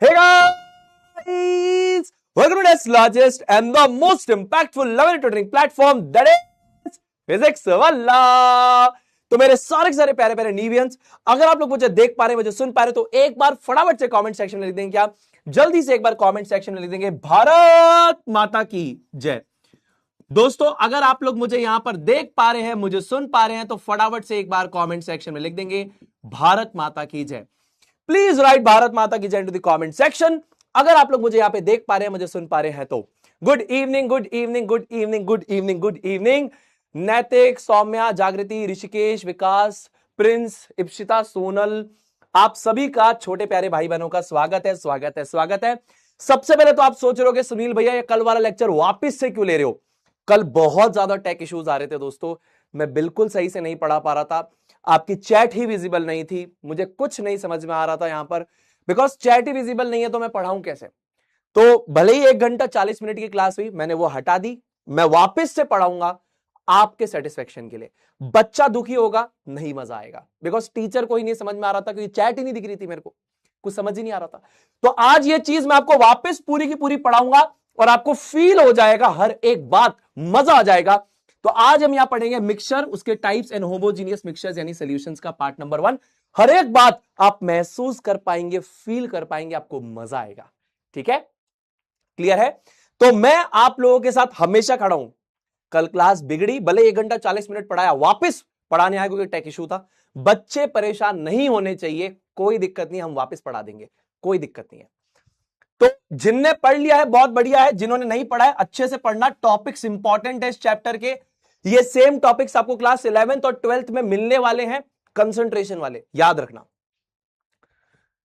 Hey guys, welcome to today's largest and the most impactful learning tutoring platform that is Physics Wallah। तो मेरे सारे प्यारे प्यारे नीवियंस, अगर आप लोग मुझे देख पा रहे हैं, मुझे सुन पा रहे हैं, तो एक बार फटाफट से कमेंट सेक्शन में लिख देंगे। क्या जल्दी से एक बार कमेंट सेक्शन में लिख देंगे भारत माता की जय। दोस्तों, अगर आप लोग मुझे यहां पर देख पा रहे हैं, मुझे सुन पा रहे हैं, तो फटाफट से एक बार कमेंट सेक्शन में लिख देंगे भारत माता की जय। प्लीज राइट भारत माता की जय इनटू द कमेंट सेक्शन। अगर आप लोग मुझे यहां पे देख पा रहे हैं, मुझे सुन पा रहे हैं, तो good evening, good evening, good evening, good evening, good evening. नैतिक, सौम्या, जागृति, ऋषिकेश, विकास, प्रिंस, इप्सिता, सोनल, आप सभी का छोटे प्यारे भाई बहनों का स्वागत है, स्वागत है, स्वागत है। सबसे पहले तो आप सोच रहे होगे सुनील भैया ये कल वाला लेक्चर वापस से क्यों ले रहे हो? कल बहुत ज्यादा टेक इश्यूज आ रहे थे दोस्तों, मैं बिल्कुल सही से नहीं पढ़ा पा रहा था, आपकी चैट ही विजिबल नहीं थी, मुझे कुछ नहीं समझ में आ रहा था यहां पर, बिकॉज चैट ही विजिबल नहीं है तो मैं पढ़ाऊं कैसे? तो भले ही 1 घंटा 40 मिनट की क्लास हुई, मैंने वो हटा दी, मैं वापस से पढ़ाऊंगा आपके सेटिस्फेक्शन के लिए। बच्चा दुखी होगा, नहीं मजा आएगा, बिकॉज टीचर को ही नहीं समझ में आ रहा था, क्योंकि चैट ही नहीं दिख रही थी, मेरे को कुछ समझ ही नहीं आ रहा था। तो आज ये चीज मैं आपको वापस पूरी की पूरी पढ़ाऊंगा और आपको फील हो जाएगा, हर एक बात मजा आ जाएगा। तो आज हम यहां पढ़ेंगे मिक्सचर, उसके टाइप्स एंड होमोजीनियस मिक्सचर्स यानी सॉल्यूशंस का पार्ट नंबर 1। हर एक बात आप महसूस कर पाएंगे, फील कर पाएंगे, आपको मजा आएगा। ठीक है, क्लियर है? तो मैं आप लोगों के साथ हमेशा खड़ा हूं। कल क्लास बिगड़ी, भले 1 घंटा 40 मिनट पढ़ाया, वापस पढ़ाने आया क्योंकि टेक इशू था। बच्चे परेशान नहीं होने चाहिए, कोई दिक्कत नहीं, हम वापस पढ़ा देंगे, कोई दिक्कत नहीं है। तो जिनने पढ़ लिया है बहुत बढ़िया है, जिन्होंने नहीं पढ़ा है अच्छे से पढ़ना, टॉपिक्स इंपॉर्टेंट है इस चैप्टर के। ये सेम टॉपिक्स आपको क्लास 11th और 12th में मिलने वाले हैं, कंसंट्रेशन वाले, याद रखना।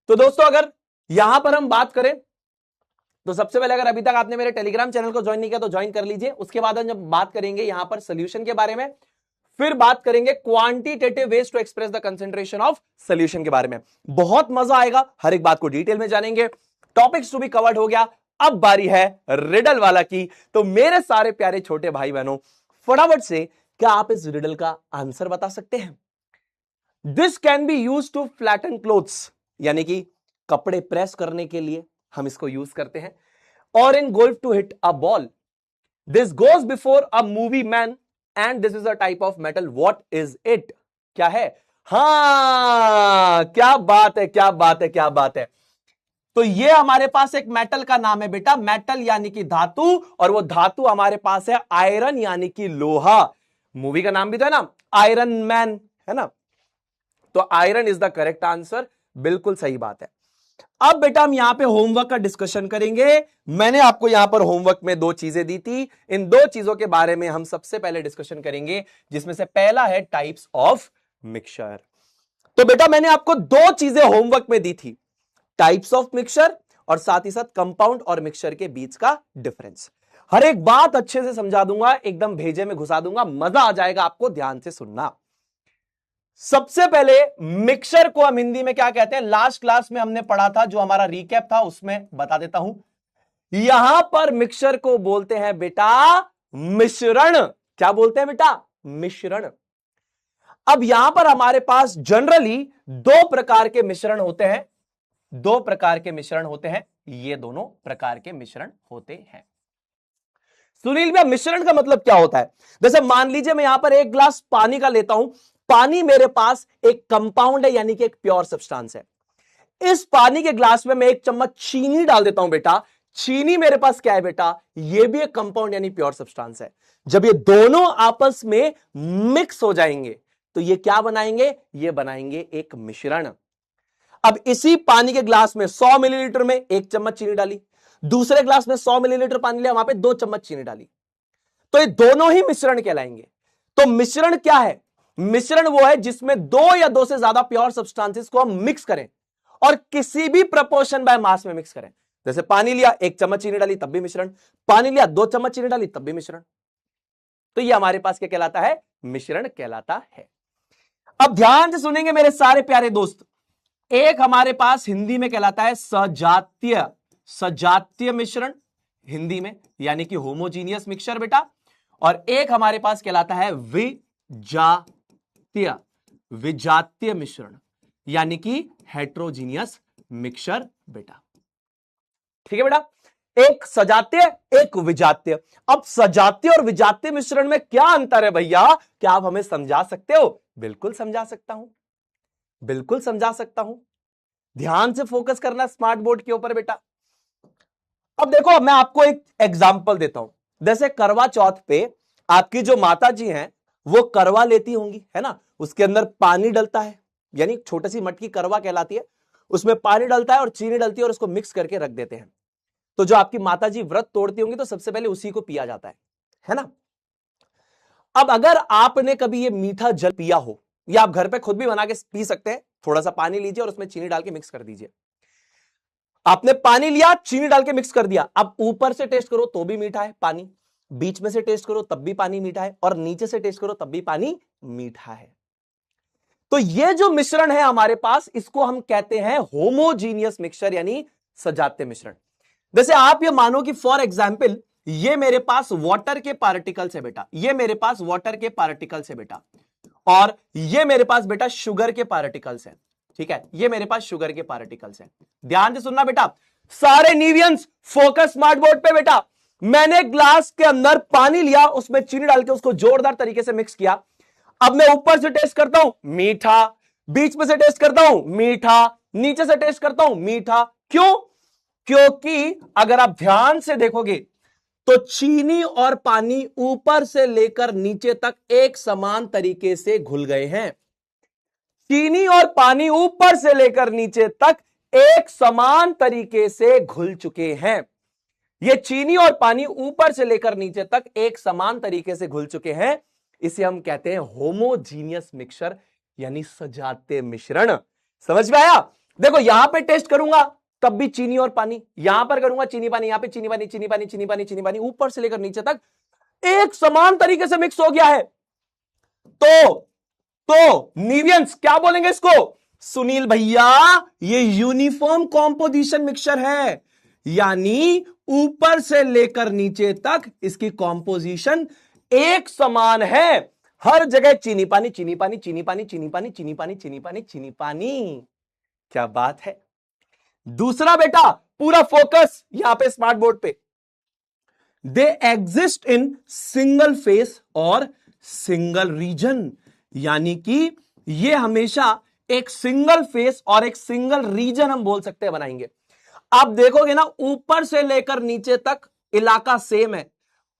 तो दोस्तों, अगर यहां पर हम बात करें तो सबसे पहले, अगर अभी तक आपने मेरे टेलीग्राम चैनल को ज्वाइन नहीं किया तो ज्वाइन कर लीजिए। उसके बाद हम जब बात करेंगे यहां पर सोल्यूशन के बारे में, फिर बात करेंगे quantitative ways to express the concentration of solution के बारे में। बहुत मजा आएगा, हर एक बात को डिटेल में जानेंगे। टॉपिक्स टू बी कवर्ड हो गया, अब बारी है रिडल वाला की। तो मेरे सारे प्यारे छोटे भाई बहनों, फटाफट से क्या आप इस रिडल का आंसर बता सकते हैं? This can be use to flatten clothes, यानी कि कपड़े प्रेस करने के लिए हम इसको यूज करते हैं, और in golf to hit a ball. This goes before a movie man and this is a type of metal, what is it? क्या है? हाँ, क्या बात है, क्या बात है, क्या बात है। तो ये हमारे पास एक मेटल का नाम है बेटा, मेटल यानी कि धातु, और वो धातु हमारे पास है आयरन यानी कि लोहा। मूवी का नाम भी तो है ना, आयरन मैन, है ना? तो iron is the correct answer, बिल्कुल सही बात है। अब बेटा हम यहां पे होमवर्क का डिस्कशन करेंगे। मैंने आपको यहां पर होमवर्क में 2 चीजें दी थी, इन 2 चीजों के बारे में हम सबसे पहले डिस्कशन करेंगे, जिसमें से पहला है टाइप्स ऑफ मिक्सचर। तो बेटा मैंने आपको 2 चीजें होमवर्क में दी थी, टाइप्स ऑफ मिक्सचर और साथ ही साथ कंपाउंड और मिक्सचर के बीच का डिफरेंस। हर एक बात अच्छे से समझा दूंगा, एकदम भेजे में घुसा दूंगा, मजा आ जाएगा आपको, ध्यान से सुनना। सबसे पहले मिक्सचर को हम हिंदी में क्या कहते हैं? लास्ट क्लास में हमने पढ़ा था, जो हमारा रिकैप था उसमें बता देता हूं। यहां पर मिक्सचर को बोलते हैं बेटा मिश्रण। क्या बोलते हैं बेटा? मिश्रण। अब यहां पर हमारे पास जनरली 2 प्रकार के मिश्रण होते हैं, 2 प्रकार के मिश्रण होते हैं, ये दोनों प्रकार के मिश्रण होते हैं। सुनील भैया मिश्रण का मतलब क्या होता है? जैसे मान लीजिए मैं यहां पर 1 ग्लास पानी का लेता हूं, पानी मेरे पास एक कंपाउंड है, यानी कि एक प्योर सब्सटेंस है। इस पानी के ग्लास में मैं 1 चम्मच चीनी डाल देता हूं बेटा, चीनी मेरे पास क्या है बेटा? ये भी एक कंपाउंड यानी प्योर सब्सटेंस है। जब ये दोनों आपस में मिक्स हो जाएंगे तो ये क्या बनाएंगे? ये बनाएंगे एक मिश्रण। अब इसी पानी के ग्लास में 100 मिलीलीटर में 1 चम्मच चीनी डाली, दूसरे ग्लास में 100 मिलीलीटर पानी लिया, वहां पे 2 चम्मच चीनी डाली, तो ये दोनों ही मिश्रण कहलाएंगे। तो मिश्रण क्या है? मिश्रण वो है जिसमें 2 या 2 से ज्यादा प्योर सब्सटेंसेस को हम मिक्स करें और किसी भी प्रपोर्शन बाय मास में मिक्स करें। जैसे पानी लिया, 1 चम्मच चीनी डाली, तब भी मिश्रण। पानी लिया, 2 चम्मच चीनी डाली, तब भी मिश्रण। तो ये हमारे पास क्या कहलाता है? मिश्रण कहलाता है। अब ध्यान से सुनेंगे मेरे सारे प्यारे दोस्त, एक हमारे पास हिंदी में कहलाता है सजातीय, सजातीय मिश्रण हिंदी में, यानी कि होमोजीनियस मिक्सचर बेटा, और एक हमारे पास कहलाता है विजातीय, विजातीय मिश्रण, यानी कि हेट्रोजीनियस मिक्सचर बेटा। ठीक है बेटा, एक सजातीय एक विजातीय। अब सजातीय और विजातीय मिश्रण में क्या अंतर है भैया, क्या आप हमें समझा सकते हो? बिल्कुल समझा सकता हूं, बिल्कुल समझा सकता हूं। ध्यान से फोकस करना स्मार्ट बोर्ड के ऊपर बेटा। अब देखो, मैं आपको एक एग्जांपल देता हूं। जैसे करवा चौथ पे आपकी जो माता जी हैं वो करवा लेती होंगी, है ना, उसके अंदर पानी डलता है, यानी छोटी सी मटकी करवा कहलाती है, उसमें पानी डलता है और चीनी डलती है और उसको मिक्स करके रख देते हैं। तो जो आपकी माता जी व्रत तोड़ती होंगी तो सबसे पहले उसी को पिया जाता है ना। अब अगर आपने कभी ये मीठा जल पिया हो, या आप घर पे खुद भी बना के पी सकते हैं, थोड़ा सा पानी लीजिए और उसमें चीनी डाल के मिक्स कर दीजिए। आपने पानी लिया, चीनी डाल के मिक्स कर दिया, अब ऊपर से टेस्ट करो तो भी मीठा है पानी, बीच में से टेस्ट करो तब भी पानी मीठा है, और नीचे से टेस्ट करो तब भी पानी मीठा है। तो ये जो मिश्रण है हमारे पास, इसको हम कहते हैं होमोजीनियस मिक्सचर, यानी सजातीय मिश्रण। जैसे आप ये मानो कि फॉर एग्जाम्पल ये मेरे पास वाटर के पार्टिकल्स है बेटा, ये मेरे पास वाटर के पार्टिकल्स है बेटा, और ये मेरे पास बेटा शुगर के पार्टिकल्स है। ठीक है, ये मेरे पास शुगर के पार्टिकल्स हैं। ध्यान से सुनना बेटा, सारे नीवियंस फोकस स्मार्ट बोर्ड पे बेटा। मैंने ग्लास के अंदर पानी लिया, उसमें चीनी डाल के उसको जोरदार तरीके से मिक्स किया। अब मैं ऊपर से टेस्ट करता हूं मीठा, बीच में से टेस्ट करता हूं मीठा, नीचे से टेस्ट करता हूं मीठा। क्यों? क्योंकि अगर आप ध्यान से देखोगे तो चीनी और पानी ऊपर से लेकर नीचे तक एक समान तरीके से घुल गए हैं। चीनी और पानी ऊपर से लेकर नीचे तक एक समान तरीके से घुल चुके हैं। ये चीनी और पानी ऊपर से लेकर नीचे तक एक समान तरीके से घुल चुके हैं, इसे हम कहते हैं होमोजीनियस मिक्सचर, यानी सजातीय मिश्रण। समझ में आया? देखो यहां पे टेस्ट करूंगा तब भी चीनी और पानी, यहां पर करूंगा चीनी पानी, यहां पे चीनी पानी, चीनी पानी, चीनी पानी, चीनी पानी, ऊपर से लेकर नीचे तक एक समान तरीके से मिक्स हो गया है। तो नीवियंस क्या बोलेंगे इसको? सुनील भैया ये यूनिफॉर्म कॉम्पोजिशन मिक्सचर है, यानी ऊपर से लेकर नीचे तक इसकी कॉम्पोजिशन एक समान है। हर जगह चीनी पानी, चीनी पानी, चीनी पानी, चीनी पानी, चीनी पानी, चीनी पानी, चीनी पानी। क्या बात है। दूसरा बेटा, पूरा फोकस यहां पे स्मार्ट बोर्ड पे। They exist in single phase और सिंगल रीजन, यानी कि ये हमेशा एक सिंगल फेस और एक सिंगल रीजन हम बोल सकते हैं बनाएंगे। आप देखोगे ना, ऊपर से लेकर नीचे तक इलाका सेम है,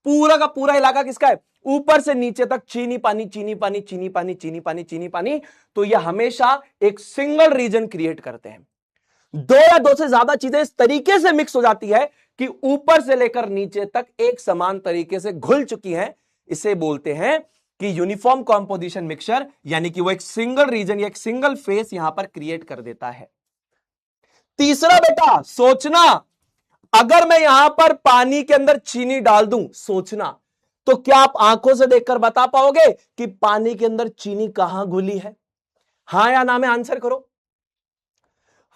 पूरा का पूरा इलाका किसका है? ऊपर से नीचे तक चीनी पानी, चीनी पानी, चीनी पानी, चीनी पानी, चीनी पानी। तो ये हमेशा एक सिंगल रीजन क्रिएट करते हैं। दो या दो से ज्यादा चीजें इस तरीके से मिक्स हो जाती है कि ऊपर से लेकर नीचे तक एक समान तरीके से घुल चुकी हैं, इसे बोलते हैं कि यूनिफॉर्म कॉम्पोजिशन मिक्सचर, यानी कि वो एक सिंगल रीजन या एक सिंगल फेस यहां पर क्रिएट कर देता है। तीसरा बेटा सोचना, अगर मैं यहां पर पानी के अंदर चीनी डाल दूं, सोचना, तो क्या आप आंखों से देखकर बता पाओगे कि पानी के अंदर चीनी कहां घुली है? हां या ना में आंसर करो,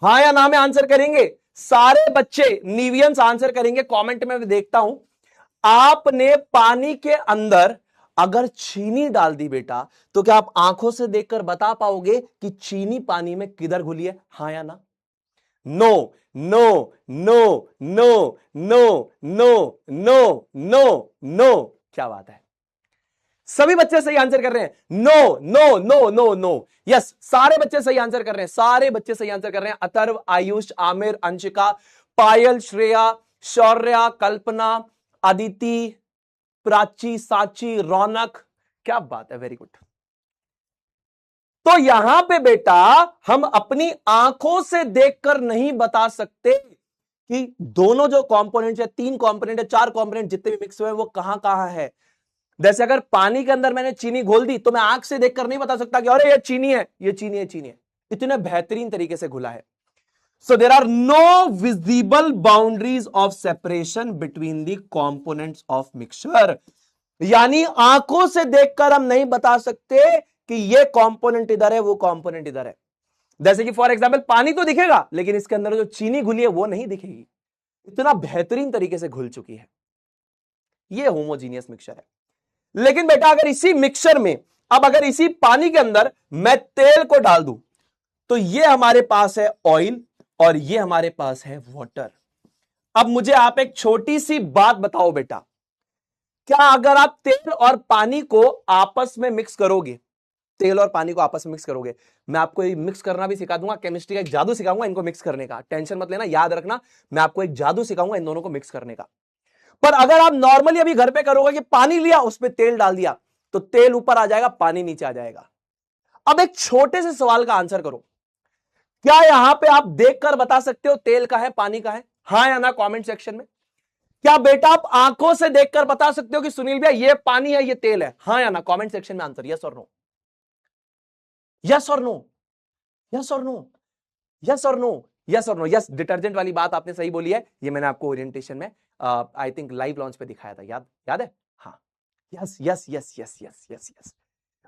हां या ना में आंसर करेंगे। सारे बच्चे नीवियंस आंसर करेंगे, कमेंट में मैं देखता हूं। आपने पानी के अंदर अगर चीनी डाल दी बेटा, तो क्या आप आंखों से देखकर बता पाओगे कि चीनी पानी में किधर घुली है? हां या ना? No no no no no no no no no. क्या बात है, सभी बच्चे सही आंसर कर रहे हैं। No no no no no, yes, सारे बच्चे सही आंसर कर रहे हैं, सारे बच्चे सही आंसर कर रहे हैं। अथर्व, आयुष, आमिर, अंशिका, पायल, श्रेया, शौर्या, कल्पना, अदिति, प्राची, साची, रौनक। क्या बात है, वेरी गुड। तो यहां पे बेटा हम अपनी आंखों से देखकर नहीं बता सकते कि दोनों जो कंपोनेंट्स है, 3 कंपोनेंट है, 4 कंपोनेंट जितने भी मिक्स हुए हैं वो कहां कहां है। जैसे अगर पानी के अंदर मैंने चीनी घोल दी तो मैं आंख से देखकर नहीं बता सकता कि अरे ये चीनी है, ये चीनी है, चीनी है। इतने बेहतरीन तरीके से घुला है। So there are no visible boundaries of separation between the components of mixture, यानी आंखों से देखकर हम नहीं बता सकते कि ये कंपोनेंट इधर है, वो कंपोनेंट इधर है। जैसे कि फॉर एग्जांपल पानी तो दिखेगा, लेकिन इसके अंदर जो चीनी घुली है वो नहीं दिखेगी। इतना बेहतरीन तरीके से घुल चुकी है। ये होमोजीनियस मिक्सचर है। लेकिन बेटा अगर इसी मिक्सचर में, अब अगर इसी पानी के अंदर मैं तेल को डाल दूं, तो ये हमारे पास है ऑयल और ये हमारे पास है वाटर। अब मुझे आप एक छोटी सी बात बताओ बेटा, क्या अगर आप तेल और पानी को आपस में मिक्स करोगे, तेल और पानी को आपस में मिक्स करोगे, मैं आपको ये मिक्स करना भी सिखा दूंगा, केमिस्ट्री का एक जादू सिखाऊंगा इनको मिक्स करने का, टेंशन मत लेना, याद रखना, मैं आपको एक जादू सिखाऊंगा इन दोनों को मिक्स करने का। पर अगर आप नॉर्मली अभी घर पे करोगे कि पानी लिया उसमें तेल डाल दिया, तो तेल ऊपर आ जाएगा, पानी नीचे आ जाएगा। अब एक छोटे से सवाल का आंसर करो, क्या यहां पे आप देखकर बता सकते हो तेल का है पानी का है? हां या ना कमेंट सेक्शन में। क्या बेटा आप आंखों से देखकर बता सकते हो कि सुनील भैया ये पानी है ये तेल है? हां या ना कमेंट सेक्शन में आंसर, यस और नो, यस और नो, यस और नो, यस और नो, यस और नो। यस, डिटर्जेंट वाली बात आपने सही बोली है, ये मैंने आपको ओरिएंटेशन में आई थिंक लाइव लॉन्च पे दिखाया था, याद याद है? हाँ, yes yes yes yes yes yes yes.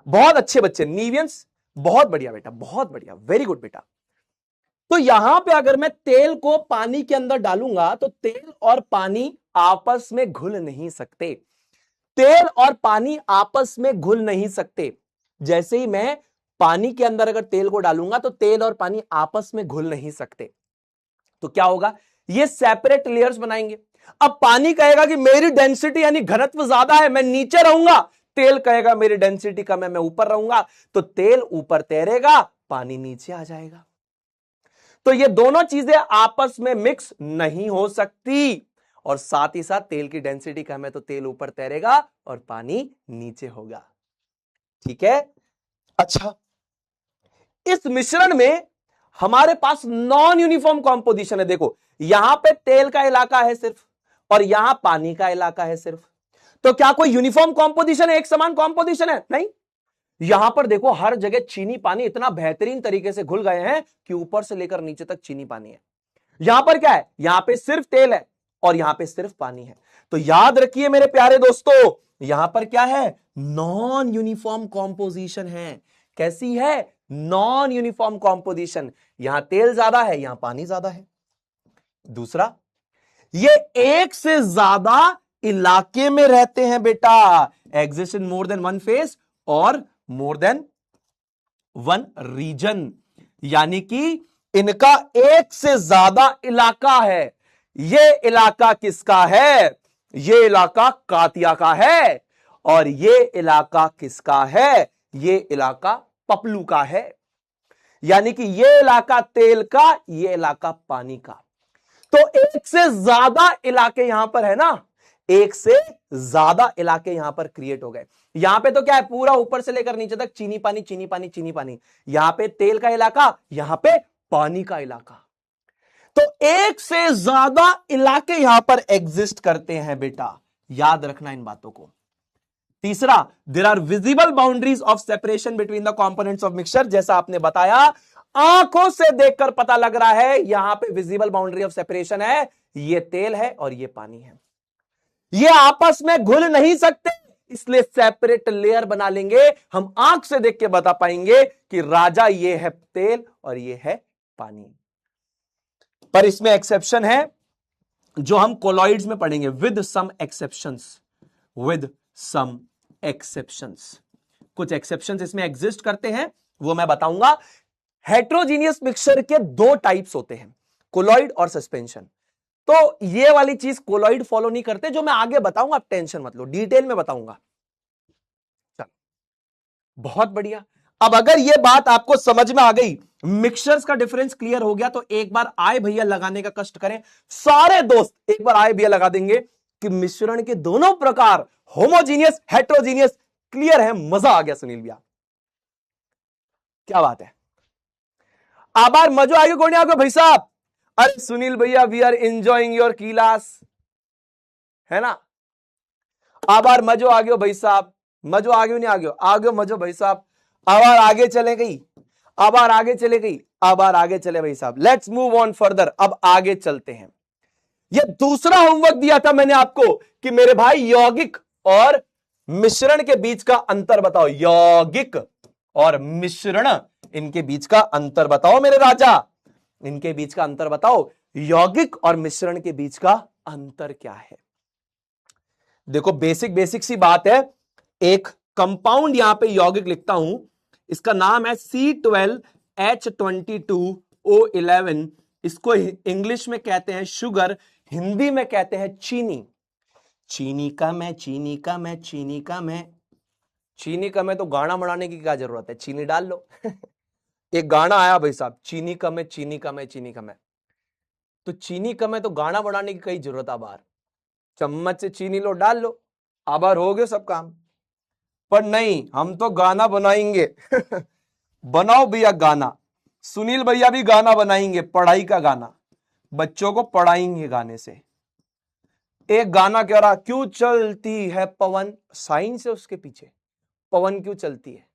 बहुत अच्छे बच्चे नीवियंस, बहुत बढ़िया बेटा, बहुत बढ़िया, वेरी गुड बेटा। तो यहां पे अगर मैं तेल को पानी के अंदर डालूंगा तो तेल और पानी आपस में घुल नहीं सकते, तेल और पानी आपस में घुल नहीं सकते। जैसे ही मैं पानी के अंदर अगर तेल को डालूंगा तो तेल और पानी आपस में घुल नहीं सकते, तो क्या होगा, ये सेपरेट लेयर्स बनाएंगे। अब पानी कहेगा कि मेरी डेंसिटी यानी घनत्व ज्यादा है, मैं नीचे रहूंगा, तेल कहेगा मेरी डेंसिटी कम है, मैं ऊपर रहूंगा, तो तेल ऊपर तैरेगा, पानी नीचे आ जाएगा। तो ये दोनों चीजें आपस में मिक्स नहीं हो सकती, और साथ ही साथ तेल की डेंसिटी कम है तो तेल ऊपर तैरेगा और पानी नीचे होगा। ठीक है, अच्छा, इस मिश्रण में हमारे पास नॉन यूनिफॉर्म कॉम्पोजिशन है। देखो यहां पे तेल का इलाका है सिर्फ, और यहां पानी का इलाका है सिर्फ, तो क्या कोई यूनिफॉर्म कॉम्पोजिशन है, एक समान कॉम्पोजिशन है? नहीं। यहां पर देखो हर जगह चीनी पानी इतना बेहतरीन तरीके से घुल गए हैं कि ऊपर से लेकर नीचे तक चीनी पानी है। यहां पर क्या है, यहां पे सिर्फ तेल है और यहां पे सिर्फ पानी है। तो याद रखिए मेरे प्यारे दोस्तों, यहां पर क्या है, नॉन यूनिफॉर्म कॉम्पोजिशन है। कैसी है, नॉन यूनिफॉर्म कॉम्पोजिशन। यहां तेल ज्यादा है, यहां पानी ज्यादा है। दूसरा, ये एक से ज्यादा इलाके में रहते हैं बेटा, exist in more than one phase और मोर देन वन रीजन, यानी कि इनका एक से ज्यादा इलाका है। ये इलाका किसका है, ये इलाका कातिया का है, और ये इलाका किसका है, ये इलाका पपलू का है। यानी कि ये इलाका तेल का, ये इलाका पानी का। तो एक से ज्यादा इलाके यहां पर है ना, एक से ज्यादा इलाके यहां पर क्रिएट हो गए। यहां पे तो क्या है, पूरा ऊपर से लेकर नीचे तक चीनी पानी चीनी पानी चीनी पानी, यहां पे तेल का इलाका, यहां पे पानी का इलाका। तो एक से ज्यादा इलाके यहां पर एग्जिस्ट करते हैं बेटा, याद रखना इन बातों को। तीसरा, there are visible boundaries of separation between the components of mixture. जैसा आपने बताया, आंखों से देखकर पता लग रहा है यहां पे विजिबल बाउंड्री ऑफ सेपरेशन है, ये तेल है और ये पानी है। ये आपस में घुल नहीं सकते, इसलिए सेपरेट लेयर बना लेंगे। हम आंख से देख के बता पाएंगे कि राजा ये है तेल और ये है पानी। पर इसमें एक्सेप्शन है जो हम कोलॉइड्स में पढ़ेंगे, with some exceptions, with some exceptions. कुछ एक्सेप्शंस इसमें एग्जिस्ट करते हैं, वो मैं बताऊंगा। हेट्रोजीनियस मिक्सचर के दो टाइप्स होते हैं, कोलॉइड और सस्पेंशन। तो ये वाली चीज कोलॉइड फॉलो नहीं करते, जो मैं आगे बताऊंगा, आप टेंशन मत लो, डिटेल में बताऊंगा। चलो, बहुत बढ़िया। अब अगर ये बात आपको समझ में आ गई, मिक्सचर्स का डिफरेंस क्लियर हो गया, तो एक बार आए भैया लगाने का कष्ट करें, सारे दोस्त एक बार आए भैया लगा देंगे कि मिश्रण के दोनों प्रकार, होमोजीनियस, हेट्रोजीनियस, क्लियर है। मजा आ गया सुनील भैया, क्या बात है। आभार, मजो आगे कौन आगे भाई साहब? अरे सुनील भैया, we are enjoying your class, है ना। आभार, मजो आ गयो भाई साहब, मजो आ गयो नहीं आ गयो, आ गयो मजो भाई साहब। आभार आगे चले गई, आभार आगे चले गई, आभार आगे चले भाई साहब। लेट्स मूव ऑन फर्दर, अब आगे चलते हैं। ये दूसरा होमवर्क दिया था मैंने आपको कि मेरे भाई यौगिक और मिश्रण के बीच का अंतर बताओ, यौगिक और मिश्रण, इनके बीच का अंतर बताओ मेरे राजा, इनके बीच का अंतर बताओ। यौगिक और मिश्रण के बीच का अंतर क्या है? देखो बेसिक बेसिक सी बात है, एक कंपाउंड यहां पे यौगिक लिखता हूं, इसका नाम है C12H22O11, इसको इंग्लिश में कहते हैं शुगर, हिंदी में कहते हैं चीनी। चीनी कम है, चीनी कम है, चीनी कम है। चीनी कम है तो गाना बनाने की क्या जरूरत है, चीनी डाल लो। एक गाना आया भाई साहब, चीनी कम है, चीनी कम है, चीनी कम है। तो चीनी कम है तो गाना बनाने की कई जरूरत, आभार चम्मच से चीनी लो, डाल लो, आभार हो गए सब काम। पर नहीं, हम तो गाना बनाएंगे। बनाओ भैया गाना। सुनील भैया भी गाना बनाएंगे, पढ़ाई का गाना, बच्चों को पढ़ाएंगे गाने से। एक गाना कह रहा, क्यों चलती है पवन, साइंस है उसके पीछे, पवन क्यों चलती है।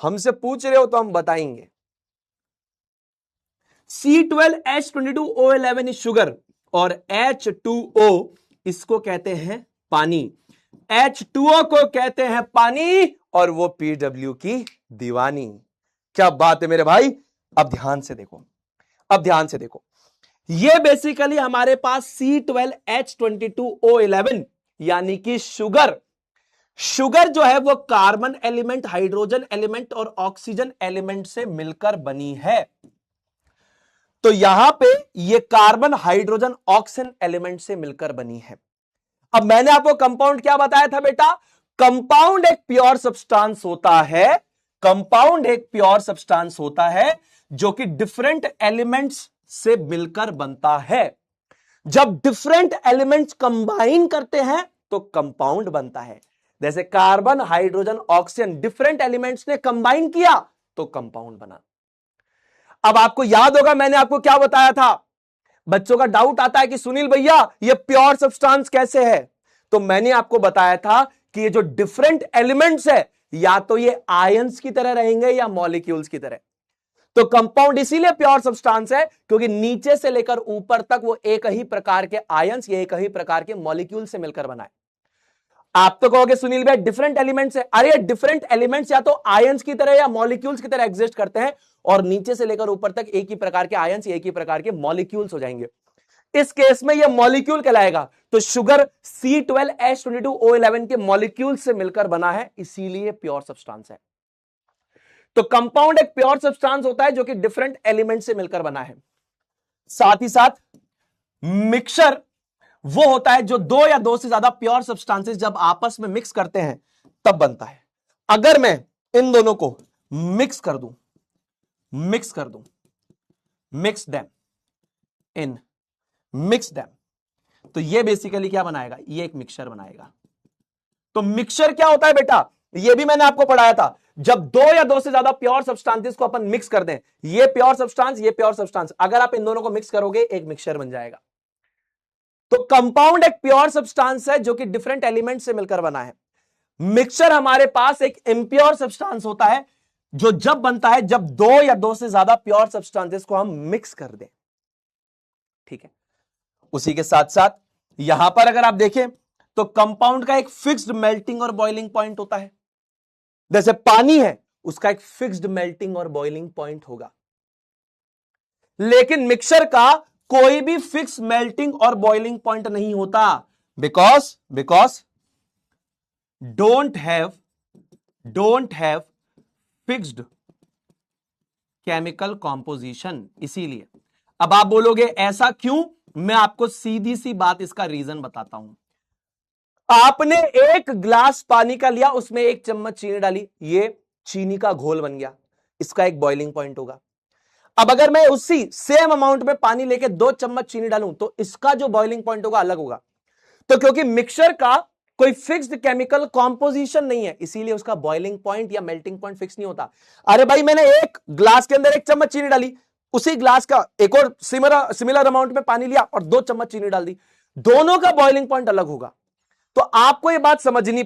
हमसे पूछ रहे हो तो हम बताएंगे। C12H22O11 इज शुगर और H2O इसको कहते हैं पानी। H2O को कहते हैं पानी और वो PW की दीवानी। क्या बात है मेरे भाई। अब ध्यान से देखो, अब ध्यान से देखो, ये बेसिकली हमारे पास C12H22O11 यानी कि शुगर। शुगर जो है वो कार्बन एलिमेंट, हाइड्रोजन एलिमेंट और ऑक्सीजन एलिमेंट से मिलकर बनी है। तो यहां पे ये कार्बन, हाइड्रोजन, ऑक्सीजन एलिमेंट से मिलकर बनी है। अब मैंने आपको कंपाउंड क्या बताया था बेटा, कंपाउंड एक प्योर सब्सटेंस होता है, कंपाउंड एक प्योर सब्सटेंस होता है जो कि डिफरेंट एलिमेंट्स से मिलकर बनता है। जब डिफरेंट एलिमेंट्स कंबाइन करते हैं तो कंपाउंड बनता है। जैसे carbon, hydrogen, oxygen, different elements ने कंबाइन किया तो कंपाउंड बना। अब आपको याद होगा मैंने आपको क्या बताया था, बच्चों का डाउट आता है कि सुनील भैया ये प्योर सब्सटेंस कैसे है। तो मैंने आपको बताया था कि ये जो डिफरेंट एलिमेंट्स है या तो ये आयंस की तरह रहेंगे या मॉलिक्यूल्स की तरह। तो कंपाउंड इसीलिए प्योर सब्सटेंस है क्योंकि नीचे से लेकर ऊपर तक वो एक ही प्रकार के आयंस या एक ही प्रकार के मॉलिक्यूल से मिलकर बना है। आप तो कहोगे सुनील भाई डिफरेंट एलिमेंट्स है, अरे डिफरेंट एलिमेंट्स या तो आयंस की तरह या मॉलिक्यूल्स की तरह एग्जिस्ट करते हैं और नीचे से लेकर ऊपर तक एक ही प्रकार के आयंस या एक ही प्रकार के मॉलिक्यूल्स हो जाएंगे। इस केस में यह मॉलिक्यूल कहलाएगा। तो शुगर C12H22O11 के मॉलिक्यूल से मिलकर बना है, इसीलिए प्योर सब्सटेंस है। तो कंपाउंड एक प्योर सब्सटेंस होता है जो कि डिफरेंट एलिमेंट से मिलकर बना है। साथ ही साथ मिक्सचर वो होता है जो दो या दो से ज्यादा प्योर सब्सटेंसेस जब आपस में मिक्स करते हैं तब बनता है। अगर मैं इन दोनों को मिक्स कर दूं, mix them in, mix them, तो ये बेसिकली क्या बनाएगा, ये एक मिक्सचर बनाएगा। तो मिक्सचर क्या होता है बेटा, ये भी मैंने आपको पढ़ाया था। जब दो या दो से ज्यादा प्योर सब्सटेंसेस को अपन मिक्स कर दें, ये प्योर सब्सटेंस, ये प्योर सब्सटेंस, अगर आप इन दोनों को मिक्स करोगे एक मिक्सचर बन जाएगा। तो कंपाउंड एक प्योर सब्सटेंस है जो कि डिफरेंट एलिमेंट से मिलकर बना है। मिक्सचर हमारे पास एक इम्प्योर सब्सटेंस होता है जो जब बनता है जब दो या दो से ज्यादा प्योर सब्सटेंसेस को हम मिक्स कर दें। ठीक है, उसी के साथ साथ यहां पर अगर आप देखें तो कंपाउंड का एक फिक्स्ड मेल्टिंग और बॉइलिंग पॉइंट होता है। जैसे पानी है, उसका एक फिक्स्ड मेल्टिंग और बॉइलिंग पॉइंट होगा, लेकिन मिक्सचर का कोई भी फिक्स मेल्टिंग और बॉइलिंग पॉइंट नहीं होता। Because don't have fixed chemical composition. इसीलिए अब आप बोलोगे ऐसा क्यों, मैं आपको सीधी सी बात इसका रीजन बताता हूं। आपने एक ग्लास पानी का लिया, उसमें एक चम्मच चीनी डाली, ये चीनी का घोल बन गया, इसका एक बॉइलिंग पॉइंट होगा। अब अगर मैं उसी सेम अमाउंट में पानी लेके 2 चम्मच चीनी डालूं तो इसका जो बॉइलिंग पॉइंट होगा अलग होगा। तो क्योंकि मिक्सचर का कोई फिक्स्ड केमिकल कॉम्पोजिशन नहीं है, इसीलिए उसका बॉइलिंग पॉइंट या मेल्टिंग पॉइंट फिक्स नहीं होता। अरे भाई मैंने एक ग्लास के अंदर 1 चम्मच चीनी डाली, उसी ग्लास का एक और सिमिलर अमाउंट में पानी लिया और 2 चम्मच चीनी डाल दी, दोनों का बॉइलिंग पॉइंट अलग होगा। तो आपको यह बात समझनी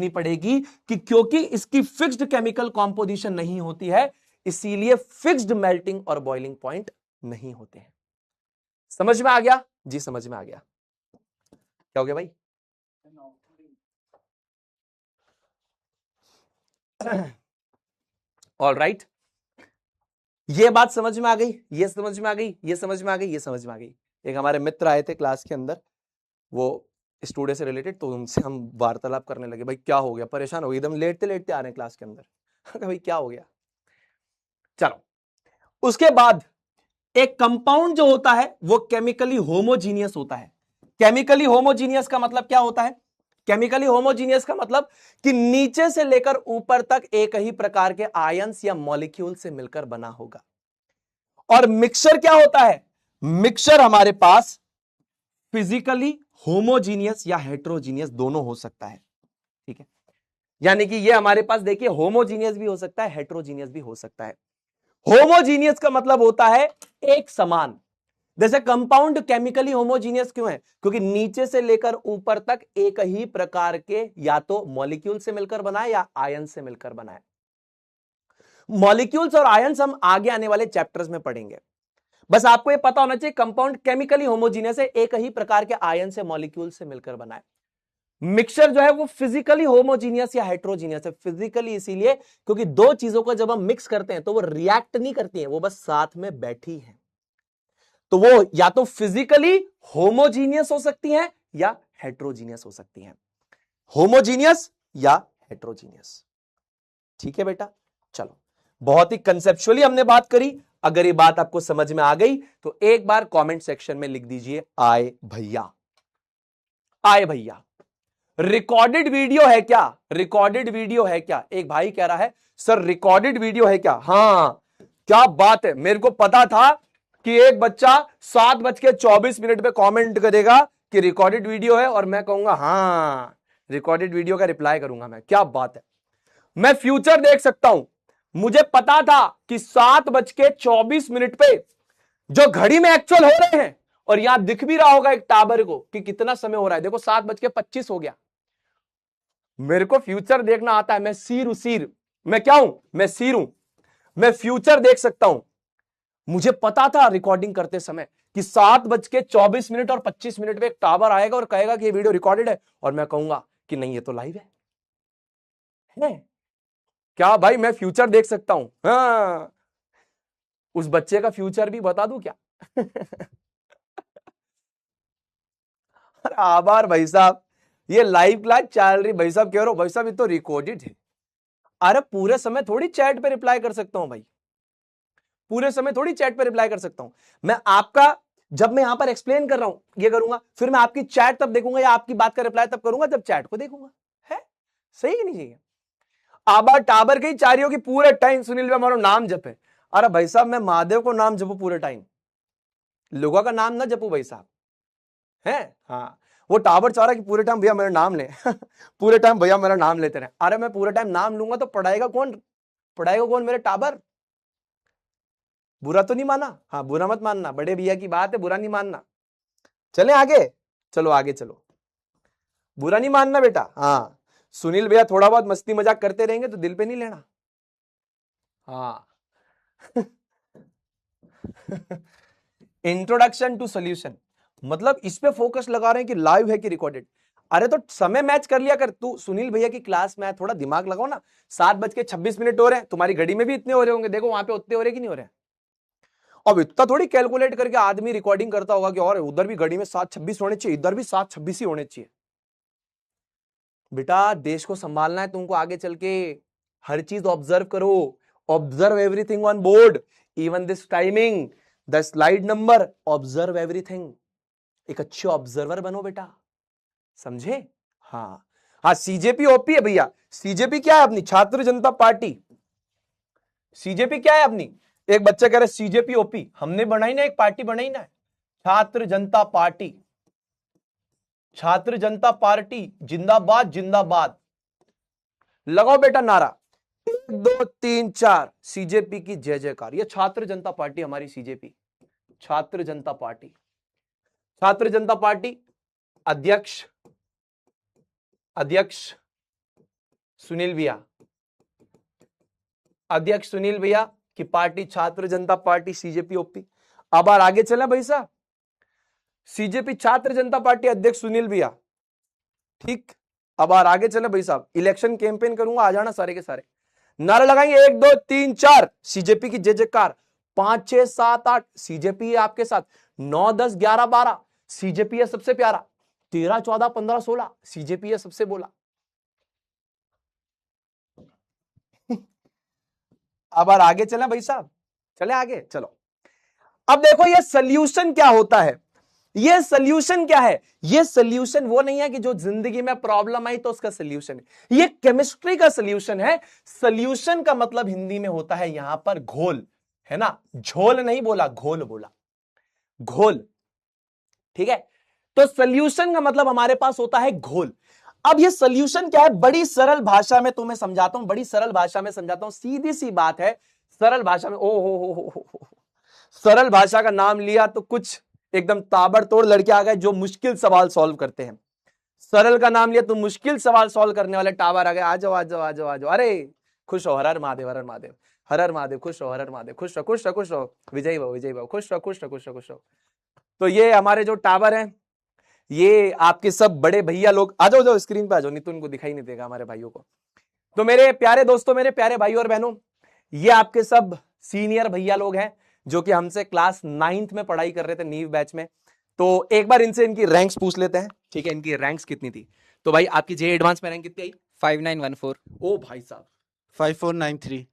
पड़ेगी कि क्योंकि इसकी फिक्स्ड केमिकल कॉम्पोजिशन नहीं होती है, इसीलिए फिक्स्ड मेल्टिंग और बॉइलिंग पॉइंट नहीं होते हैं। समझ में आ गया जी, समझ में आ गया। क्या हो गया भाई? ऑल राइट, ये बात समझ में आ गई, ये समझ में आ गई, ये समझ में आ गई, ये समझ में आ गई। एक हमारे मित्र आए थे क्लास के अंदर, वो स्टूडियो से रिलेटेड, तो उनसे हम वार्तालाप करने लगे, भाई क्या हो गया, परेशान हो गए, एकदम लेटते लेटते आ रहे हैं क्लास के अंदर। भाई क्या हो गया? चलो, उसके बाद एक कंपाउंड जो होता है वो केमिकली होमोजीनियस होता है। केमिकली होमोजीनियस का मतलब क्या होता है? केमिकली होमोजीनियस का मतलब कि नीचे से लेकर ऊपर तक एक ही प्रकार के आयंस या मॉलिक्यूल से मिलकर बना होगा। और मिक्सचर क्या होता है? मिक्सचर हमारे पास फिजिकली होमोजीनियस या हेट्रोजीनियस दोनों हो सकता है। ठीक है, यानी कि ये हमारे पास देखिए होमोजीनियस भी हो सकता है, हेट्रोजीनियस भी हो सकता है। होमोजीनियस का मतलब होता है एक समान। जैसे कंपाउंड केमिकली होमोजीनियस क्यों है? क्योंकि नीचे से लेकर ऊपर तक एक ही प्रकार के या तो मॉलिक्यूल से मिलकर बना है या आयन से मिलकर बना है। मॉलिक्यूल्स और आयंस हम आगे आने वाले चैप्टर्स में पढ़ेंगे। बस आपको यह पता होना चाहिए कंपाउंड केमिकली होमोजीनियस है, एक ही प्रकार के आयन से मॉलिक्यूल से मिलकर बना है। मिक्सचर जो है वो फिजिकली होमोजीनियस या हेट्रोजीनियस है। फिजिकली इसीलिए क्योंकि दो चीजों को जब हम मिक्स करते हैं तो वो रिएक्ट नहीं करती हैं, वो बस साथ में बैठी हैं। तो वो या तो फिजिकली होमोजीनियस हो सकती हैं या हेट्रोजीनियस हो सकती हैं। होमोजीनियस या हेट्रोजीनियस। ठीक है बेटा, चलो बहुत ही कंसेप्चुअली हमने बात करी। अगर ये बात आपको समझ में आ गई तो एक बार कमेंट सेक्शन में लिख दीजिए आए भैया। आए भैया। रिकॉर्डेड वीडियो है क्या? रिकॉर्डेड वीडियो है क्या? एक भाई कह रहा है सर रिकॉर्डेड वीडियो है क्या? हाँ, क्या बात है। मेरे को पता था कि एक बच्चा 7:24 पे कमेंट करेगा कि रिकॉर्डेड वीडियो है और मैं कहूंगा हाँ रिकॉर्डेड वीडियो का रिप्लाई करूंगा मैं। क्या बात है, मैं फ्यूचर देख सकता हूं। मुझे पता था कि 7:24 पे जो घड़ी में एक्चुअल हो रहे हैं, और यहां दिख भी रहा होगा एक टावर को कि कितना समय हो रहा है। देखो 7:25 हो गया। मेरे को फ्यूचर देखना आता है। मैं सीर। मैं क्या हूं? मैं सीर हूं। मैं फ्यूचर देख सकता हूं। मुझे पता था रिकॉर्डिंग करते समय कि 7:24 और 25 पे एक टावर आएगा और कहेगा कि ये वीडियो रिकॉर्डेड है, और मैं कहूंगा कि नहीं ये तो लाइव है? क्या भाई, मैं फ्यूचर देख सकता हूं। हाँ, उस बच्चे का फ्यूचर भी बता दूं क्या? अरे आभार भाई साहब, ये लाइव क्लास चल रही। भाई साहब कह रहे हो भाई साहब ये तो रिकॉर्डेड है। अरे पूरे समय थोड़ी चैट पे रिप्लाई कर सकता हूं भाई, पूरे समय थोड़ी चैट पे रिप्लाई कर सकता हूं। मैं आपका जब मैं यहां पर एक्सप्लेन कर रहा हूं ये करूंगा, फिर मैं आपकी चैट तब देखूंगा या आपकी बात का रिप्लाई तब करूंगा जब चैट को देखूंगा। है सही कि नहीं चाहिए? आबा टाबर कहीं चाह रही हो कि पूरे टाइम सुनील भाई हमारा नाम जपे। अरे भाई साहब मैं महादेव को नाम जपू पूरे टाइम, लोगों का नाम ना जपू भाई साहब। है हाँ, वो टावर चाह रहा है कि पूरे टाइम भैया मेरा नाम ले पूरे टाइम भैया मेरा नाम लेते रहे। अरे मैं पूरे टाइम नाम लूंगा तो पढ़ाएगा कौन? पढ़ाएगा कौन मेरे टाबर? बुरा तो नहीं माना? हाँ बुरा मत मानना, बड़े भैया की बात है, बुरा नहीं मानना। चले आगे, चलो आगे चलो, बुरा नहीं मानना बेटा। हाँ सुनील भैया थोड़ा बहुत मस्ती मजाक करते रहेंगे तो दिल पे नहीं लेना। हाँ इंट्रोडक्शन टू सोल्यूशन, मतलब इस पे फोकस लगा रहे हैं कि लाइव है कि रिकॉर्डेड। अरे तो समय मैच कर लिया कर तू। सुनील भैया की क्लास में थोड़ा दिमाग लगाओ ना। 7:26 हो रहे हैं, तुम्हारी घड़ी में भी इतने हो रहे होंगे, देखो वहां पे उतने हो रहे कि नहीं हो रहे? अब इतना थोड़ी कैलकुलेट करके आदमी रिकॉर्डिंग करता होगा कि और उधर भी घड़ी में 7:26 होने चाहिए, इधर भी 7:26 ही होने चाहिए। बेटा देश को संभालना है तुमको आगे चल के, हर चीज ऑब्जर्व करो। Observe everything on board, even this timing, the slide number, observe everything. एक अच्छे ऑब्जर्वर बनो बेटा, समझे? हाँ हाँ, सीजेपी ओपी है भैया। सीजेपी क्या है अपनी? छात्र जनता पार्टी। सीजेपी क्या है अपनी? एक बच्चा कह रहा है सीजेपी ओपी। हमने बनाई ना, एक पार्टी बनाई ना, छात्र जनता पार्टी। छात्र जनता पार्टी जिंदाबाद जिंदाबाद। लगाओ बेटा नारा, 1 2 3 4 सीजेपी की जय जयकार। ये छात्र जनता पार्टी हमारी सीजेपी, छात्र जनता पार्टी। छात्र जनता पार्टी अध्यक्ष, अध्यक्ष सुनील भैया, अध्यक्ष सुनील भैया की पार्टी छात्र जनता पार्टी सीजेपी ओपी। अब आगे चले भाई साहब, सीजेपी छात्र जनता पार्टी अध्यक्ष सुनील भैया। ठीक, अब आगे चले भाई साहब, इलेक्शन कैंपेन करूंगा, आ जाना सारे के सारे। नारा लगाएंगे 1 2 3 4 सीजेपी की जय जयकार। 5 6 7 8 सीजेपी है आपके साथ। 9 10 11 12 सीजेपी है सबसे प्यारा। 13 14 15 16 सीजेपी है सबसे बोला। अब आगे चले भाई साहब, चले आगे चलो। अब देखो ये सोल्यूशन क्या होता है, ये सोल्यूशन क्या है, ये सोल्यूशन वो नहीं है कि जो जिंदगी में प्रॉब्लम आई तो उसका सोल्यूशन है, ये केमिस्ट्री का सोल्यूशन है। सोल्यूशन का मतलब हिंदी में होता है यहां पर घोल, है ना, झोल नहीं बोला, घोल बोला, घोल, ठीक है। तो सोल्यूशन का मतलब हमारे पास होता है घोल। अब ये सोल्यूशन क्या है, बड़ी सरल भाषा में तुम्हें समझाता हूं, बड़ी सरल भाषा में समझाता हूं, सीधी सी बात है, सरल भाषा में। ओ हो, सरल भाषा का नाम लिया तो कुछ एकदम ताबड़तोड़ लड़के आ गए जो मुश्किल सवाल सॉल्व करते हैं। सरल का नाम लिया तो मुश्किल सवाल सॉल्व करने वाले टावर आ गए, आ जाओ आ जाओ आ जाओ आ जाओ, अरे खुश हो, हर हर महादेव, हर हर महादेव, हर हर महादेव, खुश हो, हर हर महादेव, खुश रहो खुश रहो खुश रहो, विजय भाव विजय भाव, खुश रहो खुश रहो खुश रहो खुश रहो। तो ये हमारे जो टावर हैं, ये आपके सब बड़े भैया लोग, आ जाओ जाओ स्क्रीन पे आ जाओ, नहीं तो उनको दिखाई नहीं देगा हमारे भाइयों को। तो मेरे प्यारे दोस्तों, मेरे प्यारे भाइयों और बहनों, ये आपके सब सीनियर भैया लोग हैं जो कि हमसे क्लास 9th में पढ़ाई कर रहे थे, नीव बैच में। तो एक बार इनसे इनकी रैंक्स पूछ लेते हैं, ठीक है, इनकी रैंक्स कितनी थी। तो भाई आपकी जे एडवांस में रैंक कितनी आई? 5914। ओ भाई साहब 5493।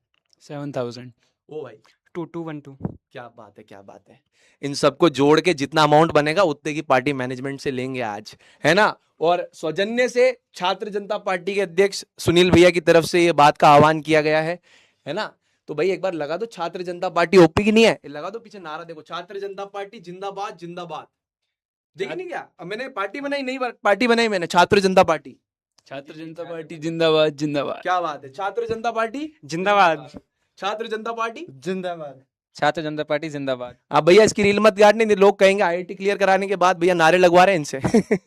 7000। ओ भाई 2212। क्या बात है, क्या बात है। इन सबको जोड़ के जितना अमाउंट बनेगा उतने की पार्टी मैनेजमेंट से लेंगे आज, है ना। और सौजन्य से छात्र जनता पार्टी के अध्यक्ष सुनील भैया की तरफ से ये बात का आह्वान किया गया है ना। तो भाई एक बार लगा दो, छात्र जनता पार्टी ओपी की नहीं है, लगा दो पीछे नारा, देखो छात्र जनता पार्टी जिंदाबाद जिंदाबाद। देखिए नहीं क्या, अब मैंने पार्टी बनाई, नहीं पार्टी बनाई मैंने, छात्र जनता पार्टी, छात्र जनता पार्टी जिंदाबाद जिंदाबाद। क्या बात है, छात्र जनता पार्टी जिंदाबाद। छात्र जनता पार्टी जिंदाबाद। छात्र जनता पार्टी जिंदाबाद। अब भैया इसकी रील मत गाड़ने, लोग कहेंगे आईआईटी क्लियर कराने के बाद भैया नारे लगवा रहे हैं इनसे।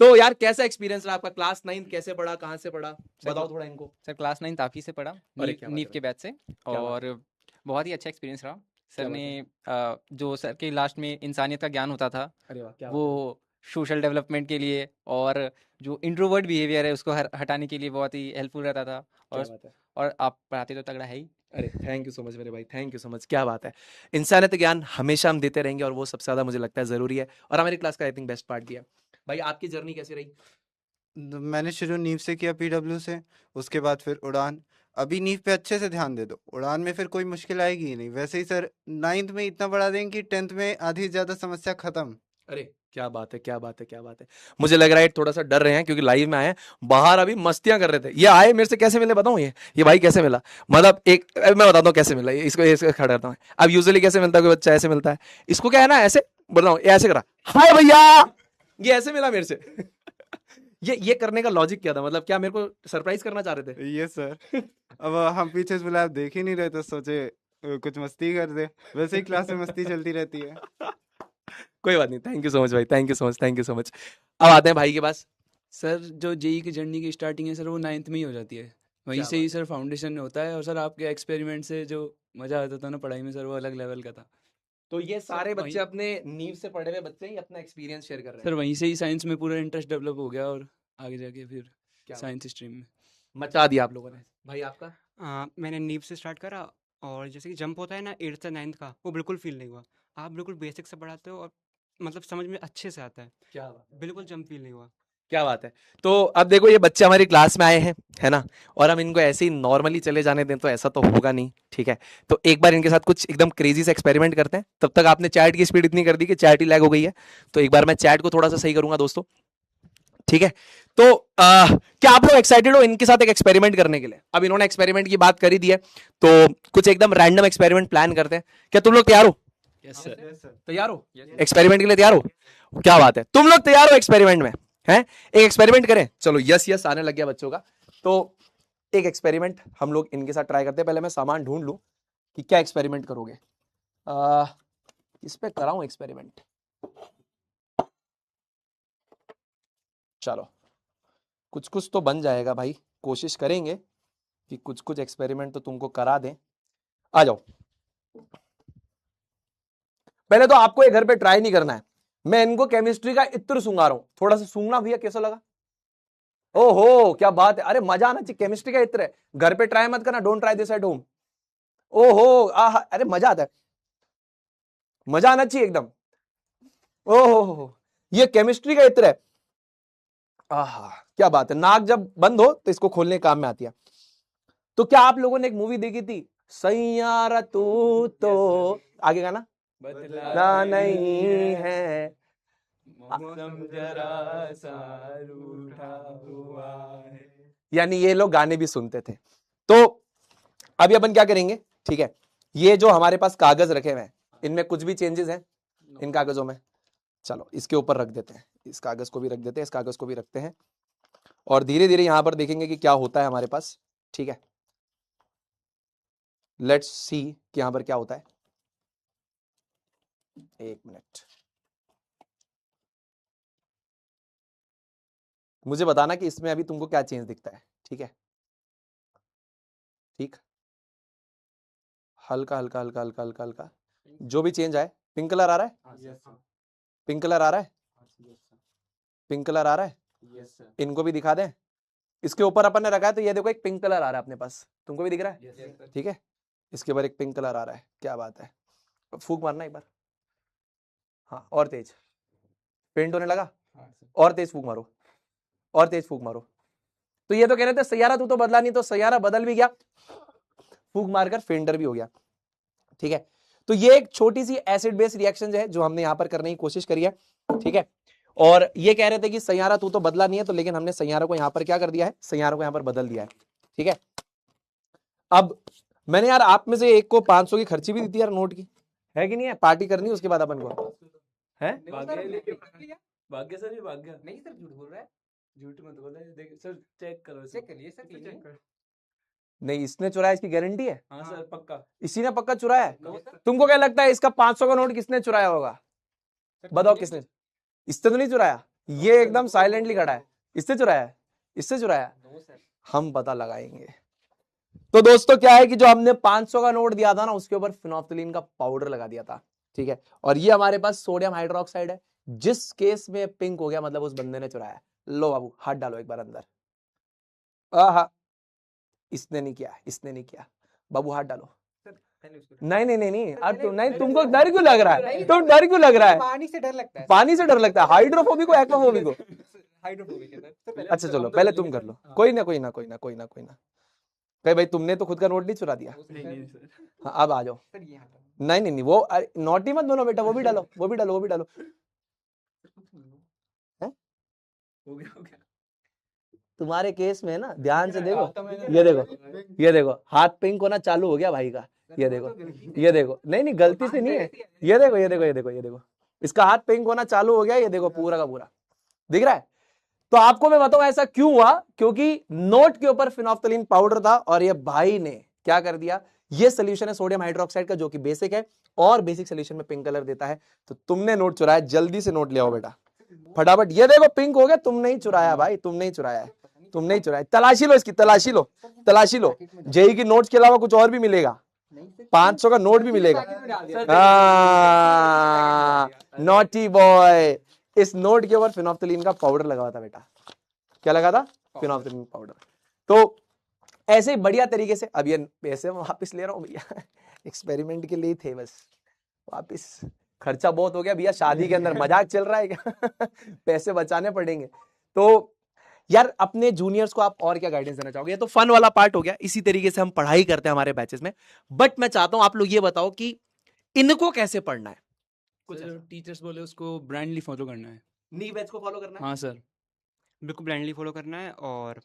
तो यार कैसा एक्सपीरियंस रहा आपका, क्लास 9 कैसे पढ़ा, कहाँ से पढ़ा, बताओ थोड़ा इनको। सर क्लास 9 ताफी से पढ़ा, अरे क्या बात नीव है। के बैच से, बात और बहुत ही अच्छा एक्सपीरियंस रहा। क्या सर बात ने जो सर के लास्ट में इंसानियत का ज्ञान होता था, अरे वाह, क्या वो सोशल डेवलपमेंट के लिए और जो इंट्रोवर्ट बिहेवियर है उसको हटाने के लिए बहुत ही हेल्पफुल रहता था। बात है। और आप पढ़ाते तो तगड़ा है ही। अरे थैंक यू सो मच मेरे भाई, थैंक यू सो मच, क्या बात है। इंसानियत ज्ञान हमेशा हम देते रहेंगे और वो सबसे ज्यादा मुझे लगता है जरूरी है, और हमारी क्लास का आई थिंक बेस्ट पार्ट भी है। भाई आपकी जर्नी कैसी रही? मैंने शुरू नीव से किया, पीडब्ल्यू से, उसके बाद फिर उड़ान। अभी नीव पे अच्छे से ध्यान दे दो, उड़ान में फिर कोई मुश्किल आएगी ही नहीं। वैसे ही सर 9th में इतना बढ़ा देंगे कि 10th में आधी से ज्यादा समस्या खत्म। अरे क्या बात है, क्या बात है, क्या बात है। मुझे लग रहा है थोड़ा सा डर रहे हैं क्योंकि लाइव में आए हैं, बाहर अभी मस्तियां कर रहे थे। ये आए मेरे से कैसे मिले बताऊं, ये भाई कैसे मिला, मतलब एक मैं बताता हूँ कैसे मिला, इसको खड़ा करता हूँ। अब यूजुअली कैसे मिलता है कोई बच्चा, ऐसे मिलता है, इसको क्या है ना, ऐसे बोल रहा हूँ, ऐसे करा, हाय भैया, ये ऐसे मिला मेरे से। ये करने का लॉजिक क्या था, मतलब क्या मेरे को सरप्राइज करना चाह रहे थे? ये सर अब हम पीछे से बोला, आप देख ही नहीं रहे तो सोचे कुछ मस्ती कर दे। वैसे ही क्लास में मस्ती चलती रहती है। कोई बात नहीं, थैंक यू सो मच भाई, thank you so much, thank you so much. अब आते हैं भाई के पास। सर जो जेई की जर्नी की स्टार्टिंग है सर, वो 9th में ही हो जाती है, वहीं क्या से ही सर फाउंडेशन होता है। और सर आपके एक्सपेरिमेंट से जो मज़ा आता था ना पढ़ाई में सर, वो अलग लेवल का था। तो ये सारे वहीं- बच्चे अपने नींव से पढ़े हुए बच्चे ही अपना एक्सपीरियंस शेयर कर रहे सर हैं। वहीं से ही साइंस में पूरा इंटरेस्ट डेवलप हो गया, और आगे जाके फिर क्या साइंस स्ट्रीम में। मचा दिया आप लोगों ने। भाई आपका? मैंने नीव से स्टार्ट करा, और जैसे कि जंप होता है ना 8th से 9th का, वो बिल्कुल फील नहीं हुआ। आप बिल्कुल बेसिक से पढ़ाते हो और मतलब समझ में अच्छे से आता है, क्या बात है, बिल्कुल जंप फील नहीं हुआ। क्या बात है। तो अब देखो ये बच्चे हमारी क्लास में आए हैं, है ना, और हम इनको ऐसे ही नॉर्मली चले जाने दें तो ऐसा तो होगा नहीं, ठीक है। तो एक बार इनके साथ कुछ एकदम क्रेजी से एक्सपेरिमेंट करते हैं। तब तक आपने चैट की स्पीड इतनी कर दी कि चैट ही लैग हो गई है, तो एक बार मैं चैट को थोड़ा सा सही करूंगा दोस्तों, ठीक है। तो क्या आप लोग एक्साइटेड हो इनके साथ एक एक्सपेरिमेंट करने के लिए? अब इन्होंने एक्सपेरिमेंट की बात करी दी है, तो कुछ एकदम रैंडम एक्सपेरिमेंट प्लान करते हैं। क्या तुम लोग तैयार हो? Yes sir. तैयार हो एक्सपेरिमेंट के लिए? तैयार हो? क्या बात है, तुम लोग तैयार हो एक्सपेरिमेंट में? हैं, एक एक्सपेरिमेंट करें, चलो यस यस आने लग गया बच्चों का। तो एक एक्सपेरिमेंट हम लोग इनके साथ ट्राई करते हैं। पहले मैं सामान ढूंढ लूं कि क्या एक्सपेरिमेंट करोगे। इस पे कराऊं एक्सपेरिमेंट? चलो कुछ कुछ तो बन जाएगा भाई, कोशिश करेंगे कि कुछ कुछ एक्सपेरिमेंट तो तुमको करा दें। आ जाओ, पहले तो आपको ये घर पे ट्राई नहीं करना है, मैं इनको केमिस्ट्री का इत्र सूंघा रहा हूं, थोड़ा सा सूंघना भैया, कैसा लगा? ओहो क्या बात है, अरे मजा आना चाहिए, केमिस्ट्री का इत्र है, घर पे ट्राई मत करना, don't try this at home. ओहो आहा, अरे मजा आता है, मजा आना चाहिए एकदम। ओहो ये केमिस्ट्री का इत्र है, आहा क्या बात है। नाक जब बंद हो तो इसको खोलने काम में आती है। तो क्या आप लोगों ने एक मूवी देखी थी, सैयारा तू तो, आगे गाना, ना नहीं है। मौसम जरा सा रूठा हुआ है। यानी ये लोग गाने भी सुनते थे। तो अभी अपन क्या करेंगे, ठीक है, ये जो हमारे पास कागज रखे हुए हैं इनमें कुछ भी चेंजेस हैं इन कागजों में? चलो इसके ऊपर रख देते हैं, इस कागज को भी रख देते हैं, इस कागज को भी रखते हैं, और धीरे धीरे यहां पर देखेंगे कि क्या होता है हमारे पास। ठीक है, लेट्स सी कि यहां पर क्या होता है। एक मिनट, मुझे बताना कि इसमें अभी तुमको क्या चेंज दिखता है। ठीक है, ठीक, हल्का हल्का हल्का हल्का हल्का हल्का जो भी चेंज आए। पिंक कलर आ रहा है, पिंक कलर आ रहा है, पिंक कलर आ रहा है। इनको भी दिखा दें, इसके ऊपर अपन ने रखा है तो ये देखो एक पिंक कलर आ रहा है अपने पास, तुमको भी दिख रहा है? ठीक है, इसके ऊपर एक पिंक कलर आ रहा है, क्या बात है। फूंक मारना एक बार, हाँ, और तेज पेंट होने लगा, और तेज फूंक मारो, और तेज फूंक मारो। तो ये तो कह रहे थे सैयारा तू तो बदला नहीं, तो सैयारा बदल भी गया, फूंक मारकर फेंडर भी हो गया। ठीक है, तो ये एक छोटी सी एसिड बेस रिएक्शन है जो हमने यहां पर करने की कोशिश करी है। ठीक है, और ये कह रहे थे कि सैयारा तू तो बदला नहीं है, तो लेकिन हमने सैयारा को यहां पर क्या कर दिया है, सैयारा को यहां पर बदल दिया है। ठीक है, अब मैंने यार आप में से एक को 500 की खर्ची भी दी थी यार नोट की, है कि नहीं है? पार्टी करनी उसके बाद अपन को है। भाग्य सर, ये भाग्य नहीं सर, झूठ बोल रहा है। झूठ मत बोले, देख सर, चेक करो, चेक करिए सर, clean है। नहीं, इसने चुराया, इसकी गारंटी है? हाँ सर, पक्का। इसी ने पक्का चुराया है। तुमको क्या लगता है इसका 500 का नोट किसने चुराया होगा? बताओ किसने? इससे तो नहीं चुराया, ये एकदम साइलेंटली खड़ा है। इससे चुराया है? इससे चुराया? हम पता लगाएंगे। तो दोस्तों क्या है कि जो हमने 500 का नोट दिया था ना, उसके ऊपर फिनोल्फ्थालीन का पाउडर लगा दिया था। ठीक है, और ये हमारे पास सोडियम हाइड्रोक्साइड है। जिस केस में पिंक हो गया मतलब उस बंदे ने चुराया। लो बाबू, हाथ डालो एक बार अंदर। आहा, इसने नहीं किया, इसने नहीं किया। बाबू हाथ डालो। नहीं नहीं नहीं नहीं, अब तुम नहीं, तुमको डर क्यों लग रहा है? तुम डर क्यों लग रहा है? पानी से डर लगता है। पानी से डर लगता है? हाइड्रोफोबिक को एक्वाफोबिक को? हाइड्रोफोबिक है सर। तो पहले अच्छा चलो, पहले तुम कर लो। कोई ना कोई ना कोई ना कोई ना कोई ना। कहीं भाई तुमने तो खुद का नोट नहीं चुरा दिया। नहीं सर, हाँ, अब आ जाओ। सर ये हटाओ। नहीं नहीं नहीं, वो नोटी मत बनो बेटा, वो भी डालो, वो भी डालो, वो भी डालो। हो गया। तुम्हारे केस में ना ध्यान से देखो, ये देखो, ये देखो, हाथ पिंक होना चालू हो गया भाई का। ये देखो, ये देखो, नहीं नहीं गलती से नहीं है। ये देखो, ये देखो, ये देखो, ये देखो, इसका हाथ पिंक होना चालू हो गया। ये देखो पूरा का पूरा दिख रहा है। तो आपको मैं बताऊं ऐसा क्यों हुआ, क्योंकि नोट के ऊपर फिनोल्फ्थालीन पाउडर था और ये भाई ने क्या कर दिया, ये सोल्यूशन है सोडियम हाइड्रोक्साइड का जो कि बेसिक है और बेसिक सोल्यूशन में पिंक कलर देता है। तो तुमने नोट चुराया, जल्दी से नोट ले आओ बेटा फटाफट। ये देखो पिंक हो गया, तुम नहीं चुराया भाई, तुम नहीं चुराया है, तुम नहीं चुराया। तलाशी लो इसकी, तलाशी लो, तलाशी लो। जेई की नोट्स के अलावा कुछ और भी मिलेगा, 500 का नोट भी मिलेगा। नॉटी बॉय, इस नोट के ऊपर फिनोल्फ्थालीन का पाउडर लगा था बेटा। क्या लगा था? फिनोल्फ्थालीन पाउडर। तो ऐसे ही बढ़िया तरीके से, अब ये पैसे मैं वापस ले रहा हूँ भैया, एक्सपेरिमेंट के लिए थे बस, वापस। खर्चा बहुत हो गया भैया, शादी के अंदर मजाक चल रहा है क्या? पैसे बचाने पड़ेंगे। तो यार अपने जूनियर्स को आप और क्या गाइडेंस देना चाहोगे? ये तो फन वाला पार्ट हो गया, इसी तरीके से हम पढ़ाई करते हैं हमारे बैचेस में। बट मैं चाहता हूं आप लोग ये बताओ कि इनको कैसे पढ़ना है? कुछ सर, टीचर्स बोले उसको ब्रांडली फॉलो करना है। नी बैच को फॉलो करना है? हाँ सर, बिल्कुल ब्लाइंडली फॉलो करना है और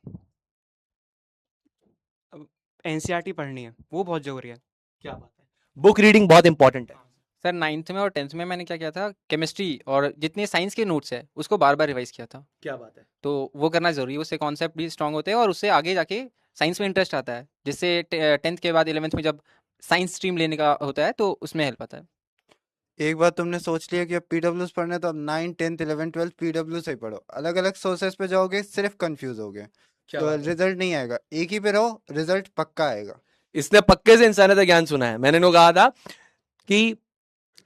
एनसीईआरटी पढ़नी है, वो बहुत जरूरी है। क्या बात है, बुक रीडिंग बहुत इंपॉर्टेंट है। सर 9th में और 10th में मैंने क्या किया था, केमिस्ट्री और जितने साइंस के नोट्स है उसको बार बार रिवाइज किया था। क्या बात है, तो वो करना जरूरी है, उससे कॉन्सेप्ट भी स्ट्रांग होते हैं और उससे आगे जाके साइंस में इंटरेस्ट आता है, जिससे 10th के बाद 11th में जब साइंस स्ट्रीम लेने का होता है तो उसमें हेल्प आता है। एक बार तुमने सोच लिया कि अब पीडब्ल्यूज पढ़ना है तो अब 9, 10th, 11, 12 पीडब्ल्यू से ही पढ़ो। अलग अलग सोर्सेस पे जाओगे सिर्फ कंफ्यूज होगे, तो रिजल्ट नहीं आएगा। एक ही पे रहो, रिजल्ट पक्का आएगा। इसने पक्के से इंसानियत ज्ञान सुना है। मैंने इन्हों कहा था कि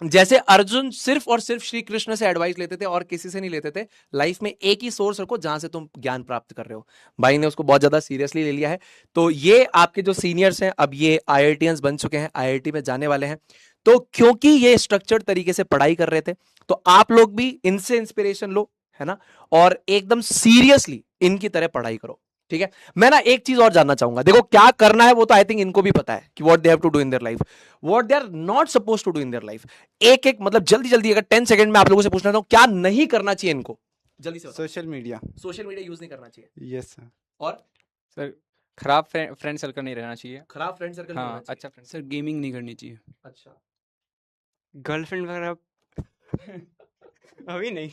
जैसे अर्जुन सिर्फ और सिर्फ श्री कृष्ण से एडवाइस लेते थे और किसी से नहीं लेते थे, लाइफ में एक ही सोर्स रखो जहां से तुम ज्ञान प्राप्त कर रहे हो। भाई ने उसको बहुत ज्यादा सीरियसली ले लिया है। तो ये आपके जो सीनियर्स हैं, अब ये आईआईटीएंस बन चुके हैं, आईआईटी में जाने वाले हैं। तो क्योंकि ये स्ट्रक्चर्ड तरीके से पढ़ाई कर रहे थे, तो आप लोग भी इनसे इंस्पिरेशन लो, है ना, और एकदम सीरियसली इनकी तरह पढ़ाई करो। ठीक है। मैं ना एक चीज और जानना चाहूंगा, देखो क्या करना है वो तो आई थिंक इनको भी पता है कि what they have to do in their life, what they are not suppose to do in their life. एक एक मतलब जल्दी जल्दी, अगर 10 सेकंड में आप लोगों से पूछना चाहूं क्या नहीं करना चाहिए इनको, जल्दी से बताओ। Social media. Social media use नहीं करना चाहिए, यस सर। और सर खराब फ्रेंड सर्कल नहीं रहना चाहिए। खराब फ्रेंड सर्कल हाँ, अच्छा फ्रेंड। सर गेमिंग नहीं करनी चाहिए। अच्छा, गर्लफ्रेंड वगैरह अभी नहीं।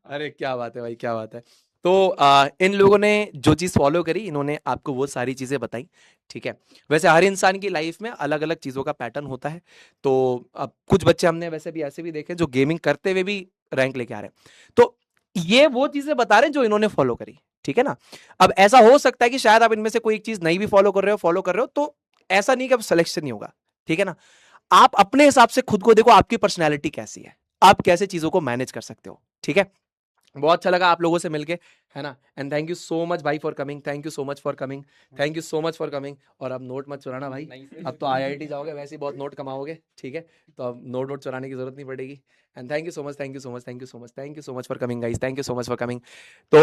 अरे क्या बात है भाई, क्या बात है। तो इन लोगों ने जो चीज फॉलो करी, इन्होंने आपको वो सारी चीजें बताई, ठीक है। वैसे हर इंसान की लाइफ में अलग अलग चीजों का पैटर्न होता है, तो अब कुछ बच्चे हमने वैसे भी ऐसे भी देखे जो गेमिंग करते हुए भी रैंक लेके आ रहे हैं, तो ये वो चीजें बता रहे हैं जो इन्होंने फॉलो करी, ठीक है ना। अब ऐसा हो सकता है कि शायद आप इनमें से कोई एक चीज नहीं भी फॉलो कर रहे हो, तो ऐसा नहीं कि अब सिलेक्शन नहीं होगा, ठीक है ना। आप अपने हिसाब से खुद को देखो, आपकी पर्सनैलिटी कैसी है, आप कैसे चीजों को मैनेज कर सकते हो, ठीक है। बहुत अच्छा लगा आप लोगों से मिलके, है ना। And thank you so much भाई for coming, thank you so much for coming, thank you so much for coming. और अब नोट मत चुराना भाई, अब तो IIT जाओगे, वैसे ही बहुत नोट कमाओगे, ठीक है। तो अब नोट चुराने की जरूरत नहीं पड़ेगी। And thank you so much, thank you so much, thank you so much, thank you so much for coming guys, thank you so much for coming. तो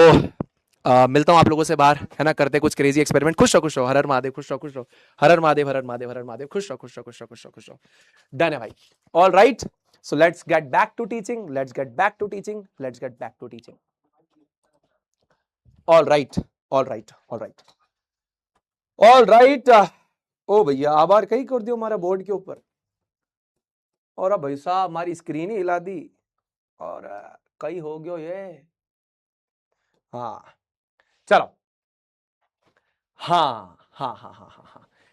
मिलता हूं आप लोगों से बाहर, है ना, करते कुछ क्रेजी एक्सपेरिमेंट। खुश रहो, हर हर महादेव, खुश रहो, हर हर महादेव, हर हर महादेव, हर हर महादेव, खुश रहो। डन है भाई, all right. So let's get back to teaching. All right. ओ भैया आभार कहीं कर दियो हमारा बोर्ड के ऊपर, और अब भाई साहब हमारी स्क्रीन ही हिला दी, और कहीं हो गयो ये। हाँ चलो, हाँ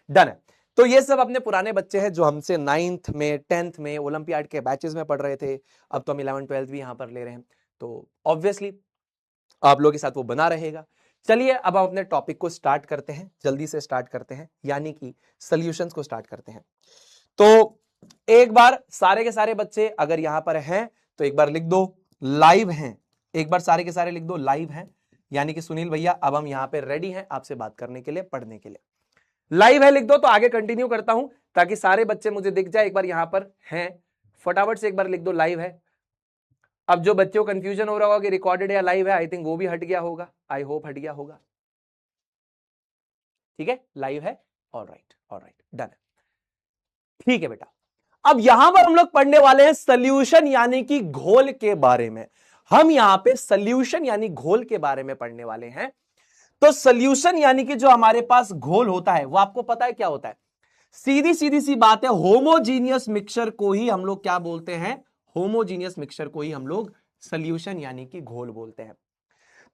डन है। तो ये सब अपने पुराने बच्चे हैं जो हमसे 9th में 10th में ओलंपियाड के बैचेस में पढ़ रहे थे, अब तो हम 11th 12th भी यहां पर ले रहे हैं, तो ऑब्वियसली आप लोगों के साथ वो बना रहेगा। चलिए अब हम अपने टॉपिक को स्टार्ट करते हैं, जल्दी से स्टार्ट करते हैं, यानी कि सॉल्यूशंस को स्टार्ट करते हैं। तो एक बार सारे के सारे बच्चे अगर यहां पर हैं तो एक बार लिख दो लाइव हैं, एक बार सारे के सारे लिख दो लाइव हैं, यानी कि सुनील भैया अब हम यहां पे रेडी हैं आपसे बात करने के लिए, पढ़ने के लिए। लाइव है लिख दो, तो आगे कंटिन्यू करता हूं ताकि सारे बच्चे मुझे दिख जाए। एक बार यहां पर हैं, फटाफट से एक बार लिख दो लाइव है। अब जो बच्चों को कंफ्यूजन हो रहा होगा कि रिकॉर्डेड या लाइव है, आई थिंक वो भी हट गया होगा, आई होप हट गया होगा, ठीक है, लाइव है। ऑलराइट डन है, ठीक है बेटा। अब यहां पर हम लोग पढ़ने वाले हैं सॉल्यूशन यानी कि घोल के बारे में। हम यहां पे सॉल्यूशन यानी घोल के बारे में पढ़ने वाले हैं। तो सॉल्यूशन यानी कि जो हमारे पास घोल होता है वो आपको पता है क्या होता है, सीधी सी बात है, होमोजीनियस मिक्सचर को ही हम लोग क्या बोलते हैं, होमोजीनियस मिक्सचर को ही हम लोग सॉल्यूशन यानी कि घोल बोलते हैं।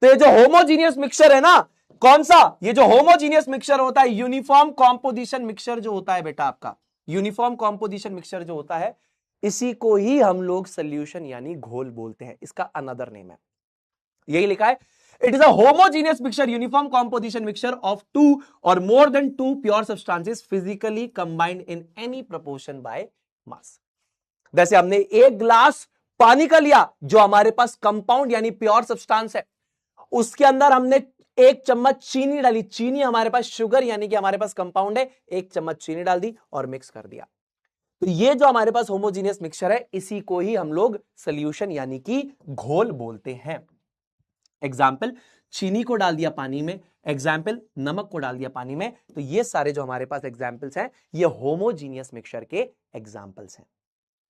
तो ये जो होमोजीनियस मिक्सचर है ना, कौन सा, ये जो होमोजीनियस मिक्सचर होता है, यूनिफॉर्म कॉम्पोजिशन मिक्सचर जो होता है बेटा आपका, यूनिफॉर्म कॉम्पोजिशन मिक्सचर जो होता है, इसी को ही हम लोग सॉल्यूशन यानी घोल बोलते हैं। इसका अनदर नेम है, यही लिखा है, it is a homogeneous mixture, uniform composition mixture of 2 or more than 2 pure substances physically combined in any proportion by mass। जैसे हमने एक ग्लास पानी का लिया जो हमारे पास कंपाउंड यानी प्योर सब्सटेंस है, उसके अंदर हमने एक चम्मच चीनी डाली, चीनी हमारे पास शुगर यानी कि हमारे पास कंपाउंड है, एक चम्मच चीनी डाल दी और मिक्स कर दिया। तो ये जो हमारे पास होमोजीनियस मिक्सचर है, इसी को ही हम लोग सॉल्यूशन यानी कि घोल बोलते हैं। एग्जाम्पल, चीनी को डाल दिया पानी में, एग्जाम्पल नमक को डाल दिया पानी में, तो ये सारे जो हमारे पास एग्जाम्पल्स हैं ये होमोजीनियस मिक्सचर के एग्जाम्पल्स हैं,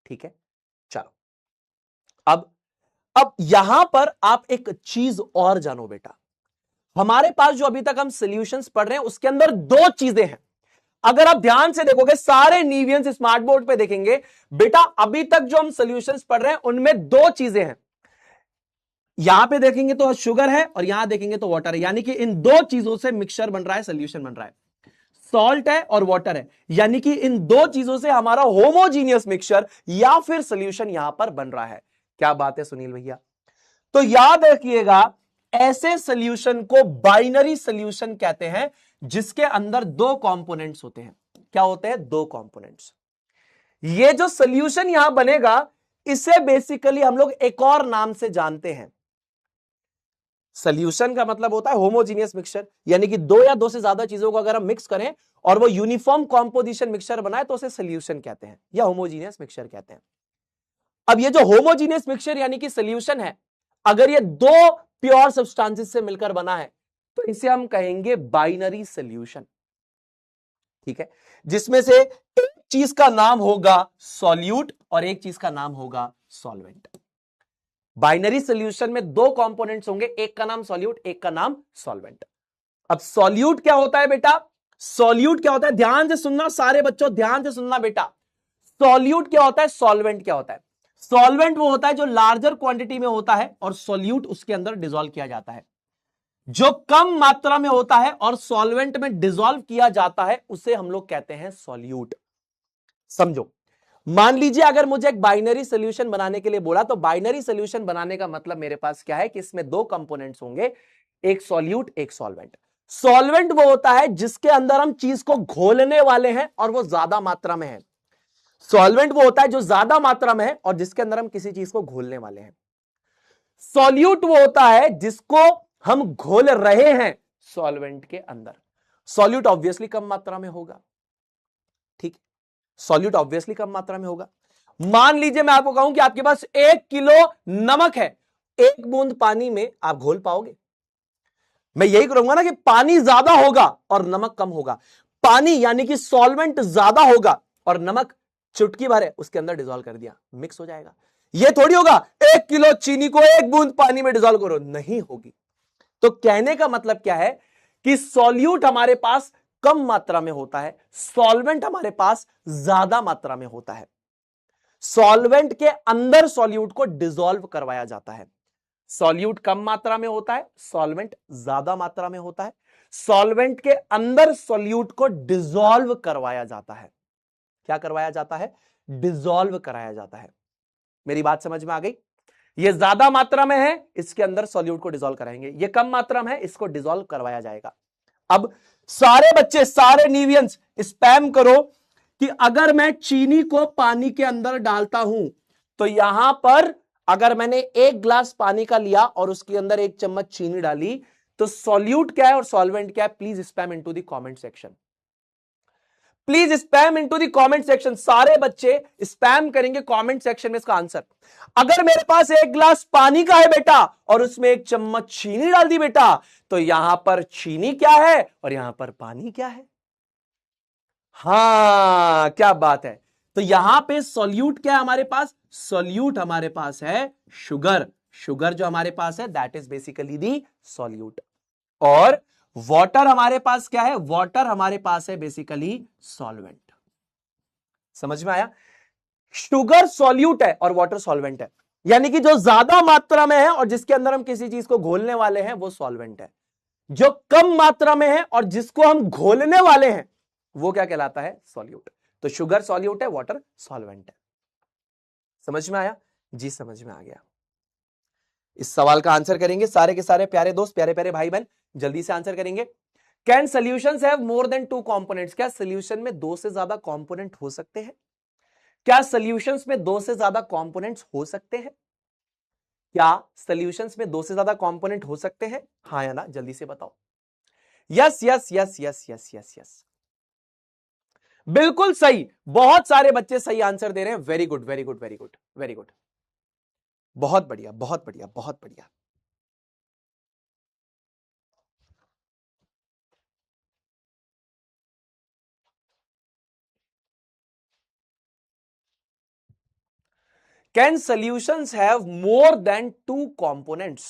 ठीक है। चलो अब यहां पर आप एक चीज और जानो बेटा, हमारे पास जो अभी तक हम सॉल्यूशंस पढ़ रहे हैं उसके अंदर दो चीजें हैं। अगर आप ध्यान से देखोगे, सारे नीवियंस स्मार्ट बोर्ड पे देखेंगे बेटा, अभी तक जो हम सॉल्यूशंस पढ़ रहे हैं उनमें दो चीजें हैं। यहां पे देखेंगे तो शुगर है और यहां देखेंगे तो वाटर है, यानी कि इन दो चीजों से मिक्सचर बन रहा है, सॉल्यूशन बन रहा है। सॉल्ट है और वाटर है, यानी कि इन दो चीजों से हमारा होमोजीनियस मिक्सचर या फिर सॉल्यूशन यहां पर बन रहा है। क्या बात है सुनील भैया। तो याद रखिएगा, ऐसे सॉल्यूशन को बाइनरी सॉल्यूशन कहते हैं जिसके अंदर दो कंपोनेंट्स होते हैं। क्या होते हैं, दो कंपोनेंट्स। ये जो सॉल्यूशन यहां बनेगा इसे बेसिकली हम लोग एक और नाम से जानते हैं। सॉल्यूशन का मतलब होता है होमोजीनियस मिक्सचर, यानी कि दो या दो से ज्यादा चीजों को अगर हम मिक्स करें और वो यूनिफॉर्म कॉम्पोजिशन मिक्सचर बनाए तो उसे सॉल्यूशन कहते हैं या होमोजीनियस मिक्सचर कहते हैं। अब ये जो होमोजीनियस मिक्सचर यानी कि सॉल्यूशन है, अगर ये दो प्योर सब्सटेंसेस से मिलकर बना है तो इसे हम कहेंगे बाइनरी सॉल्यूशन, ठीक है, जिसमें से एक चीज का नाम होगा सॉल्यूट और एक चीज का नाम होगा सॉल्वेंट। बाइनरी सॉल्यूशन में दो कंपोनेंट्स होंगे, एक का नाम सॉल्यूट, एक का नाम सॉल्वेंट। अब सॉल्यूट क्या होता है बेटा? सॉल्यूट क्या होता है? ध्यान से सुनना सारे बच्चों, ध्यान से सुनना बेटा। सॉल्यूट क्या होता है, सॉल्वेंट क्या होता है? सॉल्वेंट वो होता है जो लार्जर क्वांटिटी में होता है और सॉल्यूट उसके अंदर डिसॉल्व किया जाता है। जो कम मात्रा में होता है और सॉल्वेंट में डिसॉल्व किया जाता है उसे हम लोग कहते हैं सॉल्यूट। समझो, मान लीजिए अगर मुझे एक बाइनरी सॉल्यूशन बनाने के लिए बोला, तो बाइनरी सॉल्यूशन बनाने का मतलब मेरे पास क्या है कि इसमें दो कंपोनेंट्स होंगे, एक सॉल्यूट एक सॉल्वेंट। सॉल्वेंट वो होता है जिसके अंदर हम चीज को घोलने वाले हैं और वो ज्यादा मात्रा में है। सॉल्वेंट वो होता है जो ज्यादा मात्रा में है और जिसके अंदर हम किसी चीज को घोलने वाले हैं। सॉल्यूट वो होता है जिसको हम घोल रहे हैं सॉल्वेंट के अंदर। सॉल्यूट ऑब्वियसली कम मात्रा में होगा, ठीक, सॉल्यूट ऑब्वियसली कम मात्रा में होगा। मान लीजिए मैं आपको कहूं कि आपके पास 1 किलो नमक है, 1 बूंद पानी में आप घोल पाओगे? मैं यही करूंगा ना कि पानी ज्यादा होगा और नमक कम होगा। पानी यानी कि सॉल्वेंट ज्यादा होगा और नमक चुटकी भर है उसके अंदर डिसॉल्व कर दिया, मिक्स हो जाएगा। यह थोड़ी होगा 1 किलो चीनी को 1 बूंद पानी में डिसॉल्व करो, नहीं होगी। तो कहने का मतलब क्या है कि सॉल्यूट हमारे पास कम मात्रा में होता है, सॉल्वेंट हमारे पास ज्यादा मात्रा में होता है। सॉल्वेंट के अंदर सॉल्यूट को डिसॉल्व करवाया जाता है। सॉल्यूट कम मात्रा में होता है, सॉल्वेंट ज्यादा मात्रा में होता है। सॉल्वेंट के अंदर सॉल्यूट को डिसॉल्व करवाया जाता है। क्या करवाया जाता है? डिसॉल्व कराया जाता है। मेरी बात समझ में आ गई? ये ज्यादा मात्रा में है, इसके अंदर सॉल्यूट को डिसॉल्व कराएंगे। ये कम मात्रा में है, इसको डिसॉल्व करवाया जाएगा। अब सारे बच्चे, सारे नीवियंस स्पैम करो कि अगर मैं चीनी को पानी के अंदर डालता हूं तो यहां पर अगर मैंने 1 ग्लास पानी का लिया और उसके अंदर 1 चम्मच चीनी डाली तो सॉल्यूट क्या है और सॉल्वेंट क्या है? Please spam into the comment section, please spam into the comment section. सारे बच्चे स्पैम करेंगे कमेंट सेक्शन में इसका आंसर। अगर मेरे पास 1 ग्लास पानी का है बेटा और उसमें 1 चम्मच चीनी डाल दी बेटा, तो यहां पर चीनी क्या है और यहां पर पानी क्या है? हां, क्या बात है। तो यहां पे सॉल्यूट क्या है हमारे पास? सॉल्यूट हमारे पास है शुगर। शुगर जो हमारे पास है that is basically the solute. और वाटर हमारे पास क्या है? वाटर हमारे पास है बेसिकली सॉल्वेंट। समझ में आया? शुगर सॉल्यूट है और वाटर सॉल्वेंट है, यानी कि जो ज्यादा मात्रा में है और जिसके अंदर हम किसी चीज को घोलने वाले हैं वो सॉल्वेंट है। जो कम मात्रा में है और जिसको हम घोलने वाले हैं वो क्या कहलाता है? सॉल्यूट। तो शुगर सॉल्यूट है, वाटर सॉल्वेंट है। समझ में आया? जी समझ में आ गया। इस सवाल का आंसर करेंगे सारे के सारे प्यारे दोस्त, प्यारे प्यारे भाई बहन, जल्दी से आंसर करेंगे। Can solutions have more than 2 components? क्या सॉल्यूशन में 2 से ज्यादा कंपोनेंट हो सकते हैं? क्या सॉल्यूशंस में 2 से ज्यादा कंपोनेंट्स हो सकते हैं? क्या सॉल्यूशंस में 2 से ज्यादा कंपोनेंट हो सकते हैं? हाँ या ना, जल्दी से बताओ। Yes yes yes yes yes yes yes, बिल्कुल सही। बहुत सारे बच्चे सही आंसर दे रहे हैं। Very good very good very good very good, बहुत बढ़िया बहुत बढ़िया बहुत बढ़िया। Can solutions have more than 2 components?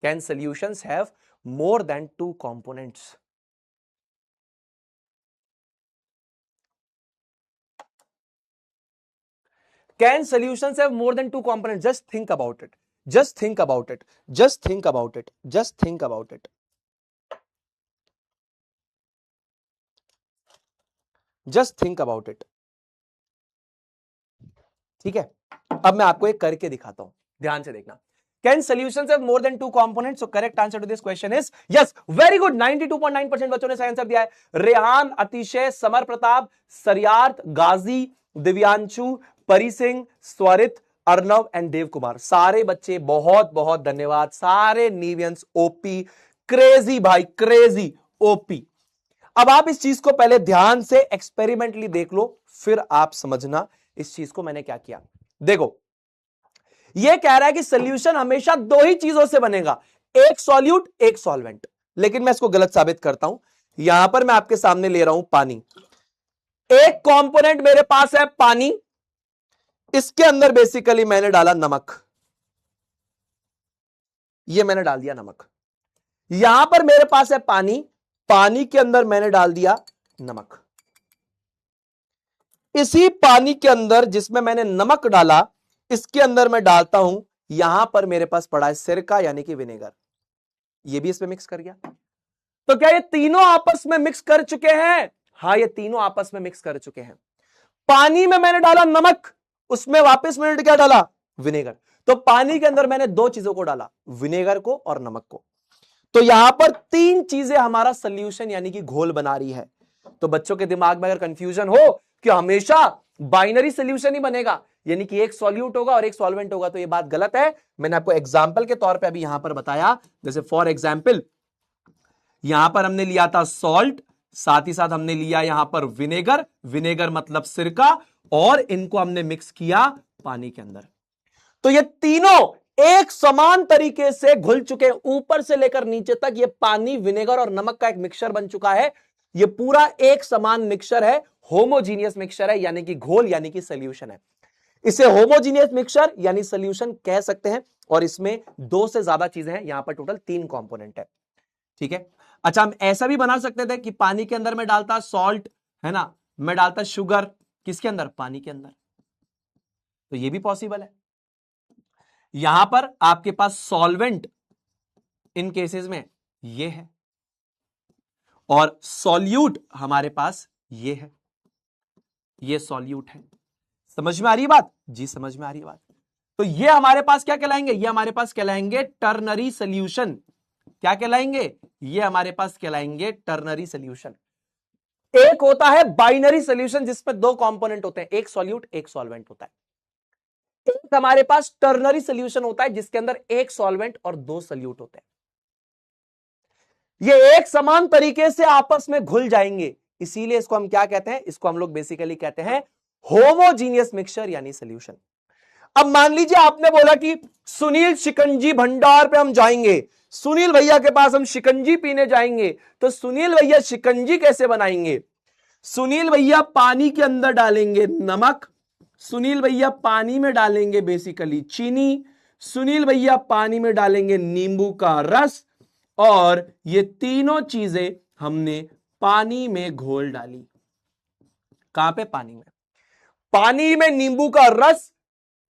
Can solutions have more than 2 components? Can solutions have more than 2 components? Just think about it. Just think about it. Just think about it. Just think about it. Just think about it. ठीक है, अब मैं आपको एक करके दिखाता हूं, ध्यान से देखना। Can solutions have more than 2 components? So correct answer to this question is yes. Very good. 92.9% बच्चों ने सही आंसर दिया है। रेहान, अतिशय, समर प्रताप, सरियार्थ, गाजी, दिव्यांशु, परी सिंह, स्वरित, अर्नव एंड देव कुमार, सारे बच्चे बहुत बहुत धन्यवाद। सारे नीवियंस ओपी, क्रेजी भाई, क्रेजी ओपी। अब आप इस चीज को पहले ध्यान से एक्सपेरिमेंटली देख लो, फिर आप समझना इस चीज को मैंने क्या किया। देखो, यह कह रहा है कि सॉल्यूशन हमेशा 2 ही चीजों से बनेगा, एक सॉल्यूट एक सॉल्वेंट। लेकिन मैं इसको गलत साबित करता हूं। यहां पर मैं आपके सामने ले रहा हूं पानी, एक कंपोनेंट मेरे पास है पानी, इसके अंदर बेसिकली मैंने डाला नमक, ये मैंने डाल दिया नमक। यहां पर मेरे पास है पानी, पानी के अंदर मैंने डाल दिया नमक। इसी पानी के अंदर जिसमें मैंने नमक डाला, इसके अंदर मैं डालता हूं, यहां पर मेरे पास पड़ा है सिरका यानी कि विनेगर, ये भी इसमें मिक्स कर गया। तो क्या ये तीनों आपस में मिक्स कर चुके हैं? हां, ये तीनों आपस में मिक्स कर चुके हैं। पानी में मैंने डाला नमक, उसमें वापस मैंने क्या डाला? विनेगर। तो पानी के अंदर मैंने दो चीजों को डाला, विनेगर को और नमक को। तो यहां पर तीन चीजें हमारा सोल्यूशन यानी कि घोल बना रही है। तो बच्चों के दिमाग में अगर कंफ्यूजन हो कि हमेशा बाइनरी सोल्यूशन ही बनेगा, यानी कि एक सॉल्यूट होगा और एक सॉल्वेंट होगा, तो यह बात गलत है। मैंने आपको एग्जाम्पल के तौर पे अभी यहां पर बताया। जैसे फॉर एग्जाम्पल यहां पर हमने लिया था सॉल्ट, साथ ही साथ हमने लिया यहां पर विनेगर, विनेगर मतलब सिरका, और इनको हमने मिक्स किया पानी के अंदर। तो ये तीनों एक समान तरीके से घुल चुके हैं, ऊपर से लेकर नीचे तक ये पानी, विनेगर और नमक का एक मिक्सचर बन चुका है। ये पूरा एक समान मिक्सचर है, होमोजीनियस मिक्सचर है, यानी कि घोल यानी कि सोल्यूशन है। इसे होमोजीनियस मिक्सचर यानी सोल्यूशन कह सकते हैं। और इसमें दो से ज्यादा चीजें हैं, यहां पर टोटल 3 कंपोनेंट है। ठीक है। अच्छा, हम ऐसा भी बना सकते थे कि पानी के अंदर मैं डालता सॉल्ट, है ना, मैं डालता शुगर, किसके अंदर? पानी के अंदर। तो ये भी पॉसिबल है। यहां पर आपके पास सॉल्वेंट इन केसेस में ये है, और सॉल्यूट हमारे पास ये है, ये सॉल्यूट है। समझ में आ रही है बात? जी समझ में आ रही है बात। तो ये हमारे पास क्या कहलाएंगे? ये हमारे पास कहलाएंगे टर्नरी सोल्यूशन। क्या कहलाएंगे? ये हमारे पास कहलाएंगे टर्नरी सोल्यूशन। एक होता है बाइनरी सोल्यूशन जिसमें दो कंपोनेंट होते हैं, एक सॉल्यूट एक सॉल्वेंट होता है। एक हमारे पास टर्नरी सोल्यूशन होता है जिसके अंदर एक सॉल्वेंट और दो सॉल्यूट होते हैं। ये एक समान तरीके से आपस में घुल जाएंगे, इसीलिए इसको हम क्या कहते हैं? इसको हम लोग बेसिकली कहते हैं होमोजीनियस मिक्सचर यानी सोल्यूशन। अब मान लीजिए आपने बोला कि सुनील शिकंजी भंडार पे हम जाएंगे, सुनील भैया के पास हम शिकंजी पीने जाएंगे। तो सुनील भैया शिकंजी कैसे बनाएंगे? सुनील भैया पानी के अंदर डालेंगे नमक, सुनील भैया पानी में डालेंगे बेसिकली चीनी, सुनील भैया पानी में डालेंगे नींबू का रस, और ये तीनों चीजें हमने पानी में घोल डाली। कहां पे? पानी में। पानी में नींबू का रस,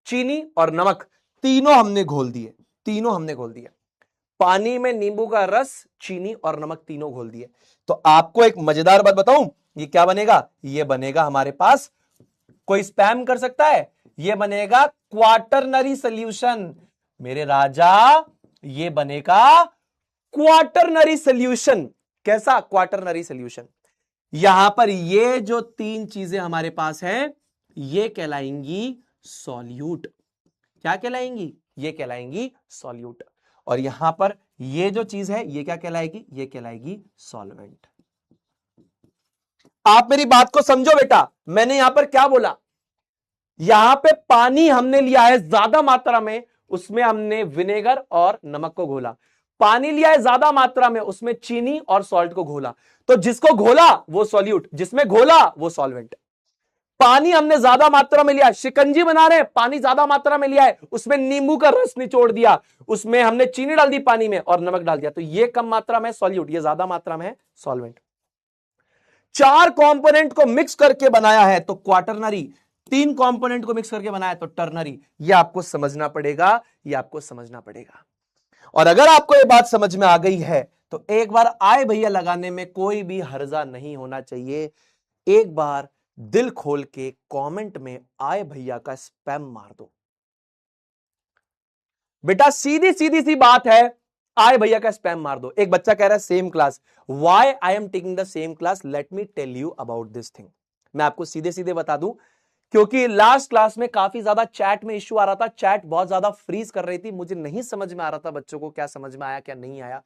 चीनी और नमक तीनों हमने घोल दिए, तीनों हमने घोल दिए। पानी में नींबू का रस, चीनी और नमक तीनों घोल दिए। तो आपको एक मजेदार बात बताऊं, ये क्या बनेगा? ये बनेगा हमारे पास, कोई स्पैम कर सकता है, ये बनेगा क्वाटरनरी सोल्यूशन। मेरे राजा, ये बनेगा क्वाटरनरी सोल्यूशन। कैसा? Quaternary solution. यहां पर ये जो तीन चीजें हमारे पास हैं, ये कहलाएंगी सॉल्यूट। क्या कहलाएंगी? ये कहलाएंगी सॉल्यूट। और यहां पर ये जो चीज है, ये क्या कहलाएगी? ये कहलाएगी सॉल्वेंट। आप मेरी बात को समझो बेटा, मैंने यहां पर क्या बोला? यहां पे पानी हमने लिया है ज्यादा मात्रा में, उसमें हमने विनेगर और नमक को घोला। पानी लिया है ज्यादा मात्रा में, उसमें चीनी और सॉल्ट को घोला। तो जिसको घोला वो सॉल्यूट, जिसमें घोला वो सॉल्वेंट। पानी हमने ज्यादा मात्रा में लिया, शिकंजी बना रहे हैं, पानी ज्यादा मात्रा में लिया है, उसमें नींबू का रस निचोड़ दिया, उसमें हमने चीनी डाल दी पानी में और नमक डाल दिया, तो ये कम मात्रा में सॉल्यूट, ये ज्यादा मात्रा में है सॉल्वेंट। चार कंपोनेंट को मिक्स करके बनाया है तो क्वाटरनरी, तीन कंपोनेंट को मिक्स करके बनाया है तो टर्नरी। ये आपको समझना पड़ेगा, ये आपको समझना पड़ेगा। और अगर आपको ये बात समझ में आ गई है तो एक बार आए भैया लगाने में कोई भी हर्जा नहीं होना चाहिए। एक बार दिल खोल के कमेंट में आए भैया का स्पैम मार दो बेटा, सीधी सीधी सी बात है, आए भैया का स्पैम मार दो। एक बच्चा कह रहा है same class, why I am taking the same class, let me tell you about this thing. मैं आपको सीधे सीधे बता दूं, क्योंकि लास्ट क्लास में काफी ज्यादा चैट में इश्यू आ रहा था, चैट बहुत ज्यादा फ्रीज कर रही थी, मुझे नहीं समझ में आ रहा था बच्चों को क्या समझ में आया क्या नहीं आया।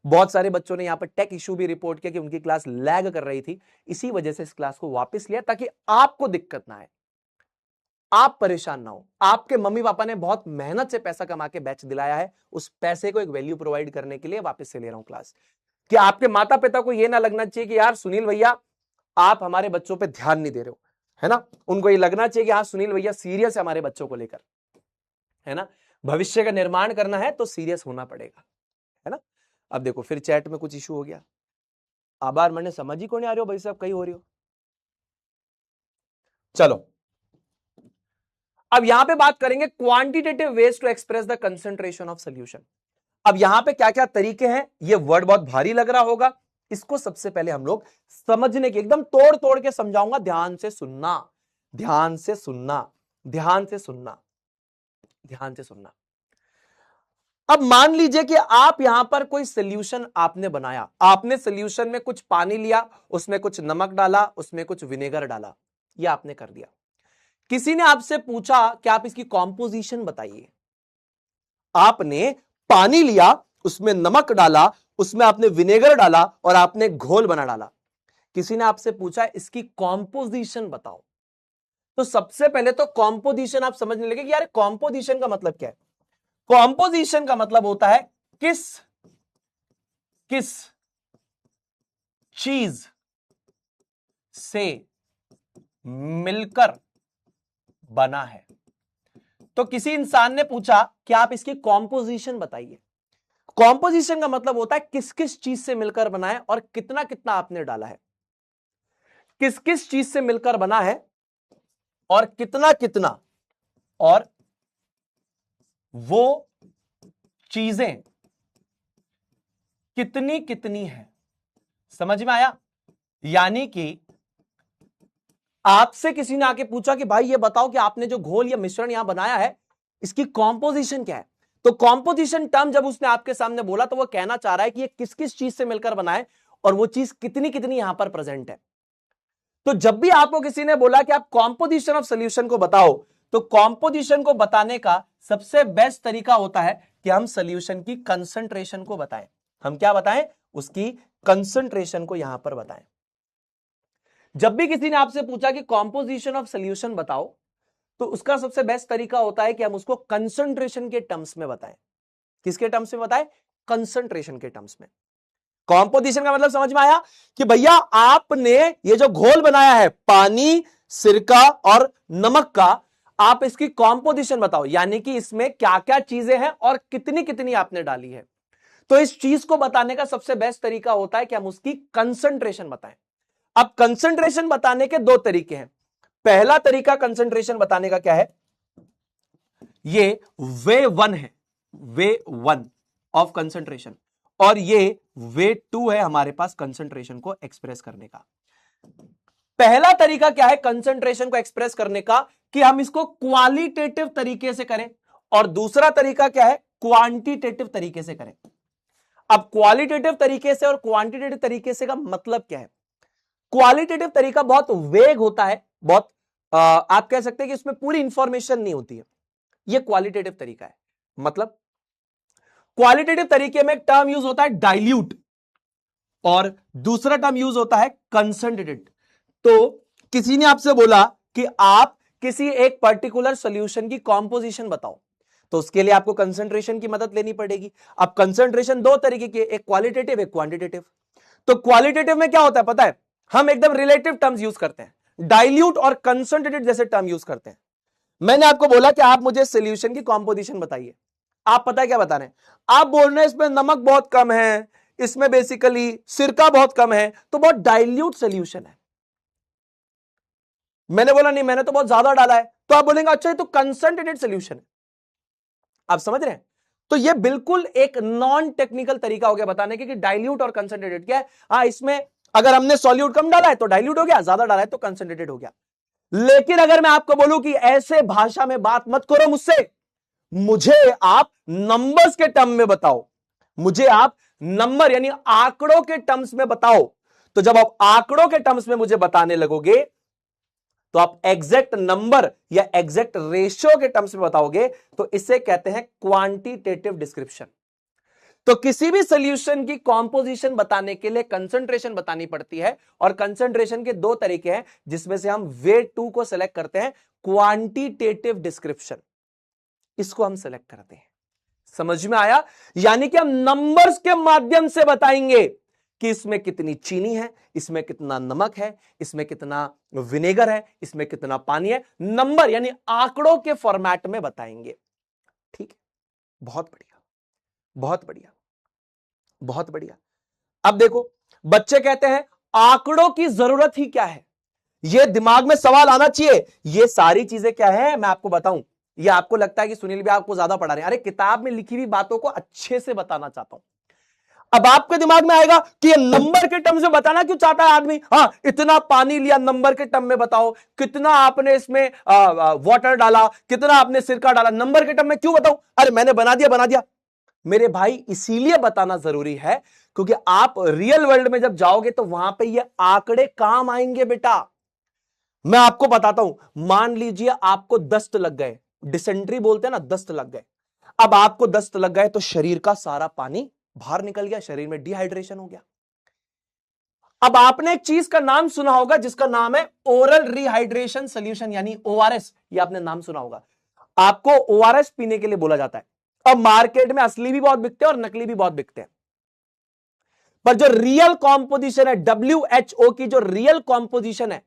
बहुत सारे बच्चों ने यहां पर टेक इश्यू भी रिपोर्ट किया कि उनकी क्लास लैग कर रही थी, इसी वजह से इस क्लास को वापस लिया ताकि आपको दिक्कत ना आए, आप परेशान ना हो। आपके मम्मी पापा ने बहुत मेहनत से पैसा कमा के बैच दिलाया है, उस पैसे को एक वैल्यू प्रोवाइड करने के लिए वापस से ले रहा हूं क्लास। कि आपके माता पिता को यह ना लगना चाहिए कि यार सुनील भैया आप हमारे बच्चों पे ध्यान नहीं दे रहे हो, है ना। उनको ये लगना चाहिए कि हाँ सुनील भैया सीरियस है हमारे बच्चों को लेकर, है ना। भविष्य का निर्माण करना है तो सीरियस होना पड़ेगा, है ना। अब देखो फिर चैट में कुछ इशू हो गया, आभार मैंने समझ ही को नहीं आ रहे हो भाई साहब, कहीं हो रही हो। चलो अब यहां पे बात करेंगे quantitative ways to express the concentration of solution. अब यहां पे क्या क्या तरीके हैं, ये वर्ड बहुत भारी लग रहा होगा, इसको सबसे पहले हम लोग समझने की एकदम तोड़ तोड़ के समझाऊंगा। ध्यान से सुनना, ध्यान से सुनना, ध्यान से सुनना, ध्यान से सुनना। अब मान लीजिए कि आप यहां पर कोई सॉल्यूशन आपने बनाया, आपने सॉल्यूशन में कुछ पानी लिया, उसमें कुछ नमक डाला, उसमें कुछ विनेगर डाला, ये आपने कर दिया। किसी ने आपसे पूछा कि आप इसकी कॉम्पोजिशन बताइए। आपने पानी लिया, उसमें नमक डाला, उसमें आपने विनेगर डाला और आपने घोल बना डाला। किसी ने आपसे पूछा इसकी कॉम्पोजिशन बताओ, तो सबसे पहले तो कॉम्पोजिशन आप समझने लगे कि यार कॉम्पोजिशन का मतलब क्या है। कॉम्पोजिशन का मतलब होता है किस किस चीज से मिलकर बना है। तो किसी इंसान ने पूछा कि आप इसकी कॉम्पोजिशन बताइए। कॉम्पोजिशन का मतलब होता है किस किस चीज से मिलकर बना है और कितना कितना आपने डाला है। किस किस चीज से मिलकर बना है और कितना कितना, और वो चीजें कितनी कितनी है। समझ में आया? यानी कि आपसे किसी ने आके पूछा कि भाई ये बताओ कि आपने जो घोल या मिश्रण यहां बनाया है इसकी कॉम्पोजिशन क्या है। तो कॉम्पोजिशन टर्म जब उसने आपके सामने बोला तो वो कहना चाह रहा है कि ये किस किस चीज से मिलकर बना है और वो चीज कितनी कितनी यहां पर प्रेजेंट है। तो जब भी आपको किसी ने बोला कि आप कॉम्पोजिशन ऑफ सॉल्यूशन को बताओ, तो कॉम्पोजिशन को बताने का सबसे बेस्ट तरीका होता है कि हम सॉल्यूशन की कंसंट्रेशन को बताएं। हम क्या बताएं? उसकी कंसंट्रेशन को यहां पर बताएं। जब भी किसी ने आपसे पूछा कि कॉम्पोजिशन ऑफ सॉल्यूशन बताओ, तो उसका सबसे बेस्ट तरीका होता है कि हम उसको कंसंट्रेशन के टर्म्स में बताएं। किसके टर्म्स में बताएं? कंसंट्रेशन के टर्म्स में। कॉम्पोजिशन का मतलब समझ में आया कि भैया आपने ये जो घोल बनाया है पानी, सिरका और नमक का, आप इसकी कॉम्पोजिशन बताओ, यानी कि इसमें क्या क्या चीजें हैं और कितनी कितनी आपने डाली है। तो इस चीज को बताने का सबसे बेस्ट तरीका होता है कि हम उसकी कंसंट्रेशन बताएं। अब कंसंट्रेशन बताने के दो तरीके हैं। पहला तरीका कंसंट्रेशन बताने का क्या है? ये वे वन है, वे वन ऑफ कंसंट्रेशन, और ये वे टू है हमारे पास कंसंट्रेशन को एक्सप्रेस करने का। पहला तरीका क्या है कंसंट्रेशन को एक्सप्रेस करने का? कि हम इसको क्वालिटेटिव तरीके से करें, और दूसरा तरीका क्या है? क्वांटिटेटिव तरीके से करें। अब क्वालिटेटिव तरीके से और क्वांटिटेटिव तरीके से का मतलब क्या है? क्वालिटेटिव तरीका बहुत वेग होता है, बहुत आप कह सकते हैं कि इसमें पूरी इंफॉर्मेशन नहीं होती है। यह क्वालिटेटिव तरीका है। मतलब क्वालिटेटिव तरीके में एक टर्म यूज होता है डाइल्यूट, और दूसरा टर्म यूज होता है कंसंट्रेटेड। तो किसी ने आपसे बोला कि आप किसी एक पर्टिकुलर सॉल्यूशन की कॉम्पोजिशन बताओ, तो उसके लिए आपको कंसंट्रेशन की मदद लेनी पड़ेगी। अब कंसंट्रेशन दो तरीके की, एक क्वालिटेटिव एक क्वांटिटेटिव। तो क्वालिटेटिव में क्या होता है पता है? हम एकदम रिलेटिव टर्म्स यूज करते हैं, डाइल्यूट और कंसंट्रेटेड जैसे टर्म यूज करते हैं। मैंने आपको बोला कि आप मुझे सॉल्यूशन की कॉम्पोजिशन बताइए, आप पता है क्या बता रहे हैं? आप बोल रहे हैं इसमें नमक बहुत कम है, इसमें बेसिकली सिरका बहुत कम है, तो बहुत डाइल्यूट सॉल्यूशन है। मैंने बोला नहीं, मैंने तो बहुत ज्यादा डाला है, तो आप बोलेंगे अच्छा ये तो कंसंट्रेटेड सॉल्यूशन है। आप समझ रहे हैं? तो ये बिल्कुल एक नॉन टेक्निकल तरीका हो गया बताने के कि डाइल्यूट और कंसंट्रेटेड क्या है। हाँ, इसमें अगर हमने सॉल्यूट कम डाला है तो डाइल्यूट हो गया, ज्यादा डाला है तो कंसंट्रेटेड हो गया। लेकिन अगर मैं आपको बोलूं कि ऐसे भाषा में बात मत करो मुझसे, मुझे आप नंबर्स के टर्म में बताओ, मुझे आप नंबर यानी आंकड़ों के टर्म्स में बताओ, तो जब आप आंकड़ों के टर्म्स में मुझे बताने लगोगे तो आप एग्जैक्ट नंबर या एग्जैक्ट रेशियो के टर्म्स में बताओगे, तो इसे कहते हैं क्वांटिटेटिव डिस्क्रिप्शन। तो किसी भी सॉल्यूशन की कॉम्पोजिशन बताने के लिए कंसंट्रेशन बतानी पड़ती है, और कंसंट्रेशन के दो तरीके हैं जिसमें से हम वे टू को सिलेक्ट करते हैं, क्वांटिटेटिव डिस्क्रिप्शन, इसको हम सिलेक्ट करते हैं। समझ में आया? यानी कि हम नंबर्स के माध्यम से बताएंगे कि इसमें कितनी चीनी है, इसमें कितना नमक है, इसमें कितना विनेगर है, इसमें कितना पानी है, नंबर यानी आंकड़ों के फॉर्मेट में बताएंगे। ठीक है, बहुत बढ़िया, बहुत बढ़िया, बहुत बढ़िया। अब देखो, बच्चे कहते हैं आंकड़ों की जरूरत ही क्या है, यह दिमाग में सवाल आना चाहिए। ये सारी चीजें क्या है मैं आपको बताऊं। ये आपको लगता है कि सुनील भी आपको ज्यादा पढ़ा रहे हैं, अरे किताब में लिखी हुई बातों को अच्छे से बताना चाहता हूं। अब आपके दिमाग में आएगा कि ये नंबर के टर्म में बताना क्यों चाहता है आदमी। हाँ, इतना पानी लिया, नंबर के टर्म में बताओ, कितना आपने इसमें वाटर डाला, कितना आपने सिरका डाला, नंबर के टर्म में क्यों बताऊं। अरे मैंने बना दिया मेरे भाई, इसीलिए बताना जरूरी है क्योंकि आप रियल वर्ल्ड में जब जाओगे तो वहां पे ये आंकड़े काम आएंगे बेटा। मैं आपको बताता हूं, मान लीजिए आपको दस्त लग गए, डिसेंट्री बोलते हैं ना, दस्त लग गए। अब आपको दस्त लग गए तो शरीर का सारा पानी बाहर निकल गया, शरीर में डिहाइड्रेशन हो गया। अब आपने एक चीज का नाम सुना होगा जिसका नाम है ओरल रिहाइड्रेशन सॉल्यूशन यानी ओआरएस। ये आपने नाम सुना होगा। आपको ओआरएस पीने के लिए बोला जाता है। अब मार्केट में असली भी बहुत बिकते हैं और नकली भी बहुत बिकते हैं, पर जो रियल कॉम्पोजिशन है, WHO की जो रियल कॉम्पोजिशन है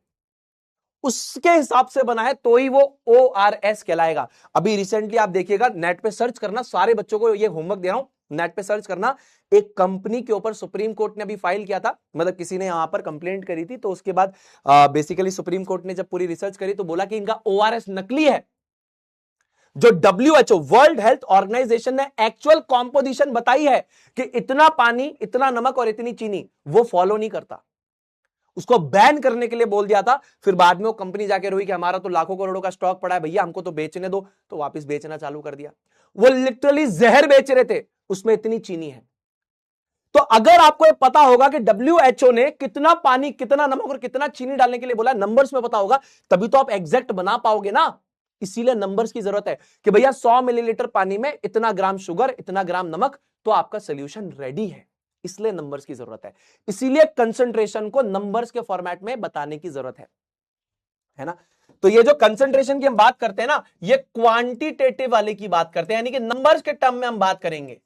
उसके हिसाब से बना है तो ही वो ORS कहलाएगा। अभी रिसेंटली आप देखिएगा, नेट पे सर्च करना, सारे बच्चों को ये होमवर्क दे रहा हूं, नेट पे सर्च करना, एक कंपनी के ऊपर सुप्रीम कोर्ट ने अभी फाइल किया था, मतलब किसी ने यहां पर कंप्लेंट करी थी, तो उसके बाद बेसिकली सुप्रीम कोर्ट ने जब पूरी रिसर्च करी तो बोला कि इनका ORS नकली है। जो WHO वर्ल्ड हेल्थ ऑर्गेनाइजेशन ने एक्चुअल कॉम्पोजिशन बताई है कि इतना पानी, इतना नमक और इतनी चीनी, वो फॉलो नहीं करता। उसको बैन करने के लिए बोल दिया था। फिर बाद में वो कंपनी जाके रोई कि हमारा तो लाखों करोड़ों का स्टॉक पड़ा है भैया, हमको तो बेचने दो, तो वापस बेचना चालू कर दिया। वो लिटरली जहर बेच रहे थे, उसमें इतनी चीनी है। तो अगर आपको ये पता होगा कि WHO ने कितना पानी, कितना नमक और कितना चीनी डालने के लिए बोला, नंबर्स में पता होगा, तभी तो आप एग्जैक्ट बना पाओगे ना। इसीलिए नंबर्स की जरूरत है कि भैया 100 मिलीलीटर पानी में इतना ग्राम शुगर, इतना ग्राम नमक, तो आपका सोल्यूशन रेडी है। इसलिए नंबर्स की जरूरत है, इसीलिए कंसंट्रेशन को नंबर्स के फॉर्मेट में बताने की जरूरत है ना। तो ये जो कंसंट्रेशन की हम बात करते हैं ना, ये क्वांटिटेटिव वाले की बात करते हैं, यानी कि नंबर्स के टर्म में हम बात करेंगे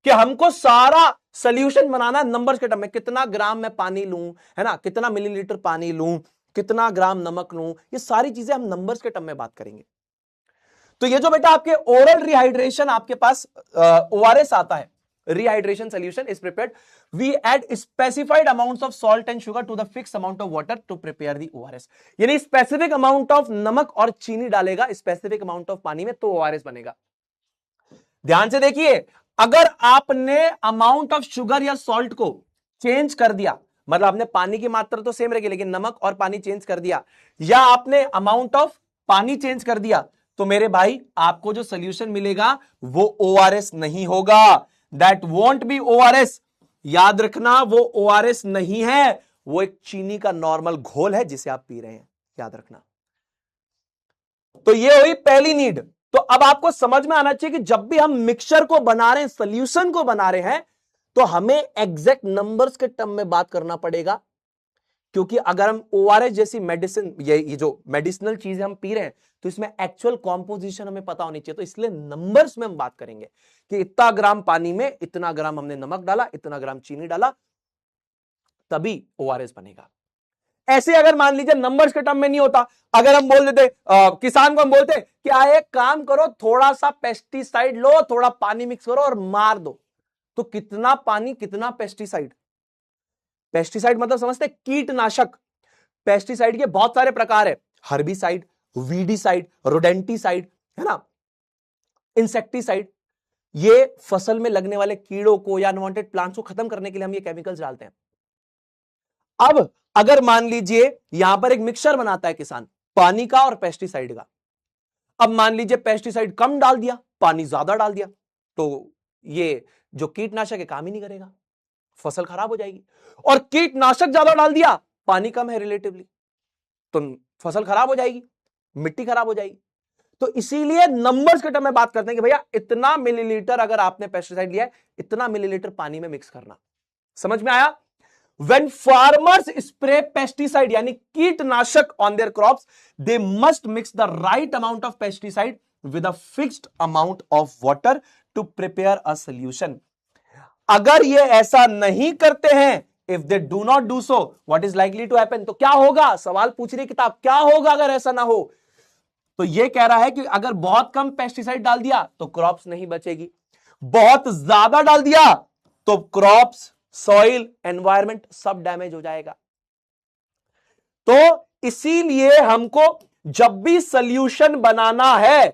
कि हमको सारा सोल्यूशन बनाना है नंबर्स के टर्म में। कितना ग्राम में पानी लूं, है ना, कितना मिलीलीटर पानी लूं, कितना ग्राम नमक लूं, ये सारी चीजें हम नंबर्स के टर्म में बात करेंगे। तो ये जो बेटा आपके ओरल रिहाइड्रेशन आपके पास ORS आता है, rehydration solution is prepared, we add specified amounts of salt and sugar to the fixed amount of water to prepare the ORS। यानी स्पेसिफिक अमाउंट ऑफ नमक और चीनी डालेगा स्पेसिफिक अमाउंट ऑफ पानी में, तो ORS बनेगा। ध्यान से देखिए, अगर आपने अमाउंट ऑफ शुगर या सॉल्ट को चेंज कर दिया, मतलब आपने पानी की मात्रा तो सेम रखी लेकिन नमक और पानी चेंज कर दिया, या आपने अमाउंट ऑफ पानी चेंज कर दिया, तो मेरे भाई आपको जो सोल्यूशन मिलेगा वो ORS नहीं होगा। That won't be ORS। याद रखना, वो ORS नहीं है, वो एक चीनी का नॉर्मल घोल है जिसे आप पी रहे हैं, याद रखना। तो ये हुई पहली नीड। तो अब आपको समझ में आना चाहिए कि जब भी हम मिक्सचर को बना रहे हैं, सोल्यूशन को बना रहे हैं, तो हमें एग्जैक्ट नंबर्स के टर्म में बात करना पड़ेगा। क्योंकि अगर हम ORS जैसी मेडिसिन, ये जो मेडिसिनल चीजें हम पी रहे हैं, तो इसमें एक्चुअल कॉम्पोजिशन हमें पता होनी चाहिए। तो इसलिए नंबर्स में हम बात करेंगे कि इतना ग्राम पानी में इतना ग्राम हमने नमक डाला, इतना ग्राम चीनी डाला, तभी ORS बनेगा। ऐसे अगर मान लीजिए नंबर्स के टर्म में नहीं होता, अगर हम बोल देते किसान को, हम बोलते कि एक काम करो, थोड़ा सा पेस्टिसाइड लो, थोड़ा पानी मिक्स करो और मार दो, तो कितना पानी कितना पेस्टिसाइड। पेस्टिसाइड मतलब समझते, कीटनाशक। पेस्टिसाइड के बहुत सारे प्रकार है, हर्बिसाइड, वीडीसाइड, रोडेंटिसाइड, है ना, इंसेक्टिसाइड। ये फसल में लगने वाले कीड़ों को या अनवांटेड प्लांट्स को खत्म करने के लिए हम ये केमिकल्स डालते हैं। अब अगर मान लीजिए यहां पर एक मिक्सचर बनाता है किसान, पानी का और पेस्टिसाइड का। अब मान लीजिए पेस्टिसाइड कम डाल दिया, पानी ज्यादा डाल दिया, तो ये जो कीटनाशक है काम ही नहीं करेगा, फसल खराब हो जाएगी। और कीटनाशक ज्यादा डाल दिया, पानी कम है रिलेटिवली, तो फसल खराब हो जाएगी, मिट्टी खराब हो जाएगी। तो इसीलिए नंबर्स के टर्म में बात करते हैं कि भैया इतना मिलीलीटर अगर आपने पेस्टिसाइड लिया है, इतना मिलीलीटर पानी में मिक्स करना। समझ में आया? When farmers spray pesticide यानी कीटनाशक on their crops, they must mix the right amount of pesticide with a fixed amount of water to prepare a solution। अगर ये ऐसा नहीं करते हैं, if they do not do so, what is likely to happen, तो क्या होगा? सवाल पूछ रही किताब, क्या होगा अगर ऐसा ना हो? तो ये कह रहा है कि अगर बहुत कम पेस्टिसाइड डाल दिया तो क्रॉप्स नहीं बचेगी, बहुत ज्यादा डाल दिया तो क्रॉप्स, सॉइल, एनवायरमेंट सब डैमेज हो जाएगा। तो इसीलिए हमको जब भी सॉल्यूशन बनाना है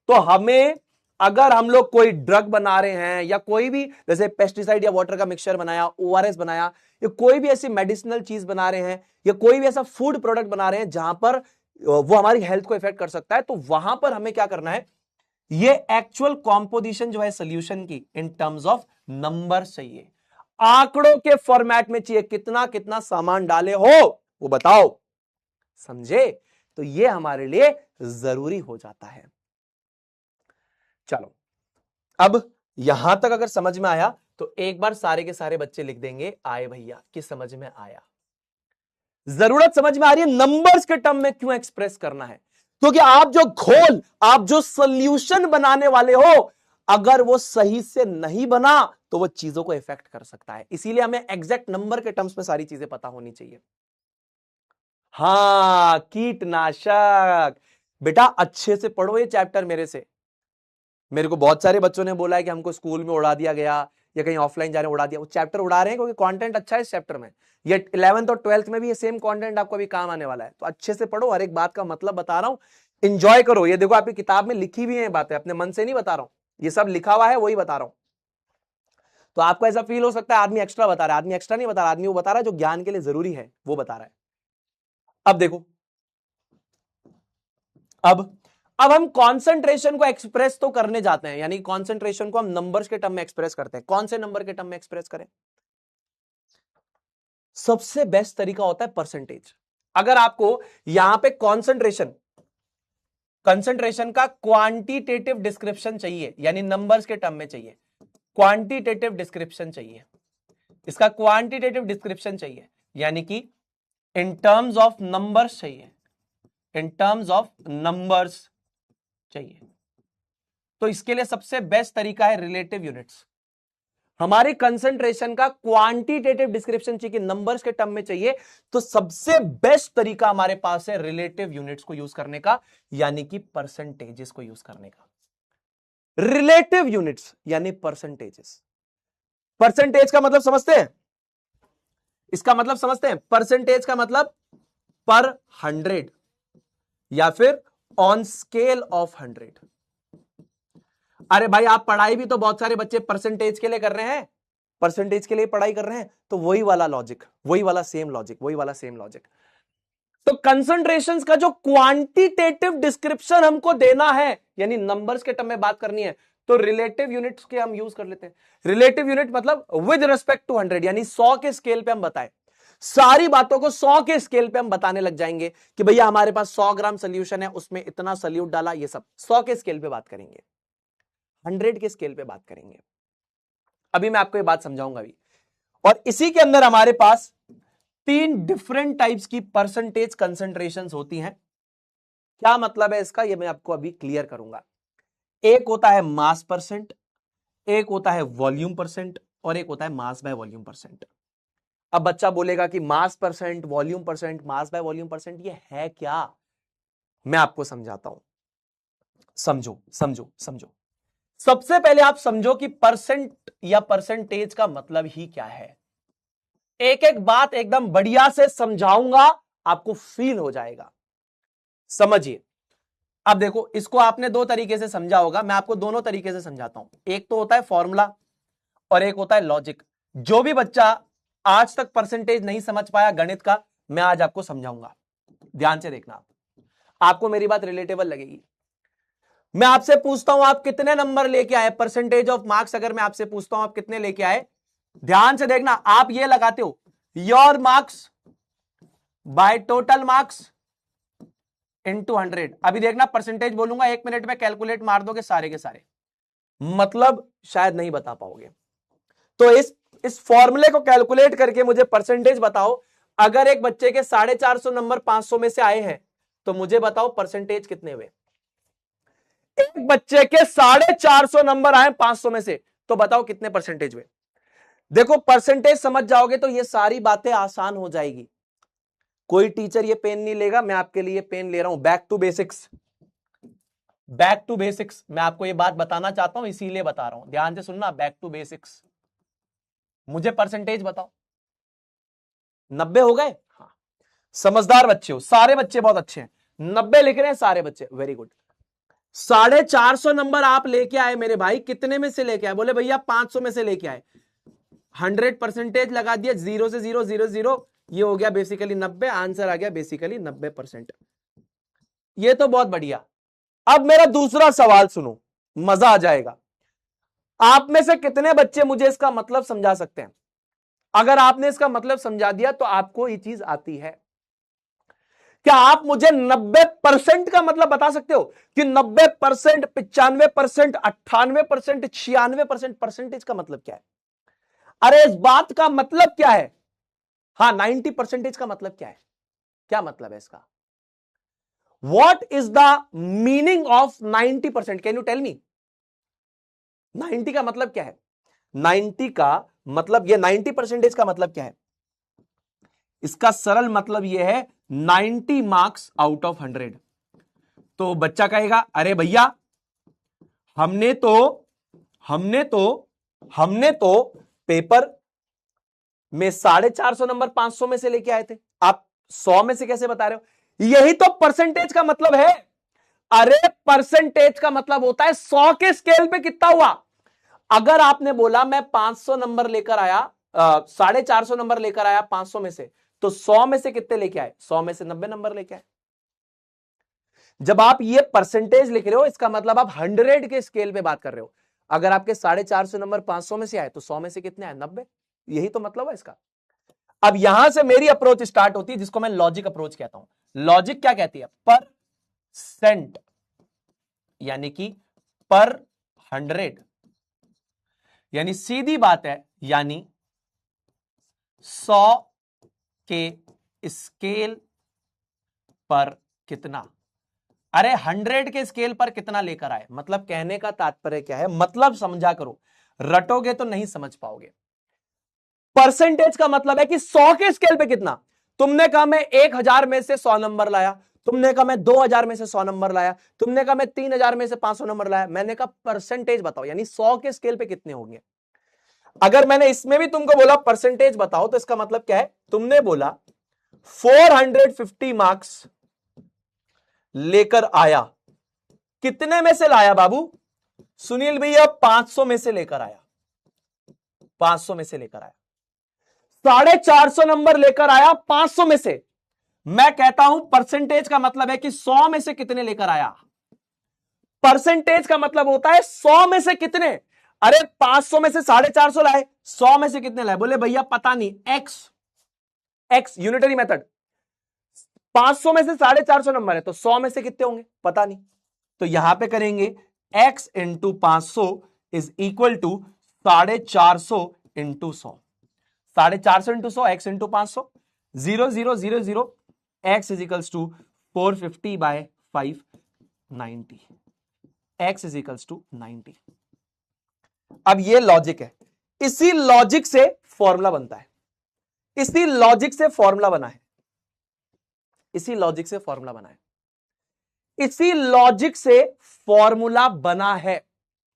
तो हमें, अगर हम लोग कोई ड्रग बना रहे हैं या कोई भी जैसे पेस्टिसाइड या वाटर का मिक्सचर बनाया, ओआरएस बनाया, या कोई भी ऐसी मेडिसिनल चीज बना रहे हैं या कोई भी ऐसा फूड प्रोडक्ट बना रहे हैं जहां पर वो हमारी हेल्थ को इफेक्ट कर सकता है, तो वहां पर हमें क्या करना है, ये एक्चुअल कॉम्पोजिशन जो है सोल्यूशन की इन टर्म्स ऑफ नंबर चाहिए, आंकड़ों के फॉर्मेट में चाहिए, कितना कितना सामान डाले हो वो बताओ, समझे? तो ये हमारे लिए जरूरी हो जाता है। चलो, अब यहां तक अगर समझ में आया तो एक बार सारे के सारे बच्चे लिख देंगे आए भैया, कि समझ में आया। जरूरत समझ में आ रही है नंबर्स के टर्म में क्यों एक्सप्रेस करना है, क्योंकि आप जो घोल, आप जो सॉल्यूशन बनाने वाले हो, अगर वो सही से नहीं बना तो वो चीजों को इफेक्ट कर सकता है। इसीलिए हमें एग्जैक्ट नंबर के टर्म्स में सारी चीजें पता होनी चाहिए। हां, कीटनाशक, बेटा अच्छे से पढ़ो ये चैप्टर मेरे से। मेरे को बहुत सारे बच्चों ने बोला है कि हमको स्कूल में उड़ा दिया गया या कहीं ऑफलाइन जाने उड़ा दिया। वो चैप्टर उड़ा रहे हैं क्योंकि कंटेंट अच्छा है इस चैप्टर में। ये 11th और 12th में भी ये सेम कंटेंट आपको अभी काम आने वाला है। तो अच्छे से पढ़ो, हर एक बात का मतलब बता रहा हूं, एंजॉय करो। ये देखो आपकी किताब में लिखी हुई है बातें, अपने मन से नहीं बता रहा हूं, ये सब लिखा हुआ है वही बता रहा हूं। तो आपको ऐसा फील हो सकता है आदमी एक्स्ट्रा बता रहा है, आदमी एक्स्ट्रा नहीं बता रहा, आदमी वो बता रहा है जो ज्ञान के लिए जरूरी है वो बता रहा है। अब देखो, अब हम कॉन्सेंट्रेशन को एक्सप्रेस तो करने जाते हैं, यानी कॉन्सेंट्रेशन को हम नंबर्स के टर्म में एक्सप्रेस करते हैं। कौन से नंबर के टर्म में एक्सप्रेस करें? सबसे बेस्ट तरीका होता है परसेंटेज। अगर आपको यहां पे कंसंट्रेशन का क्वांटिटेटिव डिस्क्रिप्शन चाहिए, यानी नंबर्स के टर्म में चाहिए, क्वांटिटेटिव डिस्क्रिप्शन चाहिए, इसका क्वांटिटेटिव डिस्क्रिप्शन चाहिए, यानी कि इन टर्म्स ऑफ नंबर्स चाहिए, इन टर्म्स ऑफ नंबर्स चाहिए, तो इसके लिए सबसे बेस्ट तरीका है रिलेटिव यूनिट्स। हमारी कंसंट्रेशन का क्वांटिटेटिव डिस्क्रिप्शन चाहिए, नंबर्स के टर्म में चाहिए, तो सबसे बेस्ट तरीका हमारे पास है रिलेटिव यूनिट्स को यूज करने का, यानी कि परसेंटेजेस को यूज करने का। रिलेटिव यूनिट्स यानी परसेंटेजेस। परसेंटेज का मतलब समझते हैं? इसका मतलब समझते हैं? परसेंटेज का मतलब पर 100 या फिर ऑन स्केल ऑफ 100। अरे भाई, आप पढ़ाई भी तो बहुत सारे बच्चे परसेंटेज के लिए कर रहे हैं, परसेंटेज के लिए पढ़ाई कर रहे हैं, तो वही वाला लॉजिक, वही वाला सेम लॉजिक। तो कंसंट्रेशंस का जो क्वांटिटेटिव डिस्क्रिप्शन हमको देना है, यानी नंबर्स के टर्म में बात करनी है, तो रिलेटिव यूनिट्स के हम यूज कर लेते हैं। रिलेटिव यूनिट मतलब विद रिस्पेक्ट टू 100, यानी 100 के स्केल पे हम बताएं, सारी बातों को 100 के स्केल पे हम बताने लग जाएंगे कि भैया हमारे पास 100 ग्राम सोल्यूशन है, उसमें इतना सल्यूट डाला, ये सब 100 के स्केल पे बात करेंगे, 100 के स्केल पे बात करेंगे। अभी मैं आपको ये बात समझाऊंगा अभी। और इसी के अंदर हमारे पास 3 डिफरेंट टाइप्स की परसेंटेज कंसंट्रेशंस होती हैं। क्या मतलब है इसका, ये मैं आपको अभी क्लियर करूंगा। एक होता है मास परसेंट, एक होता है वॉल्यूम परसेंट, और एक होता है मास बाय वॉल्यूम परसेंट। अब बच्चा बोलेगा कि मास percent, volume percent, mass by volume percent ये है क्या? मैं आपको समझाता हूं, समझो। सबसे पहले आप समझो कि परसेंट या परसेंटेज का मतलब ही क्या है। एक एक बात एकदम बढ़िया से समझाऊंगा, आपको फील हो जाएगा। समझिए। अब देखो, इसको आपने 2 तरीके से समझा होगा, मैं आपको दोनों तरीके से समझाता हूं। एक तो होता है फॉर्मूला और एक होता है लॉजिक। जो भी बच्चा आज तक परसेंटेज नहीं समझ पाया गणित का, मैं आज आपको समझाऊंगा, ध्यान से देखना। आपको मेरी बात रिलेटेबल लगेगी। मैं आपसे पूछता हूं आप कितने नंबर लेके आए, परसेंटेज ऑफ मार्क्स अगर मैं आपसे पूछता हूं आप कितने लेके आए, ध्यान से देखना। आप ये लगाते हो your marks by total marks into 100। अभी देखना, परसेंटेज बोलूंगा 1 मिनट में कैलकुलेट मार दोगे सारे के सारे, मतलब शायद नहीं बता पाओगे। तो इस फॉर्मूले को कैलकुलेट करके मुझे परसेंटेज बताओ। अगर एक बच्चे के 450 नंबर 500 में से आए हैं तो मुझे बताओ परसेंटेज कितने हुए। एक बच्चे के 450 नंबर आए 500 में से, तो बताओ कितने परसेंटेज हुए। देखो परसेंटेज समझ जाओगे तो ये सारी बातें आसान हो जाएगी। कोई टीचर ये पेन नहीं लेगा, मैं आपके लिए पेन ले रहा हूं। Back to basics, back to basics, मैं आपको ये बात बताना चाहता हूं, इसीलिए बता रहा हूं, ध्यान से सुनना। बैक टू बेसिक्स, मुझे परसेंटेज बताओ। 90 हो गए? हाँ, समझदार बच्चे हो, सारे बच्चे बहुत अच्छे हैं। 90 लिख रहे हैं सारे बच्चे, वेरी गुड। 450 नंबर आप लेके आए मेरे भाई, कितने में से लेके आए? बोले भैया 500 में से लेके आए। 100 परसेंटेज लगा दिया, 0 से 0 0 0, ये हो गया बेसिकली 90। आंसर आ गया बेसिकली 90%। ये तो बहुत बढ़िया। अब मेरा दूसरा सवाल सुनो, मजा आ जाएगा। आप में से कितने बच्चे मुझे इसका मतलब समझा सकते हैं? अगर आपने इसका मतलब समझा दिया तो आपको ये चीज आती है। क्या आप मुझे 90% का मतलब बता सकते हो कि 90%, 95%, 98%, 96% परसेंटेज का मतलब क्या है? अरे इस बात का मतलब क्या है? हाँ, 90% का मतलब क्या है? क्या मतलब है इसका? What is the meaning of 90%? Can you tell me? 90 का मतलब क्या है? 90 का मतलब, ये 90% का मतलब क्या है? इसका सरल मतलब यह है 90 मार्क्स आउट ऑफ 100। तो बच्चा कहेगा अरे भैया हमने तो पेपर में 450 नंबर 500 में से लेके आए थे, आप 100 में से कैसे बता रहे हो? यही तो परसेंटेज का मतलब है। अरे परसेंटेज का मतलब होता है 100 के स्केल पे कितना हुआ। अगर आपने बोला मैं 500 नंबर लेकर आया, 450 नंबर लेकर आया 500 में से, तो 100 में से कितने लेके आए? 100 में से 90 नंबर लेके आए। जब आप ये परसेंटेज लिख रहे हो, इसका मतलब आप 100 के स्केल पे बात कर रहे हो। अगर आपके 450 नंबर 500 में से आए तो 100 में से कितने आए? 90। यही तो मतलब है इसका। अब यहां से मेरी अप्रोच स्टार्ट होती है, जिसको मैं लॉजिक अप्रोच कहता हूं। लॉजिक क्या कहती है? परसेंट, यानी कि पर 100, यानी सीधी बात है, यानी 100 के स्केल पर कितना। अरे 100 के स्केल पर कितना लेकर आए, मतलब कहने का तात्पर्य क्या है? मतलब समझा करो, रटोगे तो नहीं समझ पाओगे। परसेंटेज का मतलब है कि 100 के स्केल पे कितना। तुमने कहा मैं 1000 में से 100 नंबर लाया, तुमने कहा मैं 2000 में से 100 नंबर लाया, तुमने कहा मैं 3000 में से 500 नंबर लाया। मैंने कहा परसेंटेज बताओ, यानी 100 के स्केल पे कितने होंगे। अगर मैंने इसमें भी तुमको बोला परसेंटेज बताओ, तो इसका मतलब क्या है? तुमने बोला 450 मार्क्स लेकर आया, कितने में से लाया बाबू? सुनील भैया 500 में से लेकर आया, 500 में से लेकर आया। 450 नंबर लेकर आया 500 में से। मैं कहता हूं परसेंटेज का मतलब है कि 100 में से कितने लेकर आया। परसेंटेज का मतलब होता है 100 में से कितने। अरे 500 में से 450 लाए, 100 में से कितने लाए? बोले भैया पता नहीं, एक्स यूनिटरी मेथड। 500 में से 450 नंबर है, तो 100 में से कितने होंगे? पता नहीं। तो यहां पे करेंगे x into 500 is equal to 450 into 100। 450 into 100, x into 500, 0 0 0 0, x is equals to 450 by 5, 90। x is equals to 90। अब ये लॉजिक है, इसी लॉजिक से फॉर्मूला बनता है, इसी लॉजिक से फॉर्मूला बना है, इसी लॉजिक से फॉर्मूला बना है, इसी लॉजिक से फॉर्मूला बना है,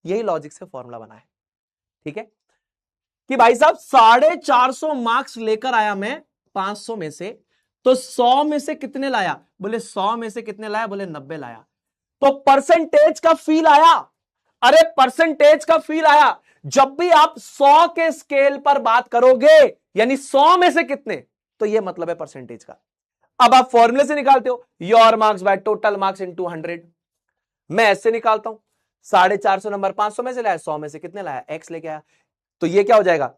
यही लॉजिक से फॉर्मूला बना है। ठीक है कि भाई साहब 450 मार्क्स लेकर आया मैं 500 में से, तो 100 में से कितने लाया? बोले 100 में से कितने लाया? बोले 90 लाया। तो परसेंटेज का फील आया। अरे परसेंटेज का फील आया। जब भी आप 100 के स्केल पर बात करोगे, यानी 100 में से कितने, तो यह मतलब है परसेंटेज का। अब आप फॉर्मूले से निकालते हो, your marks by total marks into 100। मैं ऐसे निकालता हूं, 450 नंबर 500 में से लाया, 100 में से कितने लाया? एक्स लेके आया। तो ये क्या हो जाएगा?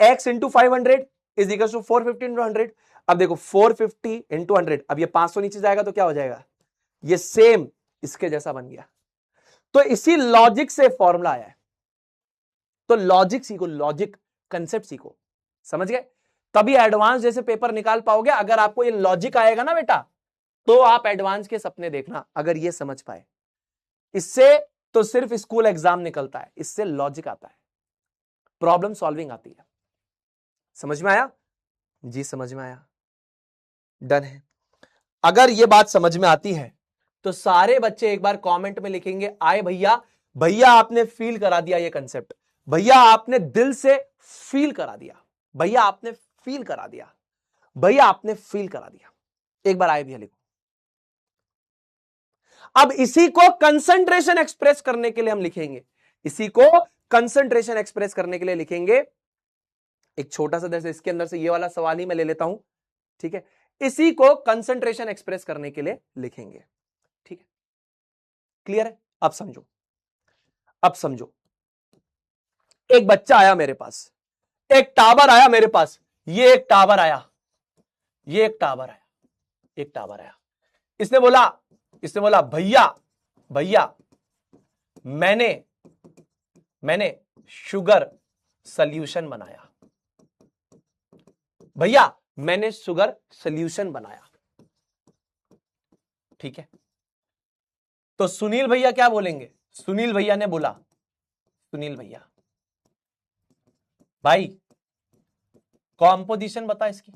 x into 500 is equal to 450 into 100। अब देखो 450 इंटू 100, अब ये 500 नीचे जाएगा तो क्या हो जाएगा? ये सेम इसके जैसा बन गया। तो इसी लॉजिक से फॉर्मूला आया है। तो लॉजिक सीखो, लॉजिक कंसेप्ट सीखो, समझ गए? तभी एडवांस जैसे पेपर निकाल पाओगे। अगर आपको ये लॉजिक आएगा ना बेटा, तो आप एडवांस के सपने देखना, अगर ये समझ पाए। इससे तो सिर्फ स्कूल एग्जाम निकलता है, इससे लॉजिक आता है, प्रॉब्लम सॉल्विंग आती है। समझ में आया जी? समझ में आया? डन है। अगर ये बात समझ में आती है तो सारे बच्चे एक बार कमेंट में लिखेंगे, आए भैया, भैया आपने फील करा दिया ये कंसेप्ट, भैया आपने दिल से फील करा दिया, भैया आपने फील करा दिया, भैया आपने फील करा दिया। एक बार आए भैया लिखो। अब इसी को कंसंट्रेशन एक्सप्रेस करने के लिए हम लिखेंगे, इसी को कंसंट्रेशन एक्सप्रेस करने के लिए लिखेंगे। एक छोटा सा जैसे इसके अंदर से ये वाला सवाल ही मैं ले लेता हूं, ठीक है? इसी को कंसंट्रेशन एक्सप्रेस करने के लिए लिखेंगे, ठीक है? क्लियर है? अब समझो, अब समझो। एक बच्चा आया मेरे पास, एक टावर आया मेरे पास, ये एक टावर आया, ये एक टावर आया, एक टावर आया। इसने बोला भैया, भैया मैंने शुगर सॉल्यूशन बनाया, भैया मैंने शुगर सॉल्यूशन बनाया, ठीक है? तो सुनील भैया क्या बोलेंगे? सुनील भैया ने बोला, सुनील भैया भाई कॉम्पोजिशन बता इसकी,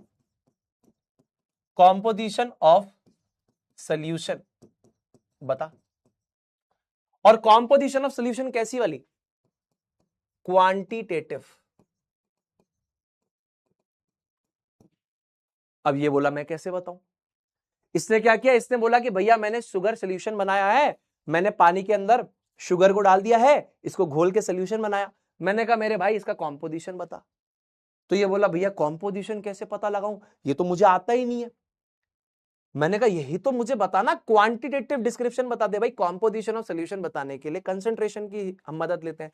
कॉम्पोजिशन ऑफ सॉल्यूशन बता। और कॉम्पोजिशन ऑफ सॉल्यूशन कैसी वाली? क्वांटिटेटिव। अब ये बोला मैं कैसे बताऊं? इसने क्या किया? इसने बोला कि भैया मैंने शुगर सॉल्यूशन बनाया है, मैंने पानी के अंदर शुगर को डाल दिया है, इसको घोल के सॉल्यूशन बनाया। मैंने कहा मेरे भाई इसका कॉम्पोजिशन बता। तो ये बोला भैया कॉम्पोजिशन कैसे पता लगाऊं, ये तो मुझे आता ही नहीं है। मैंने कहा यही तो मुझे बताना, क्वांटिटेटिव डिस्क्रिप्शन बता दे भाई। कॉम्पोजिशन ऑफ सॉल्यूशन बताने के लिए कंसंट्रेशन की हम मदद लेते हैं।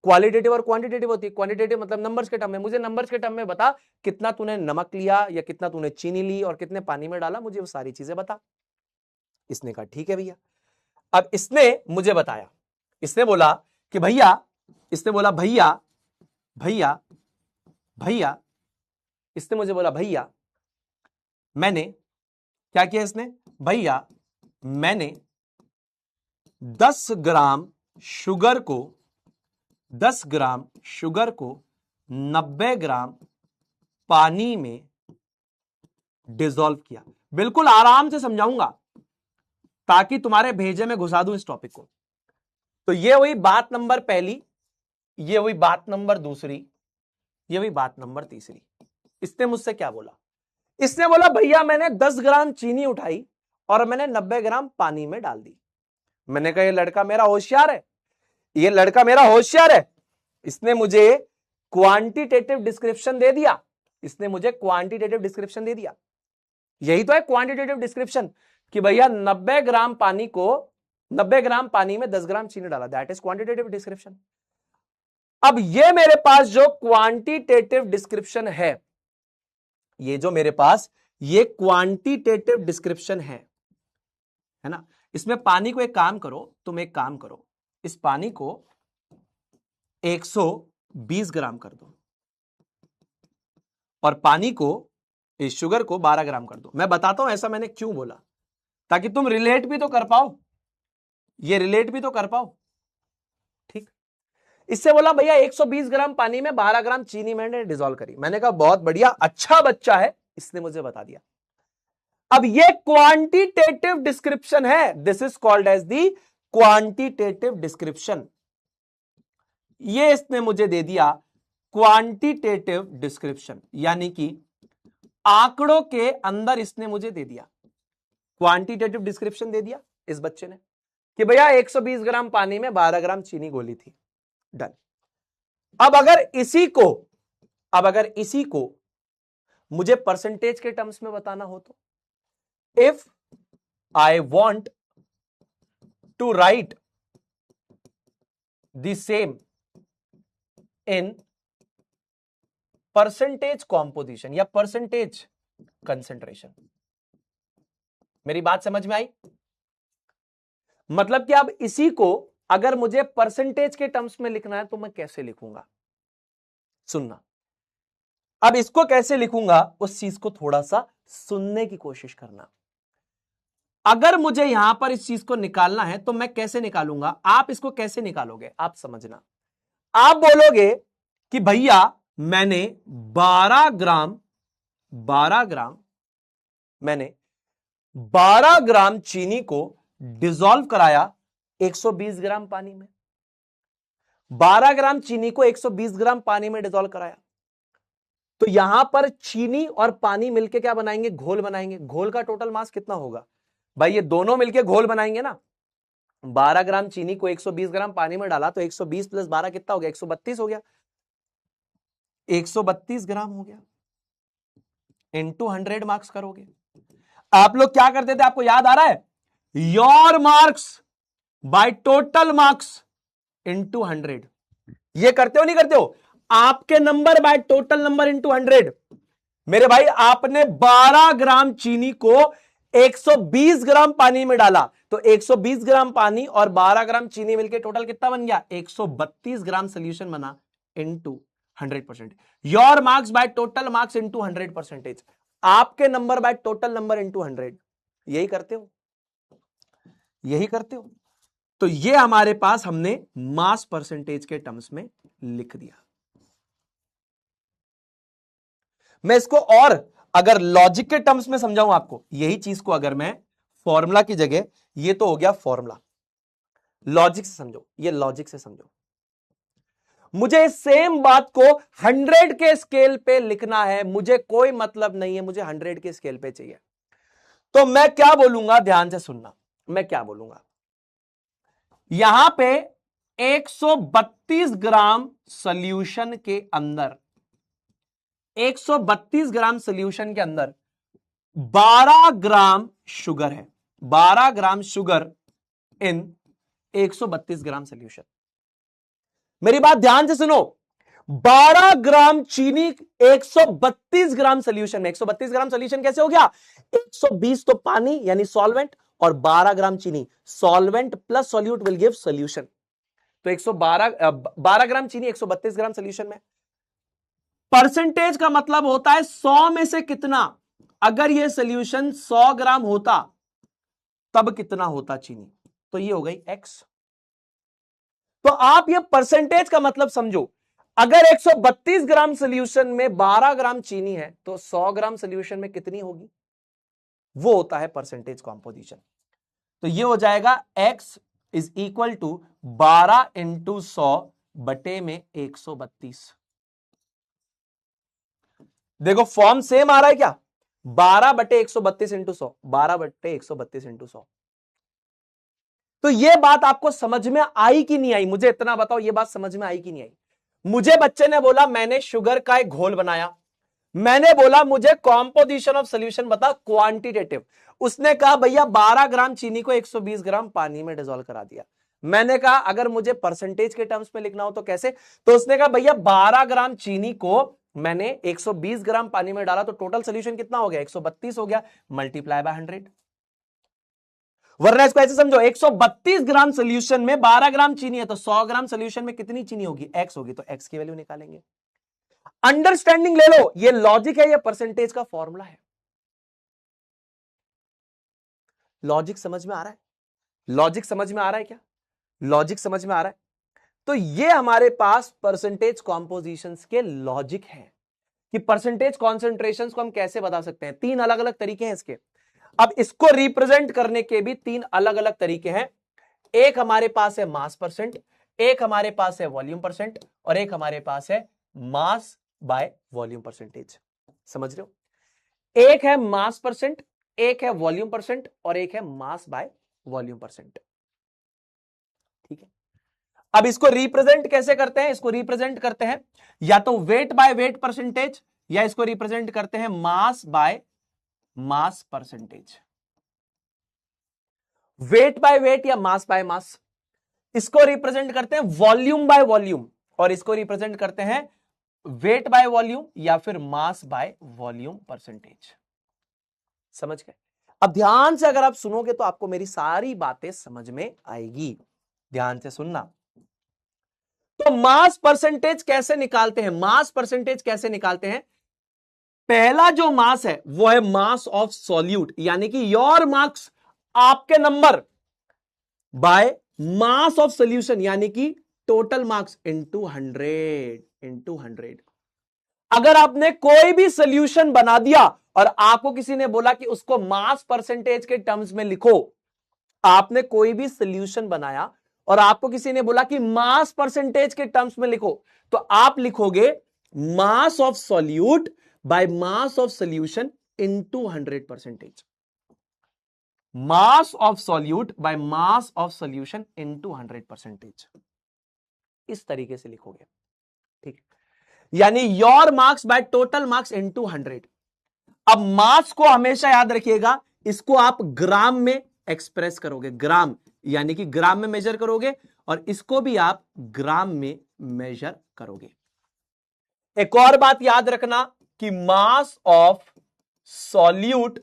क्वालिटेटिव और क्वांटिटेटिव होती है। क्वांटिटेटिव मतलब नंबर्स के टर्म में, मुझे नंबर्स के टर्म में बता कितना तूने नमक लिया या कितना तूने चीनी ली और कितने पानी में डाला, मुझे वो सारी चीजें बता। इसने कहा ठीक है भैया। अब इसने मुझे बताया, इसने बोला कि भैया, इसने बोला भैया भैया भैया, इसने मुझे बोला भैया मैंने क्या किया? इसने भैया मैंने 10 ग्राम शुगर को 90 ग्राम पानी में डिसॉल्व किया। बिल्कुल आराम से समझाऊंगा ताकि तुम्हारे भेजे में घुसा दूं इस टॉपिक को। तो ये हुई बात नंबर पहली, ये हुई बात नंबर दूसरी, ये हुई बात नंबर तीसरी। इसने मुझसे क्या बोला? इसने बोला भैया मैंने 10 ग्राम चीनी उठाई और मैंने 90 ग्राम पानी में डाल दी। मैंने कहा ये लड़का मेरा होशियार है, ये लड़का मेरा होशियार है। इसने मुझे क्वांटिटेटिव डिस्क्रिप्शन दे दिया, इसने मुझे क्वांटिटेटिव डिस्क्रिप्शन दे दिया। यही तो है क्वांटिटेटिव डिस्क्रिप्शन कि भैया 90 ग्राम पानी में 10 ग्राम चीनी डाला, दैट इज क्वांटिटेटिव डिस्क्रिप्शन। अब ये मेरे पास जो क्वांटिटेटिव डिस्क्रिप्शन है, ये जो मेरे पास ये क्वांटिटेटिव डिस्क्रिप्शन है ना, इसमें पानी को एक काम करो, तुम एक काम करो, इस पानी को 120 ग्राम कर दो और पानी को, इस शुगर को 12 ग्राम कर दो। मैं बताता हूं ऐसा मैंने क्यों बोला, ताकि तुम रिलेट भी तो कर पाओ, ये रिलेट भी तो कर पाओ, ठीक? इससे बोला भैया 120 ग्राम पानी में 12 ग्राम चीनी मैंने डिसॉल्व करी। मैंने कहा बहुत बढ़िया, अच्छा बच्चा है, इसने मुझे बता दिया। अब ये क्वांटिटेटिव डिस्क्रिप्शन है, this is called as the quantitative description. ये इसने मुझे दे दिया क्वांटिटेटिव डिस्क्रिप्शन, यानी कि आंकड़ों के अंदर इसने मुझे दे दिया क्वांटिटेटिव डिस्क्रिप्शन दे दिया इस बच्चे ने कि भैया 120 ग्राम पानी में 12 ग्राम चीनी घोली थी। डन। अब अगर इसी को मुझे परसेंटेज के टर्म्स में बताना हो तो, if I want to write the same in percentage composition या परसेंटेज कंसेंट्रेशन, मेरी बात समझ में आई? मतलब कि अब इसी को अगर मुझे परसेंटेज के टर्म्स में लिखना है तो मैं कैसे लिखूंगा? सुनना, अब इसको कैसे लिखूंगा उस चीज को थोड़ा सा सुनने की कोशिश करना। अगर मुझे यहां पर इस चीज को निकालना है तो मैं कैसे निकालूंगा? आप इसको कैसे निकालोगे? आप समझना, आप बोलोगे कि भैया मैंने 12 ग्राम मैंने 12 ग्राम चीनी को डिसॉल्व कराया 120 ग्राम पानी में। 12 ग्राम चीनी को 120 ग्राम पानी में डिसॉल्व कराया, तो यहां पर चीनी और पानी मिलके क्या बनाएंगे? घोल बनाएंगे। घोल का टोटल मास कितना होगा भाई? ये दोनों मिलके घोल बनाएंगे ना। 12 ग्राम चीनी को 120 ग्राम पानी में डाला तो 120 प्लस 12 कितना हो गया? 132 हो गया। 132 ग्राम हो गया, इंटू 100 मार्क्स करोगे। आप लोग क्या करते थे, आपको याद आ रहा है? Your marks by total marks into 100। ये करते हो नहीं करते हो? आपके number by total number into 100। मेरे भाई आपने 12 ग्राम चीनी को 120 ग्राम पानी में डाला, तो 120 ग्राम पानी और 12 ग्राम चीनी मिलकर टोटल कितना बन गया? 132 ग्राम सोल्यूशन बना into 100%। Your marks by total marks into 100%। आपके number by total number into 100। यही करते हो, यही करते हो। तो ये हमारे पास हमने मास परसेंटेज के टर्म्स में लिख दिया। मैं इसको और अगर लॉजिक के टर्म्स में समझाऊं आपको, यही चीज को अगर मैं फॉर्मूला की जगह, ये तो हो गया फॉर्मूला, लॉजिक से समझो, ये लॉजिक से समझो। मुझे सेम बात को 100 के स्केल पे लिखना है, मुझे कोई मतलब नहीं है, मुझे 100 के स्केल पे चाहिए। तो मैं क्या बोलूंगा, ध्यान से सुनना, मैं क्या बोलूंगा। यहां पे 132 ग्राम सॉल्यूशन के अंदर, 132 ग्राम सॉल्यूशन के अंदर 12 ग्राम शुगर है। 12 gram sugar in 132 gram solution. मेरी बात ध्यान से सुनो, 12 ग्राम चीनी 132 ग्राम सॉल्यूशन में। 132 ग्राम सॉल्यूशन कैसे हो गया? 120 तो पानी यानी सॉल्वेंट और 12 ग्राम चीनी, solvent plus solute will give solution. तो 12 ग्राम चीनी 132 ग्राम सॉल्यूशन में। परसेंटेज का मतलब होता है 100 में से कितना। अगर यह सॉल्यूशन 100 ग्राम होता तब कितना होता चीनी, तो ये हो गई x। तो आप ये परसेंटेज का मतलब समझो, अगर 132 ग्राम सॉल्यूशन में 12 ग्राम चीनी है तो 100 ग्राम सॉल्यूशन में कितनी होगी, वो होता है परसेंटेज कॉम्पोजिशन। तो ये हो जाएगा x is equal to 12 into 100 बटे में 132। देखो फॉर्म सेम आ रहा है क्या? 12 बटे 132 इंटू 100, 12 बटे 132 इंटू 100। तो ये बात आपको समझ में आई कि नहीं आई? मुझे इतना बताओ, ये बात समझ में आई कि नहीं आई? मुझे बच्चे ने बोला मैंने शुगर का एक घोल बनाया, मैंने बोला मुझे कॉम्पोजिशन ऑफ सॉल्यूशन बता, क्वांटिटेटिव। उसने कहा भैया 12 ग्राम चीनी को 120 ग्राम पानी में डिसॉल्व करा दिया। मैंने कहा अगर मुझे परसेंटेज के टर्म्स में लिखना हो तो कैसे? तो उसने कहा भैया 12 ग्राम चीनी को मैंने 120 ग्राम पानी में डाला तो टोटल सोल्यूशन कितना हो गया? 132 हो गया, मल्टीप्लाई बाय 100। वरना इसको ऐसे समझो, 132 ग्राम सोल्यूशन में 12 ग्राम चीनी है तो 100 ग्राम सोल्यूशन में कितनी चीनी होगी? x होगी, तो x की वैल्यू निकालेंगे। अंडरस्टैंडिंग ले लो, ये लॉजिक है, ये परसेंटेज का फॉर्मूला है। लॉजिक समझ में आ रहा है? लॉजिक समझ में आ रहा है क्या? लॉजिक समझ में आ रहा है? तो ये हमारे पास परसेंटेज कॉम्पोजिशंस के लॉजिक है कि परसेंटेज कॉन्सेंट्रेशंस को हम कैसे बता सकते हैं। 3 अलग अलग तरीके हैं इसके। अब इसको रिप्रेजेंट करने के भी 3 अलग अलग तरीके हैं। एक हमारे पास है मास परसेंट, एक हमारे पास है वॉल्यूम परसेंट, और एक हमारे पास है मास बाय वॉल्यूम परसेंटेज। समझ रहे हो? एक है मास परसेंट, एक है वॉल्यूम परसेंट, और एक है मास बाय वॉल्यूम परसेंट। ठीक है, अब इसको रिप्रेजेंट कैसे करते हैं? इसको रिप्रेजेंट करते हैं या तो वेट बाय वेट परसेंटेज, या इसको रिप्रेजेंट करते हैं मास by mass percentage. Weight by weight या मास बाय मास। इसको रिप्रेजेंट करते हैं वॉल्यूम बाय वॉल्यूम, और इसको रिप्रेजेंट करते हैं वेट बाय वॉल्यूम या फिर मास बाय वॉल्यूम परसेंटेज। समझ गए? अब ध्यान से अगर आप सुनोगे तो आपको मेरी सारी बातें समझ में आएगी। ध्यान से सुनना। तो मास परसेंटेज कैसे निकालते हैं? मास परसेंटेज कैसे निकालते हैं? पहला जो मास है वो है मास ऑफ सॉल्यूट, यानी कि योर मार्क्स, आपके number, bye mass of solution यानी कि टोटल मार्क्स इनटू 100। अगर आपने कोई भी सोल्यूशन बना दिया और आपको किसी ने बोला कि उसको मास परसेंटेज के टर्म्स में लिखो, आपने कोई भी सोल्यूशन बनाया और आपको किसी ने बोला कि मास परसेंटेज के टर्म्स में लिखो, तो आप लिखोगे मास of solute by mass of solution into 100%। Mass of solute by mass of solution into 100%, इस तरीके से लिखोगे। ठीक, यानी your marks by total marks into 100। अब मास को हमेशा याद रखिएगा, इसको आप ग्राम में एक्सप्रेस करोगे, ग्राम यानी कि ग्राम में मेजर करोगे, और इसको भी आप ग्राम में मेजर करोगे। एक और बात याद रखना कि mass of solute